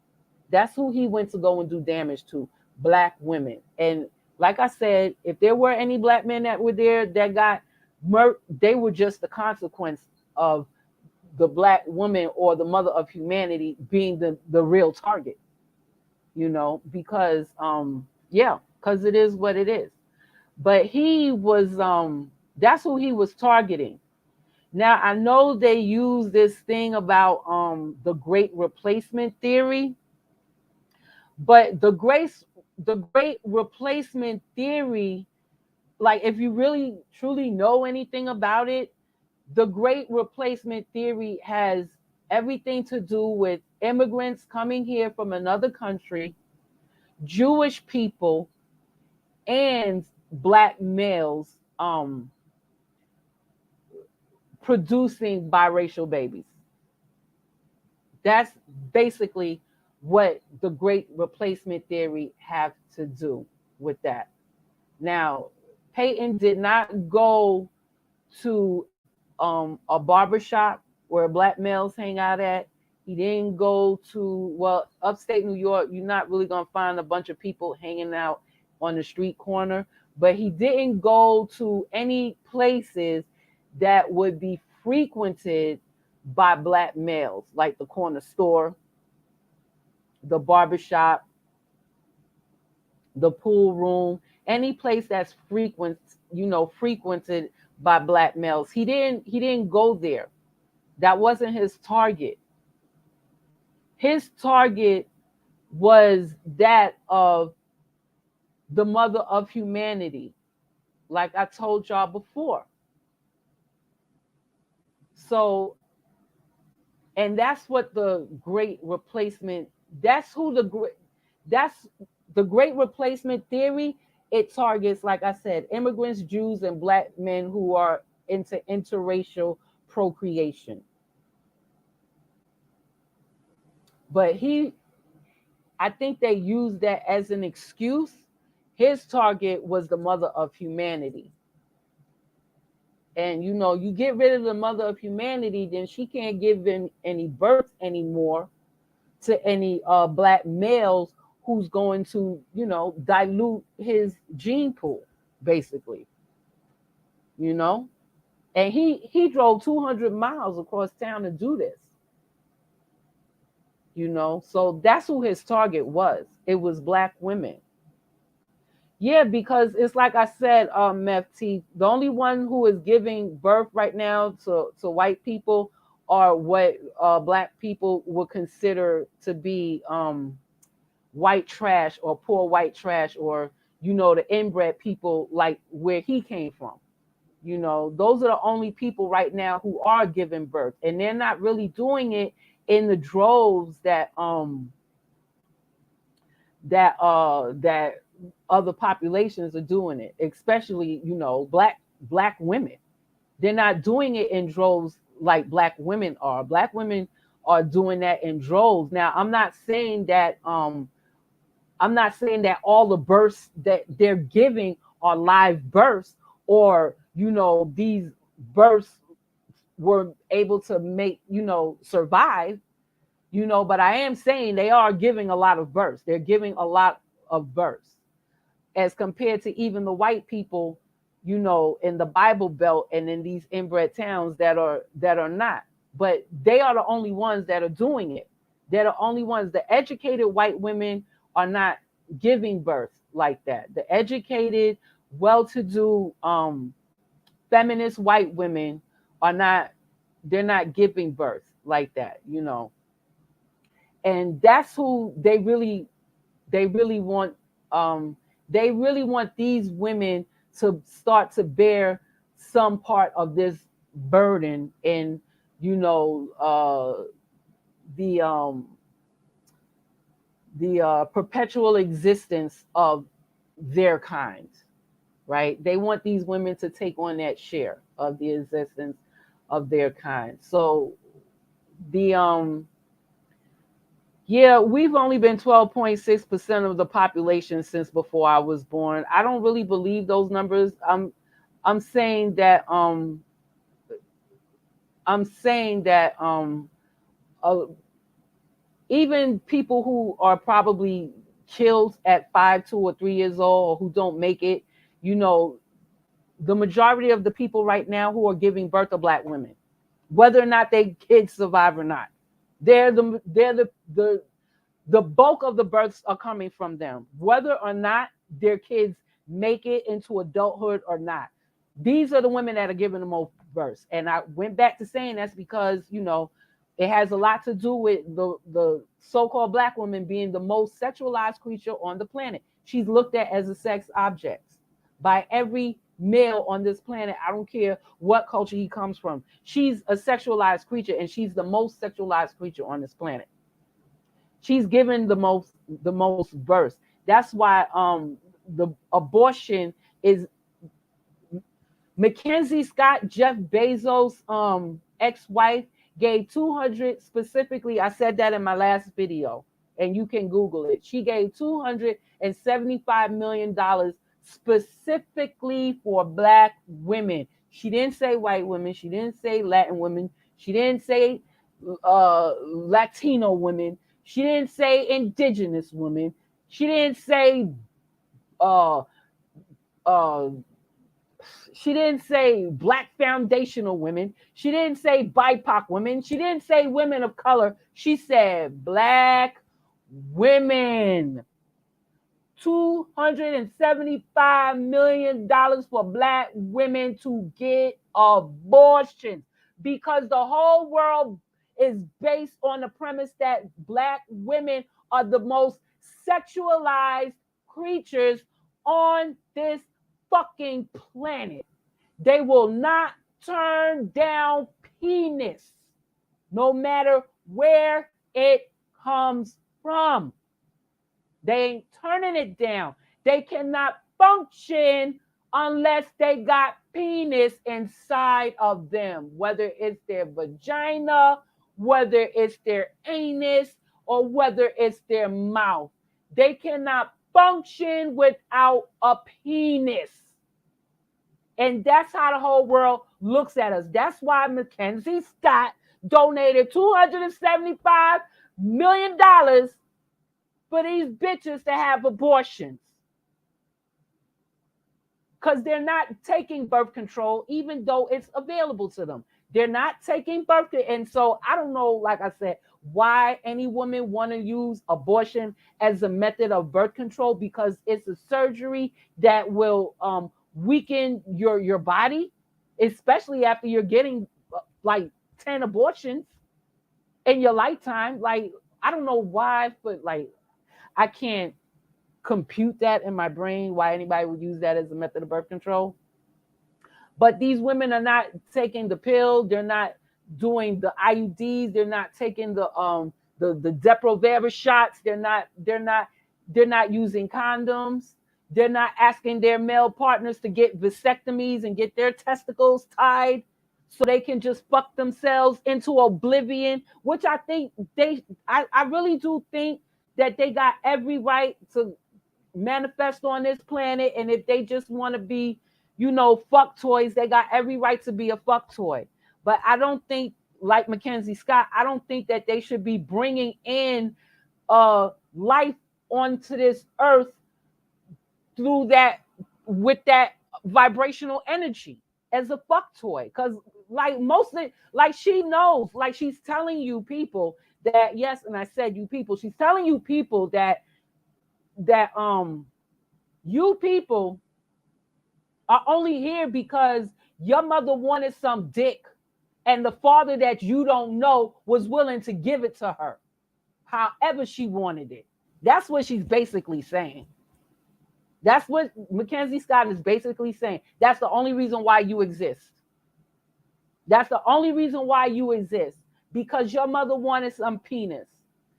That's who he went to go and do damage to, black women. And like I said, if there were any black men that were there that got murked, they were just the consequence of the black woman or the mother of humanity being the real target, because it is what it is. But he was that's who he was targeting. Now I know they use this thing about the great replacement theory, but the great replacement theory, like if you really truly know anything about it, the great replacement theory has everything to do with immigrants coming here from another country, Jewish people, and black males producing biracial babies. That's basically what the great replacement theory have to do with that. Now, Peyton did not go to a barbershop where black males hang out at. He didn't go to, well, upstate New York, you're not really going to find a bunch of people hanging out on the street corner. But he didn't go to any places that would be frequented by black males, like the corner store, the barbershop, the pool room, any place that's frequented by black males. He didn't go there. That wasn't his target. His target was that of the mother of humanity, like I told y'all before. So, and that's what the great replacement, that's who that's the great replacement theory. It targets, like I said, immigrants, Jews, and black men who are into interracial procreation. But I think they used that as an excuse. His target was the mother of humanity. And you get rid of the mother of humanity, then she can't give in any birth anymore to any black males who's going to, dilute his gene pool, basically. And he drove 200 miles across town to do this. So that's who his target was. It was black women. Yeah, because it's like I said, Meft, the only one who is giving birth right now to white people are what black people would consider to be white trash or poor white trash, or the inbred people, like where he came from. Those are the only people right now who are giving birth, and they're not really doing it in the droves that other populations are doing it, especially black women. They're not doing it in droves like black women are. Black women are doing that in droves. Now, I'm not saying that all the births that they're giving are live births, or these births were able to make survive, but I am saying they are giving a lot of births. They're giving a lot of births as compared to even the white people, in the Bible Belt and in these inbred towns that are not. But they are the only ones that are doing it. They're the only ones. The educated white women are not giving birth like that. The educated, well-to-do, feminist white women are not. They're not giving birth like that, And that's who they really want. They really want these women to start to bear some part of this burden in, the perpetual existence of their kind, right? They want these women to take on that share of the existence of their kind. So the Yeah, we've only been 12.6% of the population since before I was born. I don't really believe those numbers. I'm saying that I'm saying that uh, even people who are probably killed at 5, 2, or 3 years old, or who don't make it, you know, the majority of the people right now who are giving birth are black women, whether or not they kids survive or not. They're the bulk of the births are coming from them, whether or not their kids make it into adulthood or not. These are the women that are giving the most births. And I went back to saying that's because, it has a lot to do with the so-called black woman being the most sexualized creature on the planet. She's looked at as a sex object by every male on this planet. I don't care what culture he comes from. She's a sexualized creature, and she's the most sexualized creature on this planet. She's given the most births. That's why the abortion is Mackenzie Scott, Jeff Bezos' ex-wife, gave 200 specifically. I said that in my last video, and you can Google it. She gave $275 million specifically for black women. She didn't say white women. She didn't say Latin women. She didn't say Latino women. She didn't say indigenous women. She didn't say uh, uh, she didn't say black foundational women. She didn't say BIPOC women. She didn't say women of color. She said black women. $275 million for black women to get abortions, because the whole world is based on the premise that black women are the most sexualized creatures on this fucking planet. They will not turn down penis, no matter where it comes from. They ain't turning it down. They cannot function unless they got penis inside of them, whether it's their vagina, whether it's their anus, or whether it's their mouth. They cannot function without a penis. And that's how the whole world looks at us. That's why Mackenzie Scott donated $275 million for these bitches to have abortions. Because they're not taking birth control, even though it's available to them. They're not taking birth control. And so I don't know, like I said, why any woman want to use abortion as a method of birth control, because it's a surgery that will weaken your body, especially after you're getting like 10 abortions in your lifetime. Like, I don't know why, but like, I can't compute that in my brain, why anybody would use that as a method of birth control. But these women are not taking the pill. They're not doing the IUDs. They're not taking the Depo-Provera shots. They're not using condoms. They're not asking their male partners to get vasectomies and get their testicles tied so they can just fuck themselves into oblivion, which I think I really do think that they got every right to manifest on this planet. And if they just want to be, fuck toys, they got every right to be a fuck toy. But I don't think, like Mackenzie Scott, I don't think that they should be bringing in life onto this earth through that, with that vibrational energy as a fuck toy. Because like mostly, like she knows, like she's telling you people that, yes, and I said you people, she's telling you people that you people are only here because your mother wanted some dick, and the father that you don't know was willing to give it to her however she wanted it. That's what she's basically saying. That's what Mackenzie Scott is basically saying. That's the only reason why you exist. That's the only reason why you exist, because your mother wanted some penis.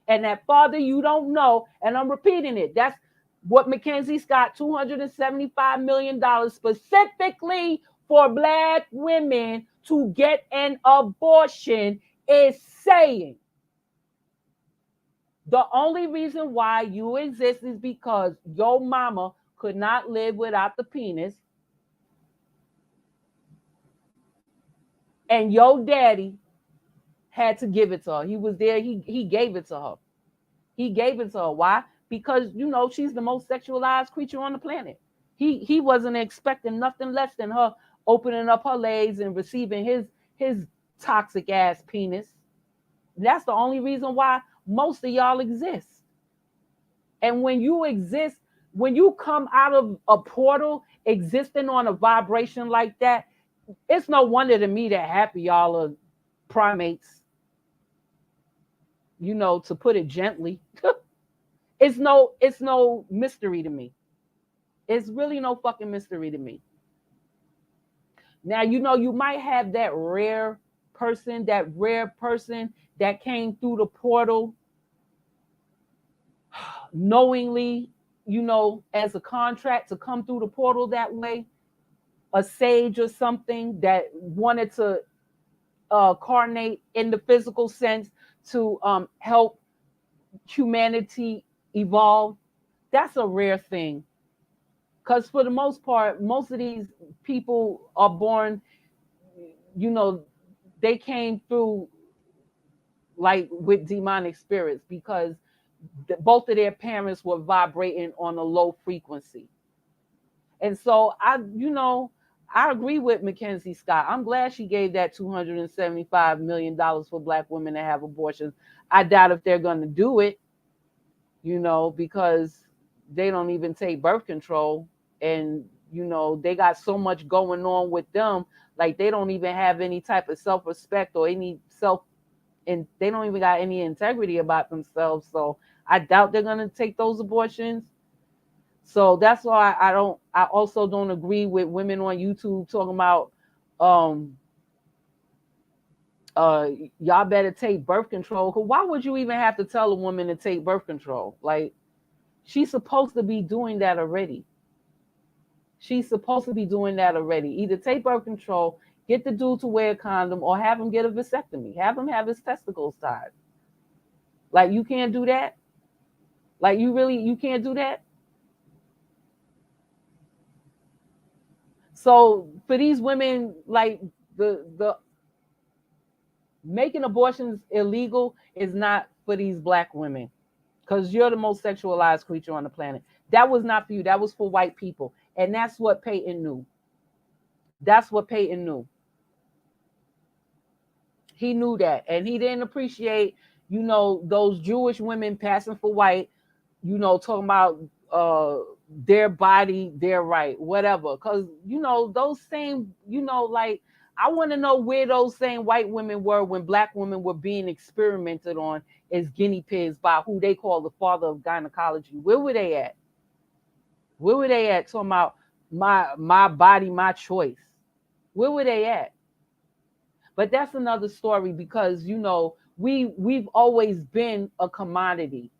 And that father you don't know, and I'm repeating it, that's what Mackenzie Scott, $275 million specifically for black women to get an abortion, is saying. The only reason why you exist is because your mama could not live without the penis, and your daddy had to give it to her. He was there. He gave it to her. He gave it to her. Why? Because she's the most sexualized creature on the planet. He wasn't expecting nothing less than her opening up her legs and receiving his toxic ass penis. That's the only reason why most of y'all exist. And when you exist, when you come out of a portal existing on a vibration like that, it's no wonder to me that half of y'all are primates, to put it gently. It's no mystery to me. It's really no fucking mystery to me. Now, you might have that rare person that came through the portal knowingly, as a contract to come through the portal that way, a sage or something that wanted to carnate in the physical sense to help humanity evolve. That's a rare thing. Because for the most part, most of these people are born, you know, they came through like with demonic spirits because both of their parents were vibrating on a low frequency. And so I agree with Mackenzie Scott. I'm glad she gave that $275 million for Black women to have abortions. I doubt if they're going to do it, because they don't even take birth control. And, they got so much going on with them. Like they don't even have any type of self-respect or any and they don't even got any integrity about themselves. So I doubt they're going to take those abortions. So that's why I also don't agree with women on YouTube talking about y'all better take birth control. Cause why would you even have to tell a woman to take birth control? Like she's supposed to be doing that already. She's supposed to be doing that already. Either take birth control, get the dude to wear a condom, or have him get a vasectomy. Have him have his testicles tied. Like you can't do that. Like you can't do that. So for these women, like the making abortions illegal is not for these Black women, because you're the most sexualized creature on the planet. That was not for you. That was for white people, and that's what Peyton knew. That's what Peyton knew. He knew that, and he didn't appreciate, those Jewish women passing for white, talking about their body, their right, whatever. Because those same, like I want to know where those same white women were when Black women were being experimented on as guinea pigs by who they call the father of gynecology. Where were they at? Where were they at talking about my body, my choice? Where were they at? But that's another story because we've always been a commodity.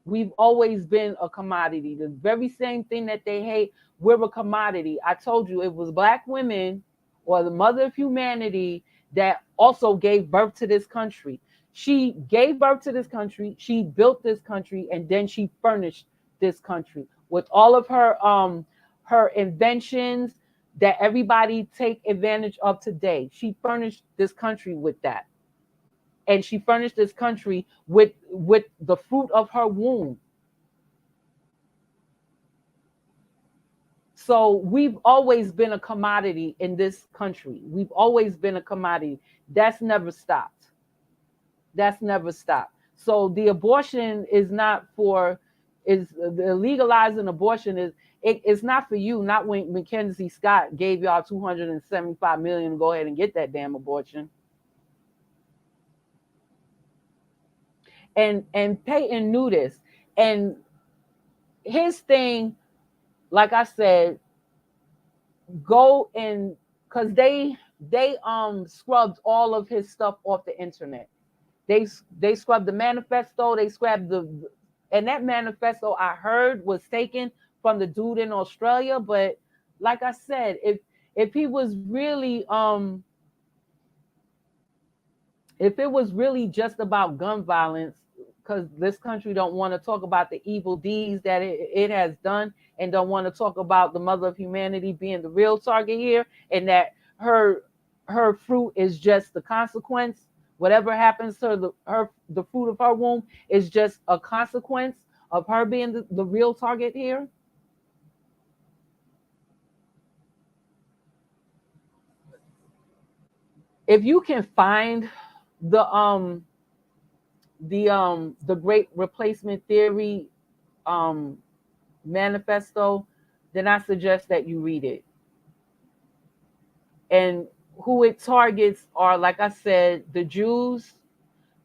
We've always been a commodity. The very same thing that they hate, we're a commodity. I told you it was Black women or the mother of humanity that also gave birth to this country. She gave birth to this country, she built this country, and then she furnished this country with all of her inventions that everybody take advantage of today. She furnished this country with that. And she furnished this country with the fruit of her womb. So we've always been a commodity in this country. We've always been a commodity. That's never stopped. That's never stopped. So the abortion is not for, is the legalizing abortion it's not for you. Not when Mackenzie Scott gave y'all 275 million to go ahead and get that damn abortion. And Peyton knew this. And his thing, like I said, go and because they scrubbed all of his stuff off the internet. They scrubbed the manifesto, they scrubbed and that manifesto I heard was taken from the dude in Australia. But like I said, if he was really if it was really just about gun violence, because this country don't want to talk about the evil deeds that it has done, and don't want to talk about the mother of humanity being the real target here, and that her her fruit is just the consequence. Whatever happens to the fruit of her womb is just a consequence of her being the real target here. If you can find the the great replacement theory um manifesto, then I suggest that you read it. And who it targets are, like I said, the Jews,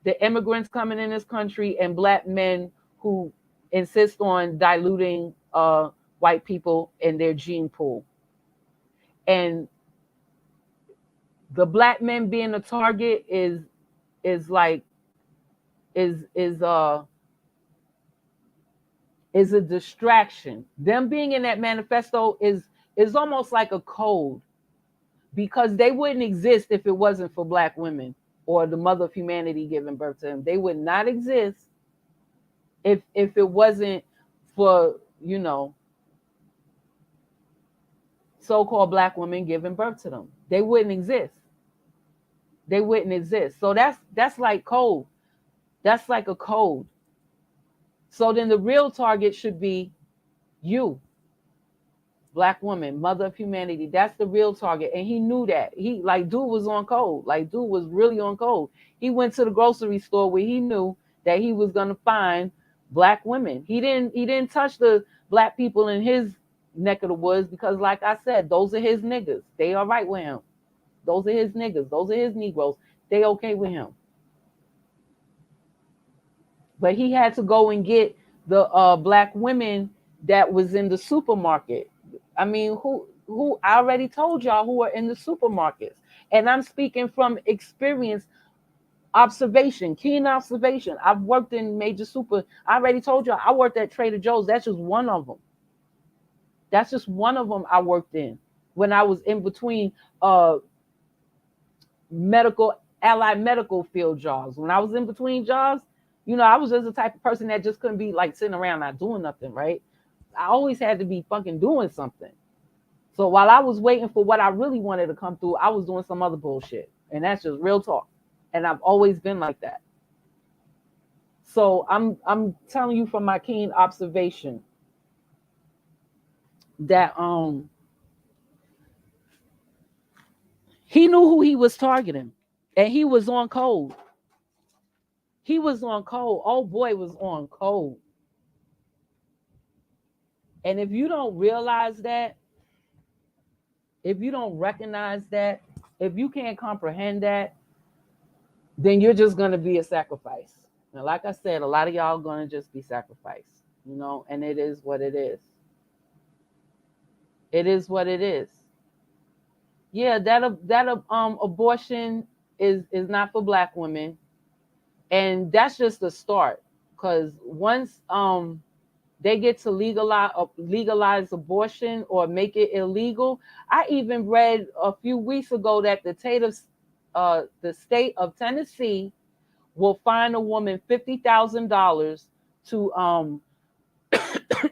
the immigrants coming in this country, and black men who insist on diluting white people in their gene pool. And the black men being the target is like is is a distraction. Them being in that manifesto is almost like a code, because they wouldn't exist if it wasn't for black women or the mother of humanity giving birth to them. They would not exist if it wasn't for, you know, so-called black women giving birth to them. They wouldn't exist. They wouldn't exist. So that's like code. That's like a code. So then the real target should be you, black woman, mother of humanity. That's the real target. And he knew that. He, like, dude was on code. Like, dude was really on code. He went to the grocery store where he knew that he was gonna find black women. He didn't touch the black people in his neck of the woods, because like I said, those are his niggas. They all right with him. Those are his niggas. Those are his Negroes. They okay with him. But he had to go and get the black women that was in the supermarket. I mean, who I already told y'all who are in the supermarkets. And I'm speaking from experience, observation, keen observation. I've worked in major super. I already told y'all I worked at Trader Joe's. That's just one of them. That's just one of them I worked in when I was in between medical, allied medical field jobs. When I was in between jobs, you know, I was just the type of person that just couldn't be like sitting around not doing nothing, right? I always had to be fucking doing something. So while I was waiting for what I really wanted to come through, I was doing some other bullshit. And that's just real talk. And I've always been like that. So I'm telling you from my keen observation that he knew who he was targeting, and he was on code. He was on code. Oh boy, was on code. And if you don't realize that, if you don't recognize that, if you can't comprehend that, then you're just going to be a sacrifice. And like I said, a lot of y'all are going to just be sacrificed, you know, and it is what it is. It is what it is. Yeah, that abortion is not for black women, and that's just the start. Because once they get to legalize abortion or make it illegal, I even read a few weeks ago that the state of Tennessee will fine a woman $50,000 to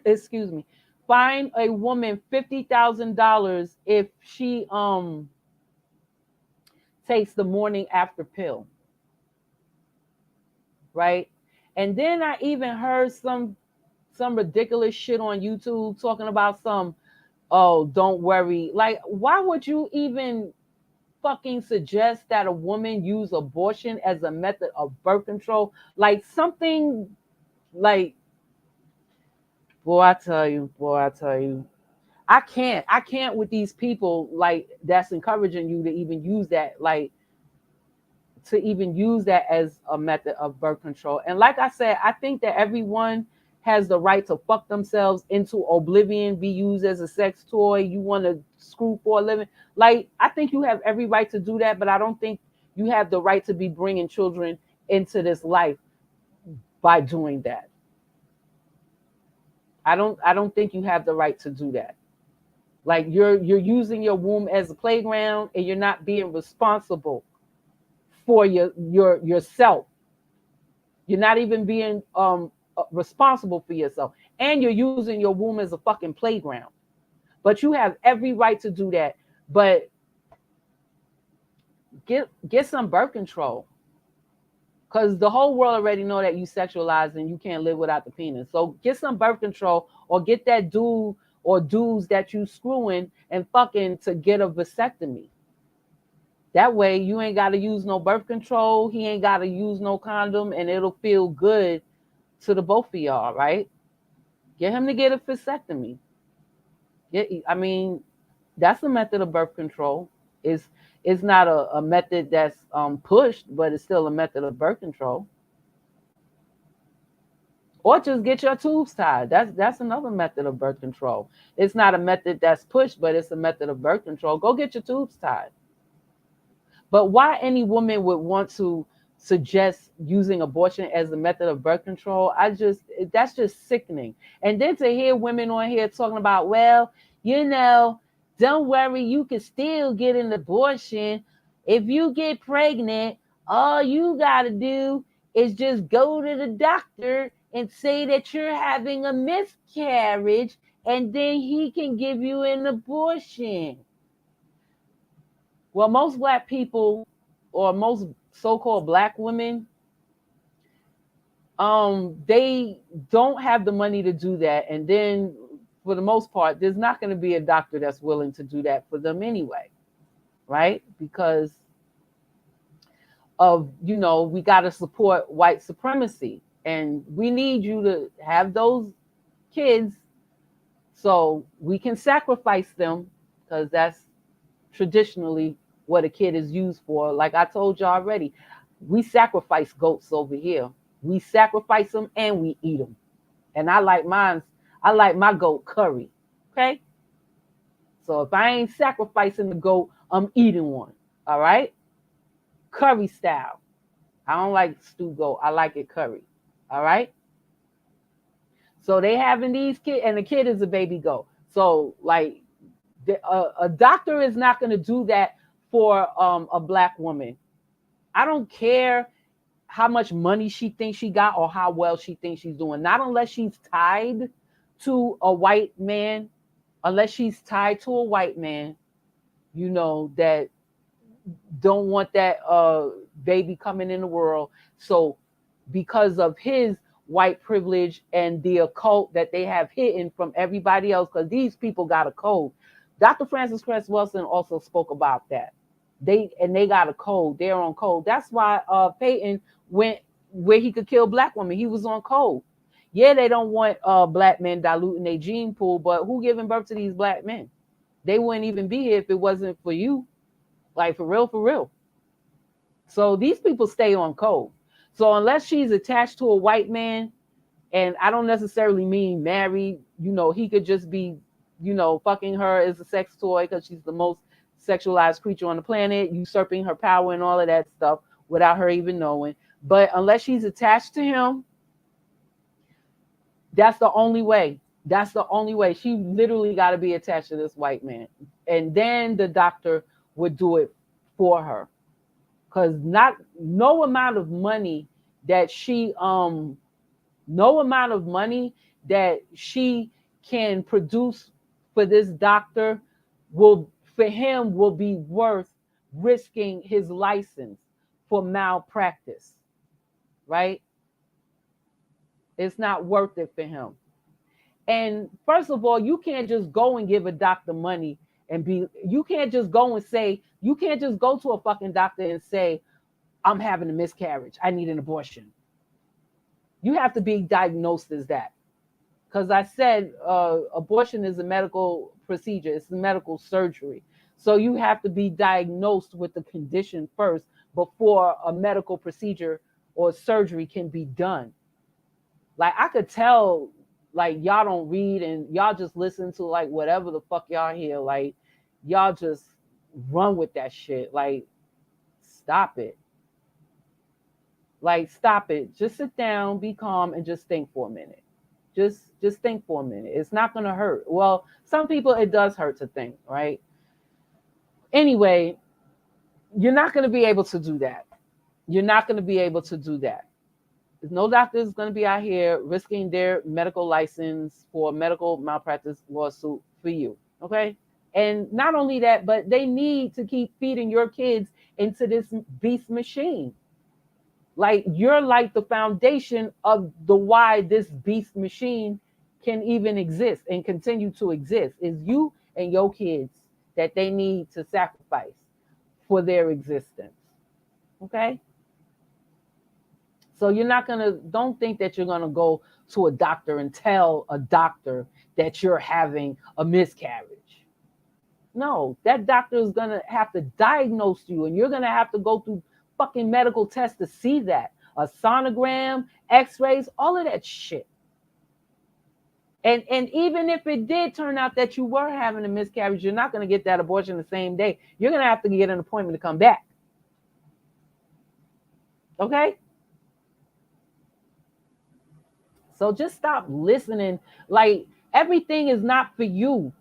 excuse me, fine a woman $50,000 if she takes the morning after pill, right? And then I even heard some ridiculous shit on YouTube talking about some, oh, don't worry. Like, why would you even fucking suggest that a woman use abortion as a method of birth control? Like something like, boy, I tell you, I can't with these people like that's encouraging you to even use that, like to even use that as a method of birth control. And like I said, I think that everyone has the right to fuck themselves into oblivion, be used as a sex toy. You want to screw for a living. Like, I think you have every right to do that, but I don't think you have the right to be bringing children into this life by doing that. I don't think you have the right to do that. Like, you're using your womb as a playground, and you're not being responsible for yourself. You're not even being responsible for yourself. And you're using your womb as a fucking playground. But you have every right to do that. But get some birth control. Because the whole world already know that you sexualized and you can't live without the penis. So get some birth control, or get that dude or dudes that you screwing and fucking to get a vasectomy. That way you ain't got to use no birth control. He ain't got to use no condom, and it'll feel good to the both of y'all, right? Get him to get a vasectomy. I mean, that's a method of birth control. It's not a method that's pushed, but it's still a method of birth control. Or just get your tubes tied. That's another method of birth control. It's not a method that's pushed, but it's a method of birth control. Go get your tubes tied. But why any woman would want to suggest using abortion as a method of birth control, that's just sickening. And then to hear women on here talking about, well, don't worry, you can still get an abortion. If you get pregnant, all you got to do is just go to the doctor and say that you're having a miscarriage, and then he can give you an abortion. Well, most black people, or most so-called black women, they don't have the money to do that. And then for the most part, there's not going to be a doctor that's willing to do that for them anyway, right? Because of, we got to support white supremacy, and we need you to have those kids so we can sacrifice them, because that's traditionally what a kid is used for. Like I told you already, we sacrifice goats over here. We sacrifice them and we eat them. And I like my goat curry. Okay? So if I ain't sacrificing the goat, I'm eating one. All right? Curry style. I don't like stew goat. I like it curry. All right? So they having these kids, and the kid is a baby goat. So like a doctor is not going to do that for a black woman. I don't care how much money she thinks she got or how well she thinks she's doing. Not unless she's tied to a white man, that don't want that baby coming in the world. So because of his white privilege and the occult that they have hidden from everybody else, because these people got a code. Dr. Francis Cress Wilson also spoke about that. They got a code, their own code. That's why Peyton went where he could kill black women. He was on code. Yeah, they don't want black men diluting their gene pool, but who giving birth to these black men? They wouldn't even be here if it wasn't for you. Like, for real, for real. So these people stay on code. So unless she's attached to a white man, and I don't necessarily mean married, he could just be, fucking her as a sex toy because she's the most sexualized creature on the planet, usurping her power and all of that stuff without her even knowing. But unless she's attached to him, that's the only way. That's the only way. She literally got to be attached to this white man. And then the doctor would do it for her. Because no amount of money that she can produce for this doctor will be worth risking his license for malpractice, right? It's not worth it for him. And first of all, you can't just go and give a doctor money you can't just go to a fucking doctor and say, I'm having a miscarriage, I need an abortion. You have to be diagnosed as that. Because I said abortion is a medical procedure. It's a medical surgery. So you have to be diagnosed with the condition first before a medical procedure or surgery can be done. Like, I could tell, like, y'all don't read and y'all just listen to, like, whatever the fuck y'all hear. Like, y'all just run with that shit. Like, stop it. Like, stop it. Just sit down, be calm, and just think for a minute. Just think for a minute. It's not going to hurt. Well, some people, it does hurt to think, right? Anyway, you're not going to be able to do that. You're not going to be able to do that. No doctor is going to be out here risking their medical license for a medical malpractice lawsuit for you. Okay. And not only that, but they need to keep feeding your kids into this beast machine. Like you're like the foundation of the why this beast machine can even exist and continue to exist is you and your kids that they need to sacrifice for their existence. Okay? So you're not gonna don't think that you're gonna go to a doctor and tell a doctor that you're having a miscarriage. No, that doctor is gonna have to diagnose you, and you're gonna have to go through fucking medical tests to see that. A sonogram, x-rays, all of that shit. And even if it did turn out that you were having a miscarriage, you're not gonna get that abortion the same day. You're gonna have to get an appointment to come back. Okay? So just stop listening. Like everything is not for you.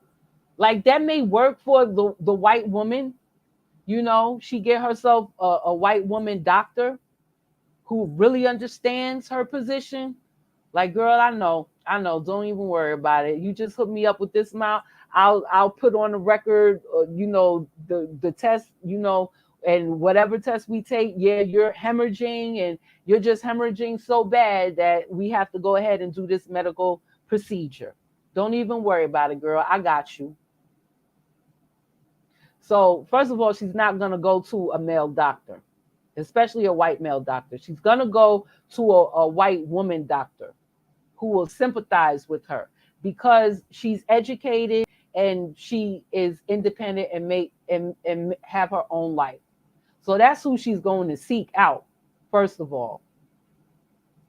Like that may work for the white woman. You know, she get herself a white woman doctor who really understands her position. Like, girl, I know. Don't even worry about it. You just hook me up with this amount. I'll put on the record, the test, and whatever test we take. Yeah, you're hemorrhaging, and you're just hemorrhaging so bad that we have to go ahead and do this medical procedure. Don't even worry about it, girl. I got you. So, first of all, she's not going to go to a male doctor, especially a white male doctor. She's going to go to a white woman doctor who will sympathize with her because she's educated and she is independent and have her own life. So that's who she's going to seek out, first of all.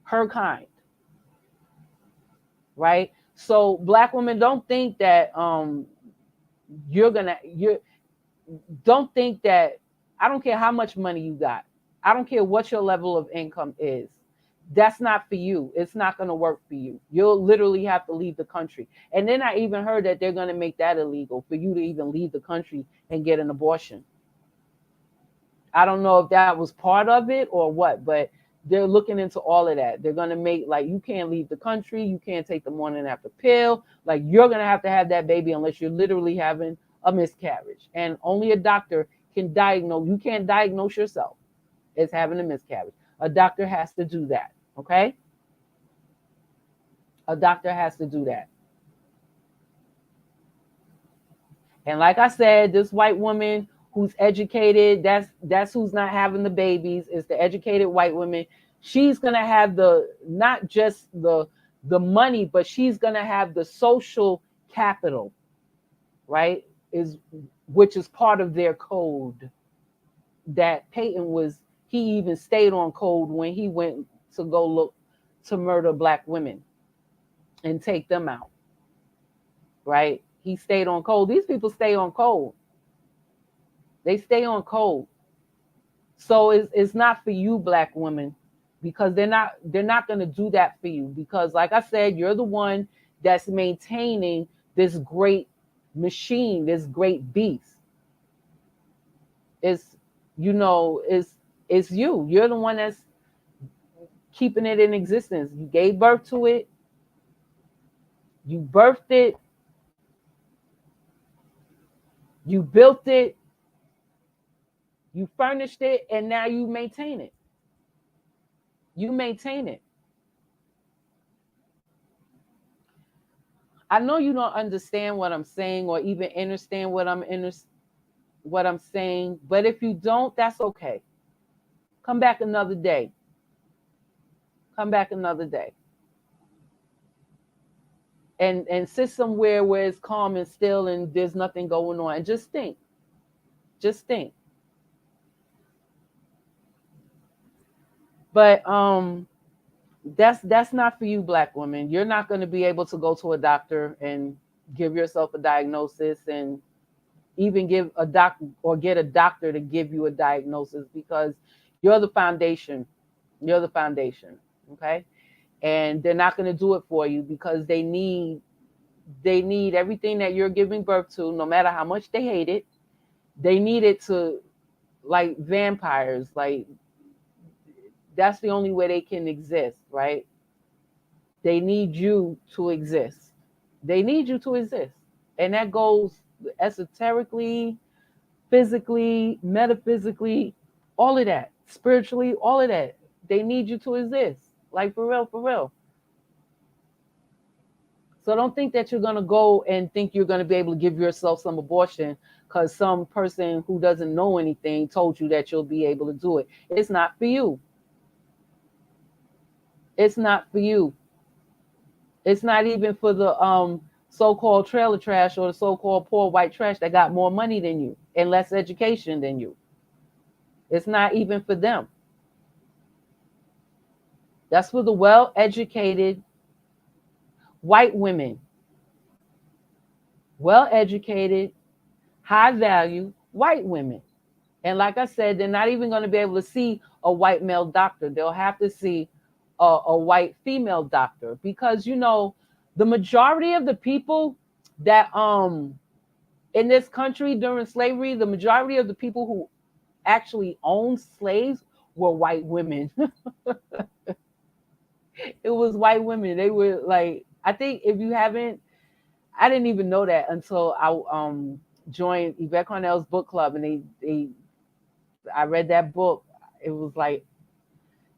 Her kind. Right? So black women, don't think that don't think that, I don't care how much money you got. I don't care what your level of income is. That's not for you. It's not going to work for you. You'll literally have to leave the country. And then I even heard that they're going to make that illegal for you to even leave the country and get an abortion. I don't know if that was part of it or what, but they're looking into all of that. They're going to make, like, you can't leave the country. You can't take the morning after pill. Like, you're going to have that baby unless you're literally having a miscarriage. And only a doctor can diagnose. You can't diagnose yourself as having a miscarriage. A doctor has to do that. Okay? A doctor has to do that. And like I said, this white woman who's educated, that's who's not having the babies, is the educated white woman. She's going to have not just the money, but she's going to have the social capital, right? Which is part of their code. That PAYTON he even stayed on code when he went to go look to murder black women and take them out, right? He stayed on code. These people stay on code. They stay on code. So it's not for you, black women, because they're not going to do that for you. Because like I said, you're the one that's maintaining this great machine, this great beast. It's you. You're the one that's keeping it in existence. You gave birth to it. You birthed it. You built it. You furnished it, and now you maintain it. You maintain it. I know you don't understand what I'm saying or even understand what I'm saying, but if you don't, that's okay. Come back another day. Come back another day. And sit somewhere where it's calm and still and there's nothing going on. And just think. Just think. But that's not for you, black women. You're not going to be able to go to a doctor and give yourself a diagnosis and even give a doctor or get a doctor to give you a diagnosis, because you're the foundation. You're the foundation. Okay. And they're not going to do it for you because they need everything that you're giving birth to, no matter how much they hate it. They need it to, like vampires, like That's the only way they can exist, right? They need you to exist. They need you to exist. And that goes esoterically, physically, metaphysically, all of that, spiritually, all of that. They need you to exist. Like for real, for real. So don't think that you're going to go and think you're going to be able to give yourself some abortion because some person who doesn't know anything told you that you'll be able to do it. It's not for you. It's not for you. It's not even for the so-called trailer trash or the so-called poor white trash that got more money than you and less education than you. It's not even for them. That's for the well-educated white women, well-educated, high-value white women. And like I said, they're not even going to be able to see a white male doctor. They'll have to see a white female doctor because, you know, the majority of the people that in this country during slavery, the majority of the people who actually owned slaves were white women. It was white women. They were like, I think if you haven't, I didn't even know that until I joined Yvette Cornell's book club, and I read that book. It was like,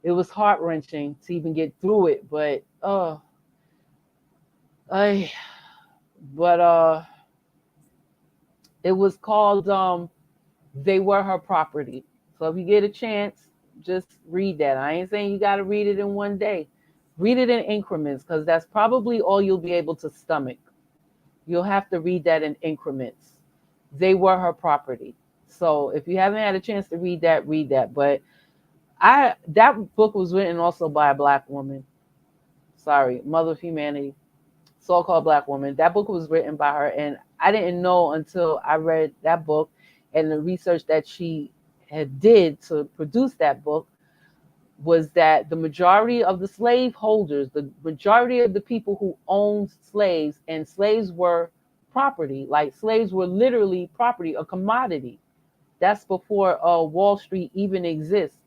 it was heart wrenching to even get through it, but I but it was called They Were Her Property. So if you get a chance, just read that. I ain't saying you got to read it in one day. Read it in increments because that's probably all you'll be able to stomach. You'll have to read that in increments. They Were Her Property. So if you haven't had a chance to read that, read that. But that book was written also by a black woman. Sorry, Mother of Humanity, so-called black woman. That book was written by her, and I didn't know until I read that book and the research that she had did to produce that book was that the majority of the slave holders, the majority of the people who owned slaves, and slaves were property, like slaves were literally property, a commodity. That's before Wall Street even exists.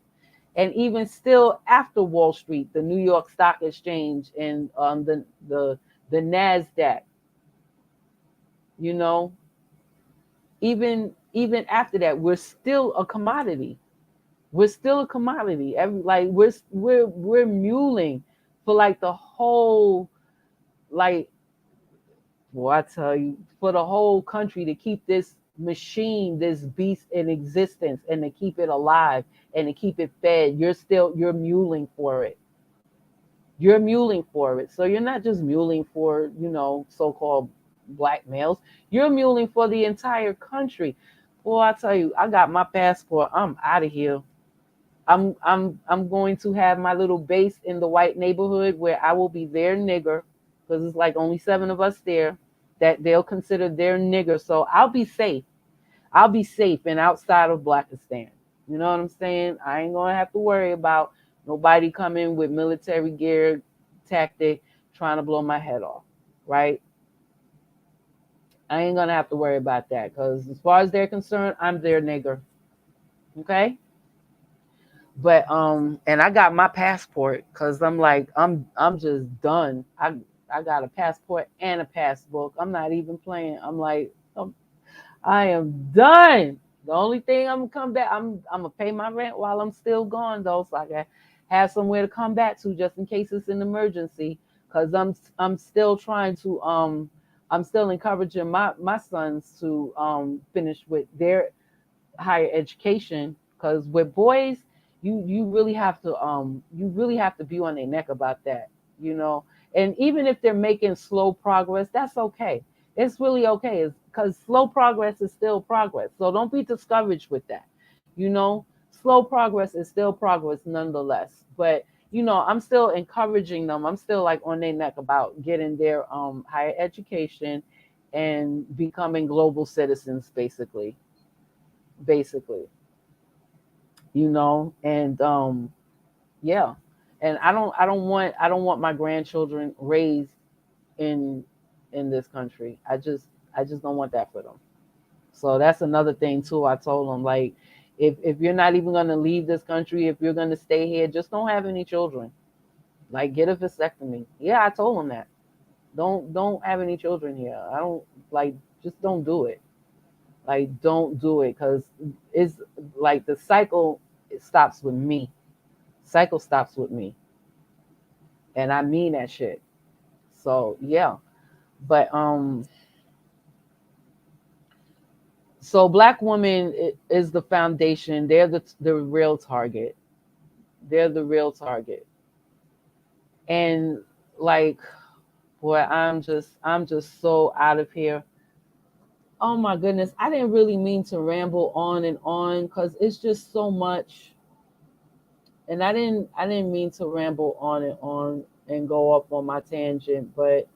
And even still after Wall Street, the New York Stock Exchange and the NASDAQ, you know, even after that, we're still a commodity. We're still a commodity. Like we're muling for like the whole, like, well, I tell you, for the whole country to keep this machine, this beast in existence, and to keep it alive and to keep it fed. You're muling for it. You're muling for it. So you're not just muling for, you know, so-called black males. You're muling for the entire country. Boy, I tell you, I got my passport. I'm out of here. I'm going to have my little base in the white neighborhood where I will be their nigger, because it's like only 7 of us there that they'll consider their nigger. So I'll be safe. I'll be safe and outside of Blackistan. You know what I'm saying? I ain't gonna have to worry about nobody coming with military gear tactic trying to blow my head off. Right? I ain't gonna have to worry about that because as far as they're concerned, I'm their nigger. Okay? But and I got my passport because I'm like, I'm just done. I got a passport and a passbook. I'm not even playing. I'm like, I am done. The only thing I'm gonna come back, I'm gonna pay my rent while I'm still gone though, so I can have somewhere to come back to just in case it's an emergency. Cause I'm still trying to I'm still encouraging my sons to finish with their higher education. Because with boys, you really have to be on their neck about that, you know. And even if they're making slow progress, that's okay. It's really okay. It's because slow progress is still progress. So don't be discouraged with that. You know, slow progress is still progress nonetheless. But you know, I'm still encouraging them. I'm still like on their neck about getting their higher education and becoming global citizens, basically, you know. And yeah, and I don't want my grandchildren raised in this country. I just don't want that for them. So that's another thing too. I told them, like, If you're not even going to leave this country, if you're going to stay here, just don't have any children. Like, get a vasectomy. Yeah, I told him that. Don't have any children here. I don't like. Just don't do it. Like, don't do it, because it's like the cycle. It stops with me. Cycle stops with me, and I mean that shit. So yeah, but so black women is the foundation. They're the real target. They're the real target. And like, boy, I'm just so out of here. Oh my goodness, I didn't really mean to ramble on and on, because it's just so much. And I didn't mean to ramble on and go up on my tangent, but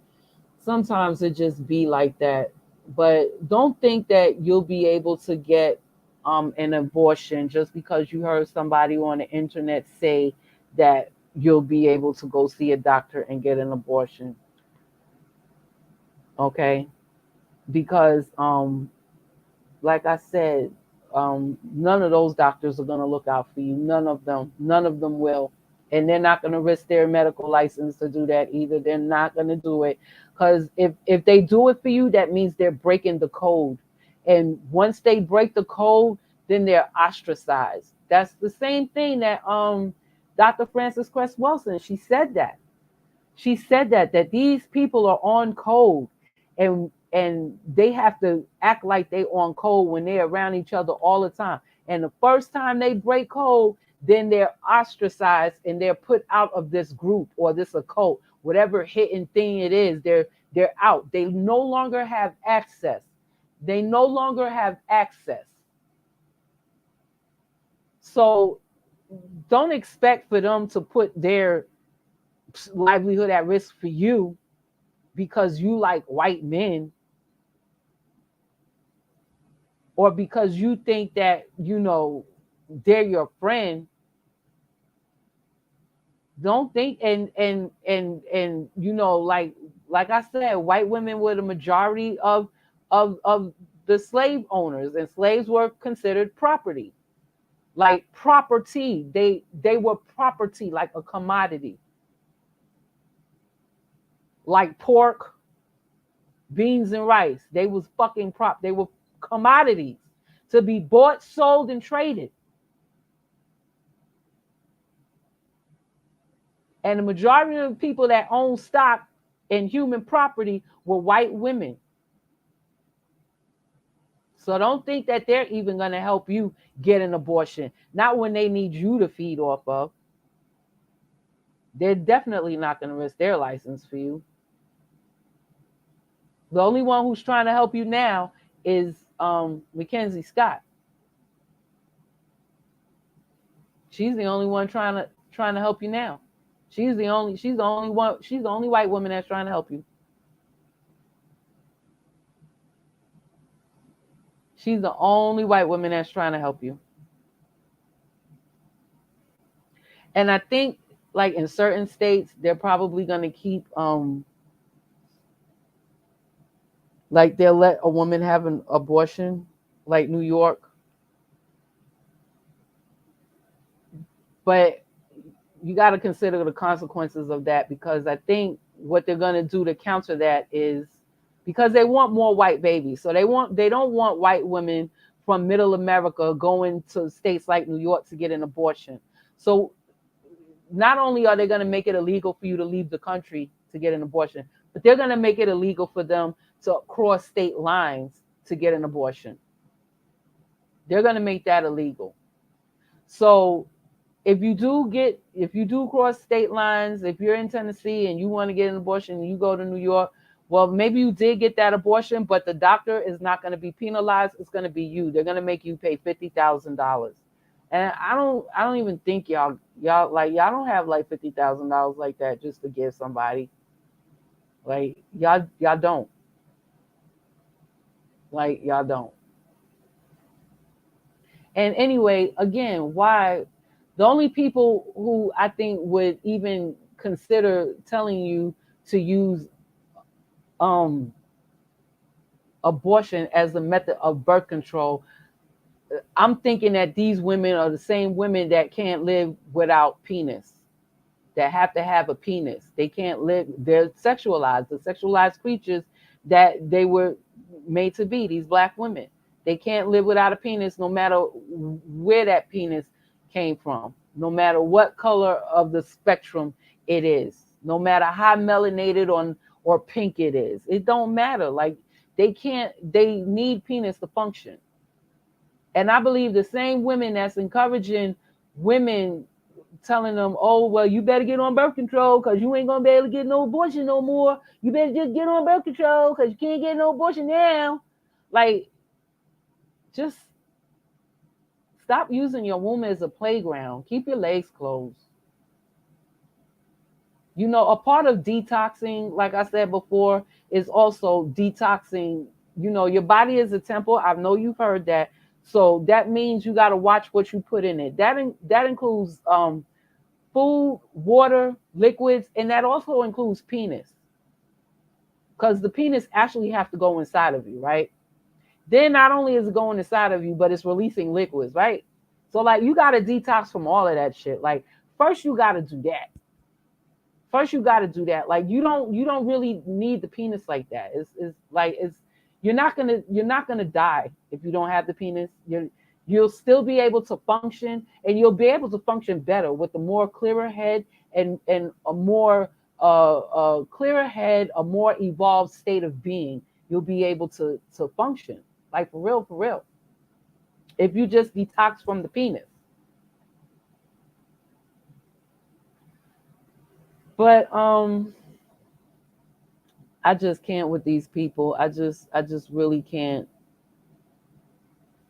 sometimes it just be like that. But don't think that you'll be able to get an abortion just because you heard somebody on the internet say that you'll be able to go see a doctor and get an abortion. Okay? Because like I said, none of those doctors are going to look out for you. None of them will. And they're not going to risk their medical license to do that either. They're not going to do it, because if they do it for you, that means they're breaking the code. And once they break the code, then they're ostracized. That's the same thing that Dr. Frances Cress Wilson, she said that. She said that these people are on code, and they have to act like they on code when they're around each other all the time. And the first time they break code, then they're ostracized and they're put out of this group or this occult, whatever hidden thing it is. They're out. They no longer have access. They no longer have access. So don't expect for them to put their livelihood at risk for you because you like white men, or because you think that, they're your friend. Don't think, and like I said, white women were the majority of the slave owners, and slaves were considered property. Like property. They were property, like a commodity. Like pork, beans, and rice. They was fucking they were commodities to be bought, sold, and traded. And the majority of the people that own stock and human property were white women. So don't think that they're even going to help you get an abortion. Not when they need you to feed off of. They're definitely not going to risk their license for you. The only one who's trying to help you now is Mackenzie Scott. She's the only one trying to help you now. She's the only white woman that's trying to help you. She's the only white woman that's trying to help you. And I think, like, in certain states, they're probably going to keep, like, they'll let a woman have an abortion, like New York. But you got to consider the consequences of that, because I think what they're going to do to counter that is, because they want more white babies. So they don't want white women from middle America going to states like New York to get an abortion. So not only are they going to make it illegal for you to leave the country to get an abortion, but they're going to make it illegal for them to cross state lines to get an abortion. They're going to make that illegal. So if you do cross state lines, if you're in Tennessee and you want to get an abortion and you go to New York, well, maybe you did get that abortion, but the doctor is not going to be penalized. It's going to be you. They're going to make you pay $50,000. And I don't even think y'all don't have like $50,000 like that just to give somebody. Like y'all don't. Like y'all don't. And anyway, again, why the only people who I think would even consider telling you to use abortion as a method of birth control I'm thinking that these women are the same women that can't live without penis, that have to have a penis. They can't live, they're sexualized, the sexualized creatures that they were made to be, these black women. They can't live without a penis no matter where that penis came from, no matter what color of the spectrum it is, no matter how melanated or pink it is. It don't matter. Like they need penis to function. And I believe the same women that's encouraging women, telling them, oh, well, you better get on birth control because you ain't going to be able to get no abortion no more. You better just get on birth control because you can't get no abortion now. Like, just stop using your womb as a playground. Keep your legs closed. You know, a part of detoxing, like I said before, is also detoxing. You know, your body is a temple. I know you've heard that. So that means you got to watch what you put in it. That includes food, water, liquids, and that also includes penis. Because the penis actually have to go inside of you, right? Then not only is it going inside of you, but it's releasing liquids, right? So like you got to detox from all of that shit. Like first you got to do that. First you got to do that. Like you don't really need the penis like that. It's like it's you're not gonna die if you don't have the penis. You'll still be able to function, and you'll be able to function better with a more clearer head and a more clearer head, a more evolved state of being. You'll be able to function like for real. If you just detox from the penis. But I just can't with these people. I just really can't.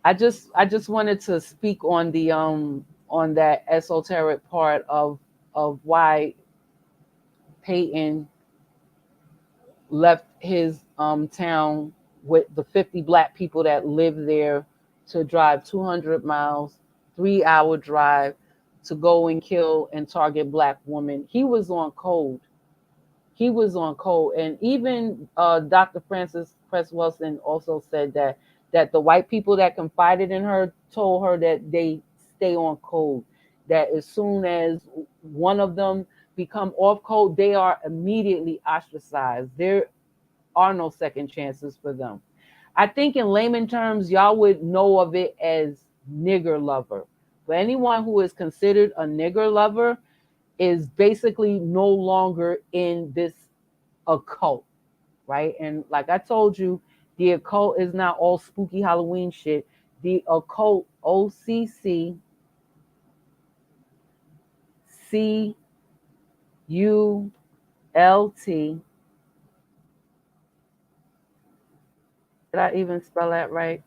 I just wanted to speak on that esoteric part of why Peyton left his town with the 50 black people that live there to drive 200 miles, 3 hour drive to go and kill and target black women. He was on code. He was on code. And even Dr. Francis Cress Wilson also said that the white people that confided in her told her that they stay on code. That as soon as one of them become off code, they are immediately ostracized. There are no second chances for them. I think in layman terms, y'all would know of it as nigger lover. For anyone who is considered a nigger lover is basically no longer in this occult, right? And like I told you, the occult is not all spooky Halloween shit. The occult, OCCCULT. Did I even spell that right?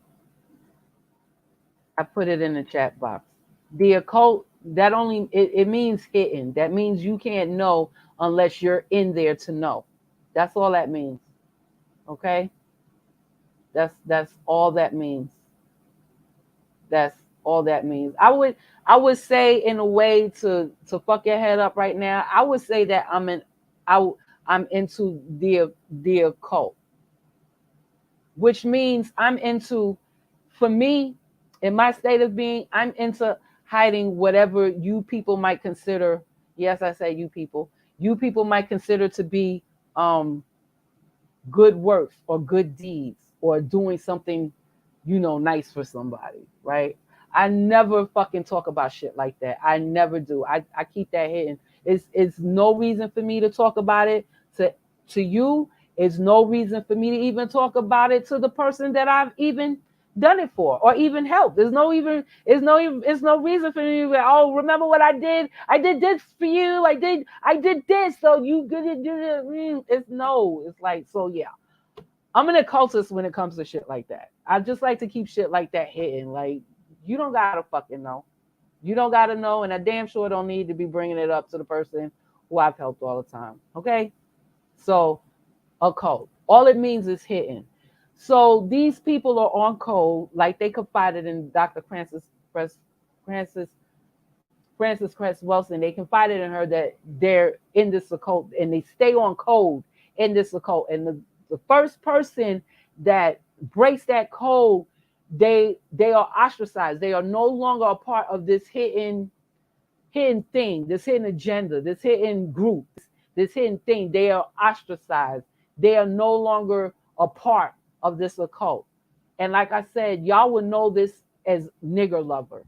I put it in the chat box. The occult, that only it means hidden. That means you can't know unless you're in there to know. That's all that means. Okay? That's all that means. That's all that means. I would say in a way to fuck your head up right now. I would say that I I'm into the occult, which means I'm into, for me, in my state of being, I'm into hiding whatever you people might consider. Yes, I say you people might consider to be um good works or good deeds or doing something, nice for somebody, right? I never fucking talk about shit like that. I never do. I keep that hidden. It's no reason for me to talk about it to you. It's no reason for me to even talk about it to the person that I've even done it for or even helped. It's no reason for me to be, oh, remember what I did? I did this for you. I did this, so you good to do it. It's no, it's like, so yeah. I'm an occultist when it comes to shit like that. I just like to keep shit like that hidden. Like, you don't gotta fucking know. You don't gotta know, and I damn sure don't need to be bringing it up to the person who I've helped all the time. Okay? So, occult. All it means is hidden. So these people are on code, like they confided in Dr. Francis Francis Cress Wilson. They confided in her that they're in this occult and they stay on code in this occult. And the first person that breaks that code they are ostracized. They are no longer a part of this hidden thing, this hidden agenda, this hidden group, this hidden thing. They are ostracized. They are no longer a part of this occult. And like I said, y'all would know this as nigger lover.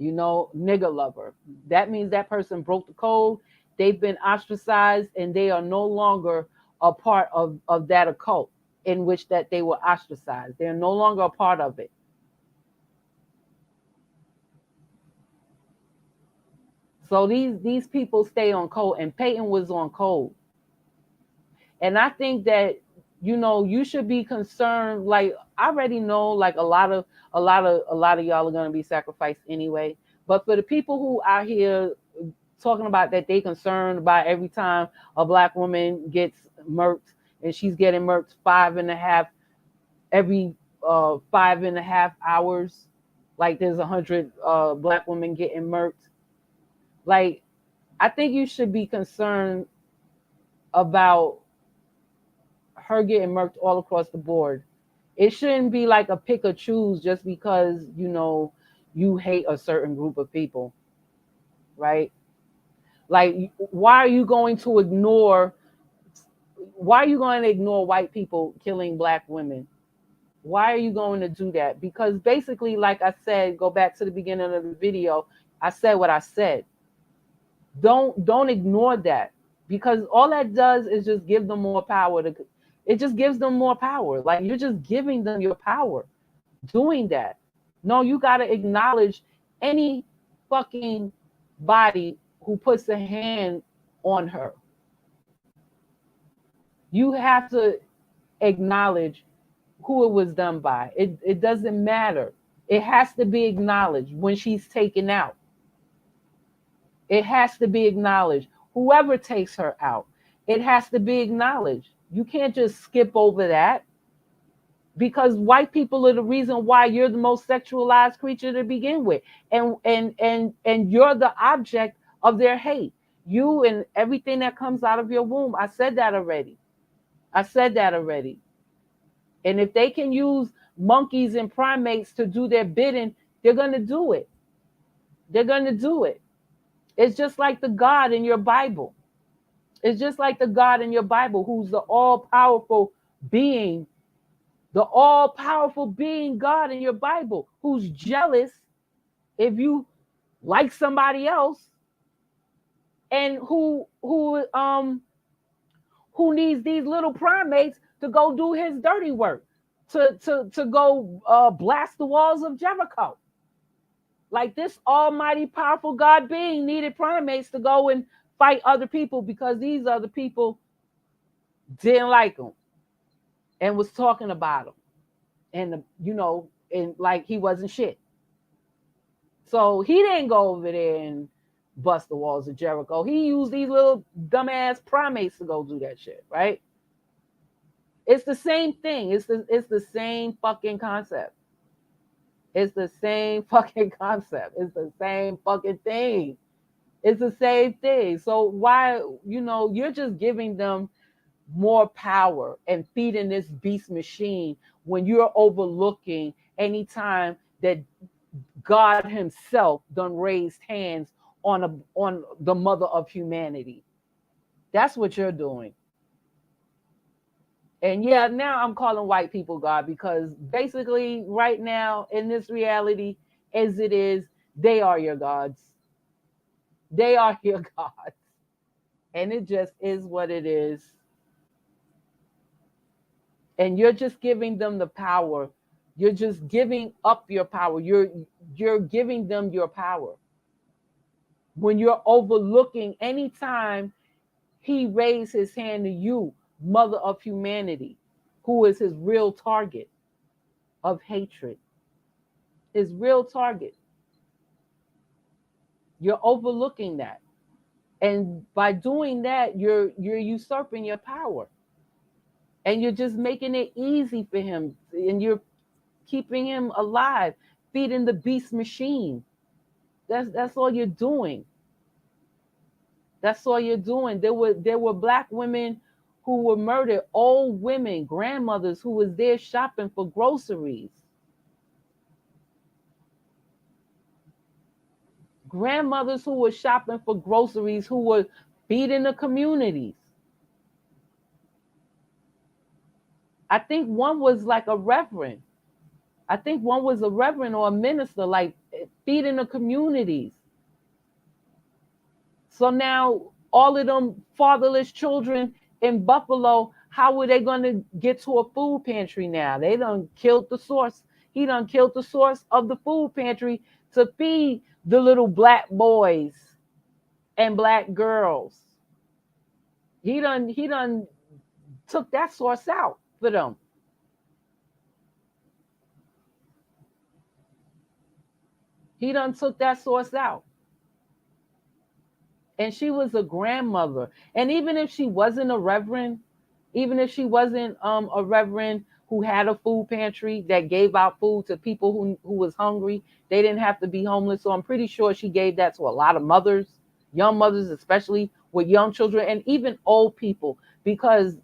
Nigger lover. That means that person broke the code. They've been ostracized and they are no longer a part of that occult in which that they were ostracized. They're no longer a part of it. So these people stay on code, and Payton was on code. And I think that you should be concerned. Like, I already know, like, a lot of y'all are gonna be sacrificed anyway. But for the people who out here talking about that they concerned about every time a black woman gets murked, and she's getting murked every 5.5 hours, like there's 100 black women getting murked. Like, I think you should be concerned about her getting murked all across the board. It shouldn't be like a pick or choose just because you hate a certain group of people, right? Like, why are you going to ignore white people killing black women? Why are you going to do that? Because basically, like I said, go back to the beginning of the video, I said what I said. Don't ignore that, because all that does is just give them more power. It just gives them more power. Like, you're just giving them your power doing that. No, you got to acknowledge any fucking body who puts a hand on her. You have to acknowledge who it was done by. It doesn't matter. It has to be acknowledged when she's taken out. It has to be acknowledged. Whoever takes her out, it has to be acknowledged. You can't just skip over that, because white people are the reason why you're the most sexualized creature to begin with. And you're the object of their hate. You and everything that comes out of your womb. I said that already. And if they can use monkeys and primates to do their bidding, they're going to do it. It's just like the God in your Bible. Who's the all-powerful being, God in your Bible, who's jealous if you like somebody else, and who needs these little primates to go do his dirty work, to go blast the walls of Jericho. Like, this almighty powerful God being needed primates to go and fight other people because these other people didn't like him and was talking about him, and and like he wasn't shit. So he didn't go over there and bust the walls of Jericho. He used these little dumbass primates to go do that shit, right? It's the same thing. It's the same fucking concept. It's the same fucking concept. It's the same fucking thing. It's the same thing. So why, you're just giving them more power and feeding this beast machine when you're overlooking anytime that God himself done raised hands on the mother of humanity. That's what you're doing. And yeah, now I'm calling white people God, because basically right now in this reality, as it is, they are your gods. They are your gods. And it just is what it is. And you're just giving them the power. You're just giving up your power. You're giving them your power. When you're overlooking anytime he raised his hand to you, mother of humanity, who is his real target of hatred, his real target. You're overlooking that. And by doing that, you're usurping your power. And you're just making it easy for him. And you're keeping him alive, feeding the beast machine. That's all you're doing. That's all you're doing. There were black women who were murdered, old women, grandmothers who was there shopping for groceries. Grandmothers who were shopping for groceries, who were feeding the communities. I think one was like a reverend. I think one was a reverend or a minister, like feeding the communities. So now all of them fatherless children in Buffalo, how were they going to get to a food pantry now? They done killed the source. He done killed the source of the food pantry to feed the little black boys and black girls. He done took that source out for them. He done took that source out. And she was a grandmother. And even if she wasn't a reverend, even if she wasn't a reverend who had a food pantry that gave out food to people who was hungry, they didn't have to be homeless. So I'm pretty sure she gave that to a lot of mothers, young mothers, especially with young children, and even old people. Because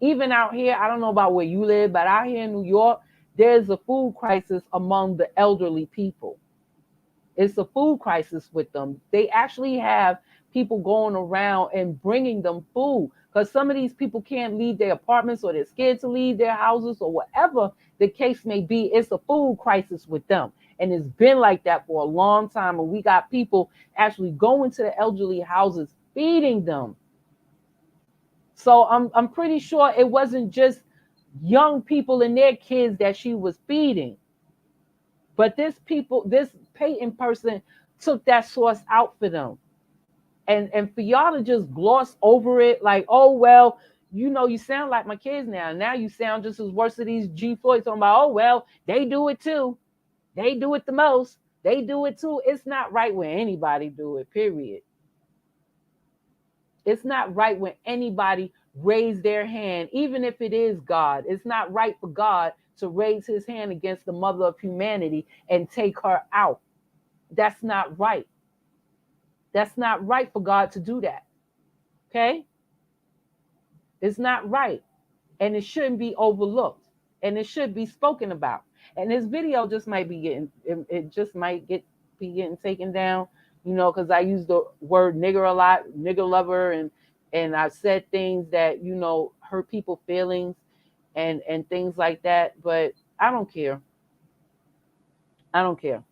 even out here, I don't know about where you live, but out here in New York, there's a food crisis among the elderly people. It's a food crisis with them. They actually have people going around and bringing them food, because some of these people can't leave their apartments, or they're scared to leave their houses, or whatever the case may be. It's a food crisis with them. And it's been like that for a long time. And we got people actually going to the elderly houses, feeding them. So I'm pretty sure it wasn't just young people and their kids that she was feeding. But this Payton person took that source out for them. And for y'all to just gloss over it, like, oh, well, you sound like my kids now. Now you sound just as worse as these G Floyds talking about, oh, well, they do it too. They do it the most. They do it too. It's not right when anybody do it, period. It's not right when anybody raise their hand, even if it is God. It's not right for God to raise his hand against the mother of humanity and take her out. That's not right. That's not right for God to do that. Okay? It's not right. And it shouldn't be overlooked. And it should be spoken about. And this video just might be getting taken down, because I use the word nigger a lot, nigger lover, and I've said things that, hurt people's feelings and things like that. But I don't care. I don't care.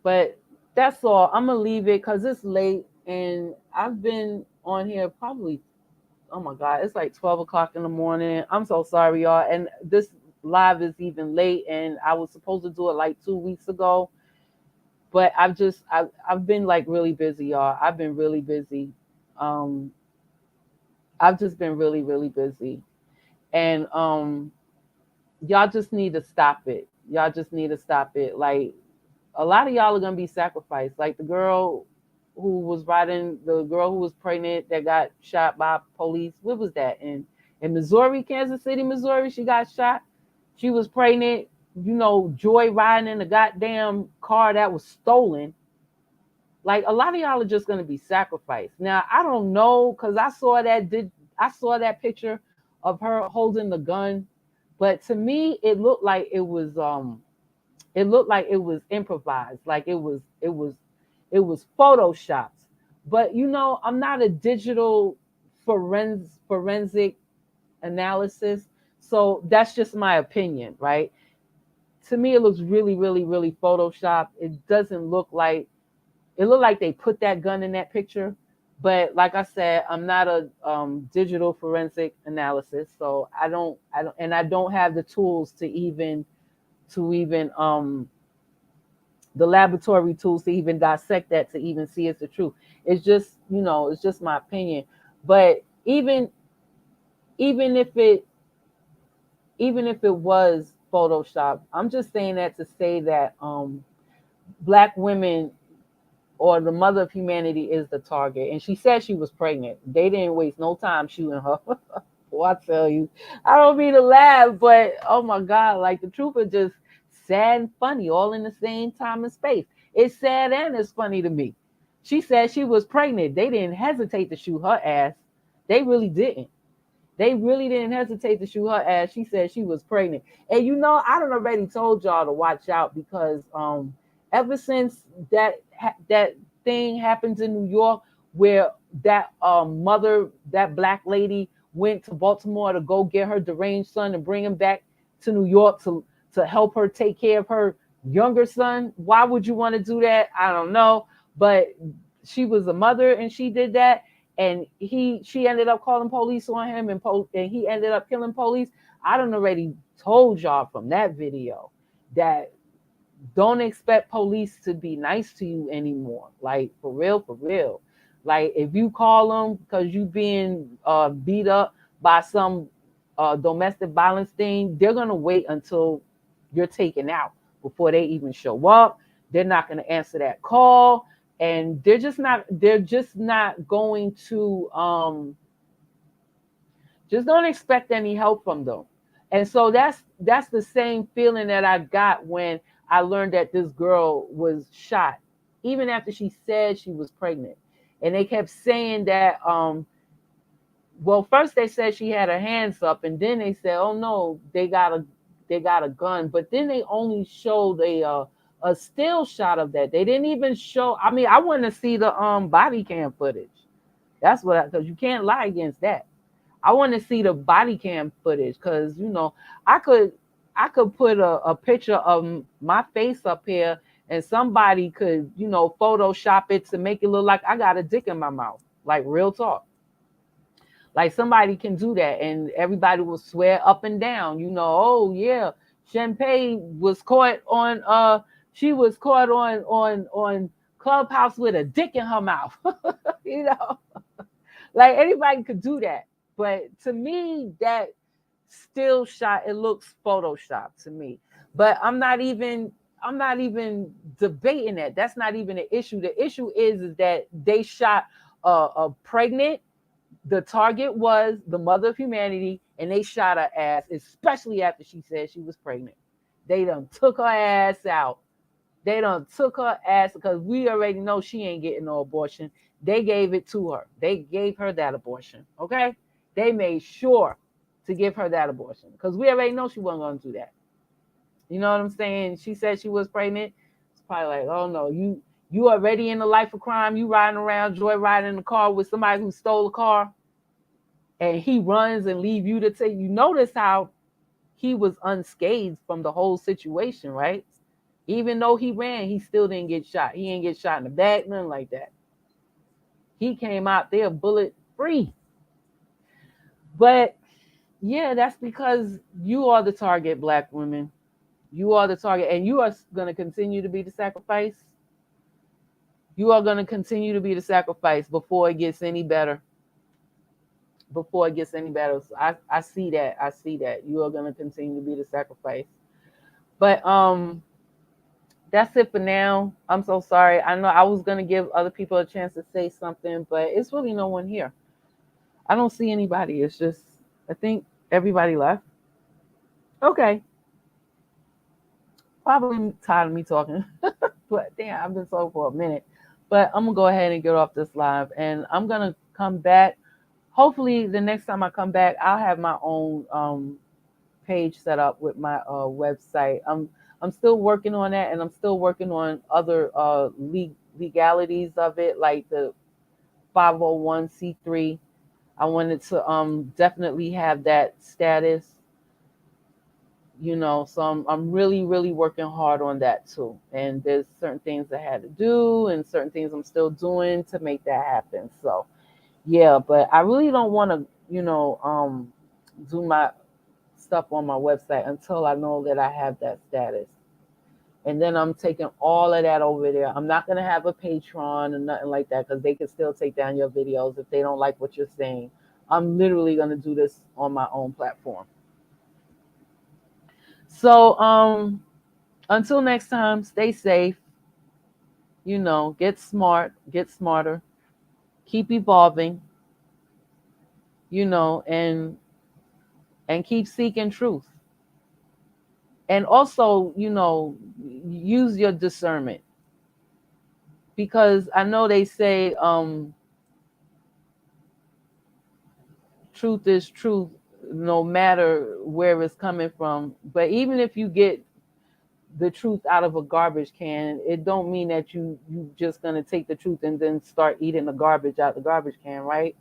But that's all. I'm going to leave it because it's late. And I've been on here probably, oh my God, it's like 12 o'clock in the morning. I'm so sorry, y'all. And this live is even late. And I was supposed to do it like 2 weeks ago. But I've been like really busy, y'all. I've been really busy. I've just been really, really busy. And y'all just need to stop it. Y'all just need to stop it. Like, a lot of y'all are going to be sacrificed. Like the girl who was pregnant that got shot by police. What was that? In Missouri, Kansas City, Missouri, she got shot. She was pregnant, joy riding in a goddamn car that was stolen. Like, a lot of y'all are just going to be sacrificed. Now, I don't know, because I saw that picture of her holding the gun. But to me, it looked like it was improvised, like it was photoshopped. But I'm not a digital forensic analysis, so that's just my opinion, right? To me, it looks really, really, really photoshopped. It doesn't look like they put that gun in that picture. But like I said, I'm not a digital forensic analysis, so I don't have the tools to even the laboratory tools to even dissect that, to even see it's the truth. It's just, it's just my opinion. But even if it was Photoshop, I'm just saying that to say that Black women, or the mother of humanity, is the target. And she said she was pregnant. They didn't waste no time shooting her. Well, I tell you, I don't mean to laugh, but oh my God, like, the truth is just sad and funny all in the same time and space. It's sad and it's funny to me. She said she was pregnant. They didn't hesitate to shoot her ass. They really didn't. They really didn't hesitate to shoot her ass. She said she was pregnant. And I done already told y'all to watch out because ever since that thing happens in New York where that mother, that black lady went to Baltimore to go get her deranged son and bring him back to New York to help her take care of her younger son. Why would you want to do that? I don't know. But she was a mother and she did that, and she ended up calling police on him, and he ended up killing police. I done already told y'all from that video that don't expect police to be nice to you anymore. Like, for real, for real. Like, if you call them because you being beat up by some domestic violence thing, they're gonna wait until you're taken out before they even show up. They're not gonna answer that call, and they're just not going to just don't expect any help from them. And so that's the same feeling that I got when I learned that this girl was shot, even after she said she was pregnant. And they kept saying that, well, first they said she had her hands up, and then they said, oh no, they got a gun. But then they only showed a still shot of that. They didn't even show. I mean, I want to see the body cam footage. That's because you can't lie against that. I want to see the body cam footage because I could put a picture of my face up here and somebody could Photoshop it to make it look like I got a dick in my mouth. Like, real talk. Like, somebody can do that and everybody will swear up and down. Oh yeah, Shen Pe was caught on on Clubhouse with a dick in her mouth. you know, like, anybody could do that. But to me, that still shot, it looks photoshopped to me. But I'm not even debating that. That's not even an issue. The issue is that they shot a pregnant. The target was the mother of humanity, and they shot her ass, especially after she said she was pregnant. They done took her ass out. They done took her ass because we already know she ain't getting no abortion. They gave it to her. They gave her that abortion. Okay? They made sure to give her that abortion because we already know she wasn't going to do that. You know what I'm saying? She said she was pregnant. It's probably like, oh no, you already in the life of crime. You riding around, joyriding in the car with somebody who stole a car, and he runs and leave you to take. You notice how he was unscathed from the whole situation, right? Even though he ran, he still didn't get shot. He didn't get shot in the back, nothing like that. He came out there bullet free. But yeah, that's because you are the target, Black women. You are the target, and you are going to continue to be the sacrifice. You are going to continue to be the sacrifice before it gets any better. Before it gets any better. So I see that. I see that. You are going to continue to be the sacrifice. But that's it for now. I'm so sorry. I know I was going to give other people a chance to say something, but it's really no one here. I don't see anybody. It's just, I think everybody left. Okay. Probably tired of me talking. But damn, I've been talking for a minute. But I'm going to go ahead and get off this live. And I'm going to come back. Hopefully, the next time I come back, I'll have my own page set up with my website. I'm still working on that, and I'm still working on other legalities of it, like the 501c3. I wanted to definitely have that status, so I'm really, really working hard on that too. And there's certain things I had to do and certain things I'm still doing to make that happen. So yeah, but I really don't want to, do my stuff on my website until I know that I have that status. And then I'm taking all of that over there. I'm not going to have a Patreon or nothing like that because they can still take down your videos if they don't like what you're saying. I'm literally going to do this on my own platform. So until next time, stay safe. Get smart, get smarter, keep evolving, and keep seeking truth. And also, use your discernment. Because I know they say truth is truth no matter where it's coming from. But even if you get the truth out of a garbage can, it don't mean that you just gonna take the truth and then start eating the garbage out the garbage can, right?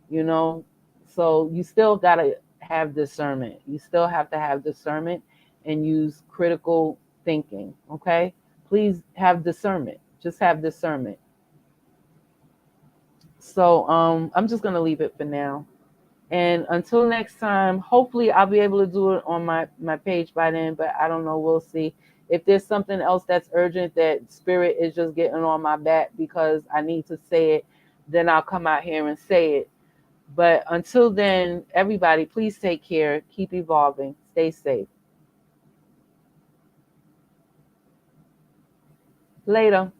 You know, so you still gotta have discernment. You still have to have discernment and use critical thinking. Okay, please have discernment. Just have discernment. So I'm just gonna leave it for now. And until next time, hopefully I'll be able to do it on my page by then, but I don't know. We'll see. If there's something else that's urgent that spirit is just getting on my back because I need to say it, then I'll come out here and say it. But until then, everybody, please take care. Keep evolving. Stay safe. Later.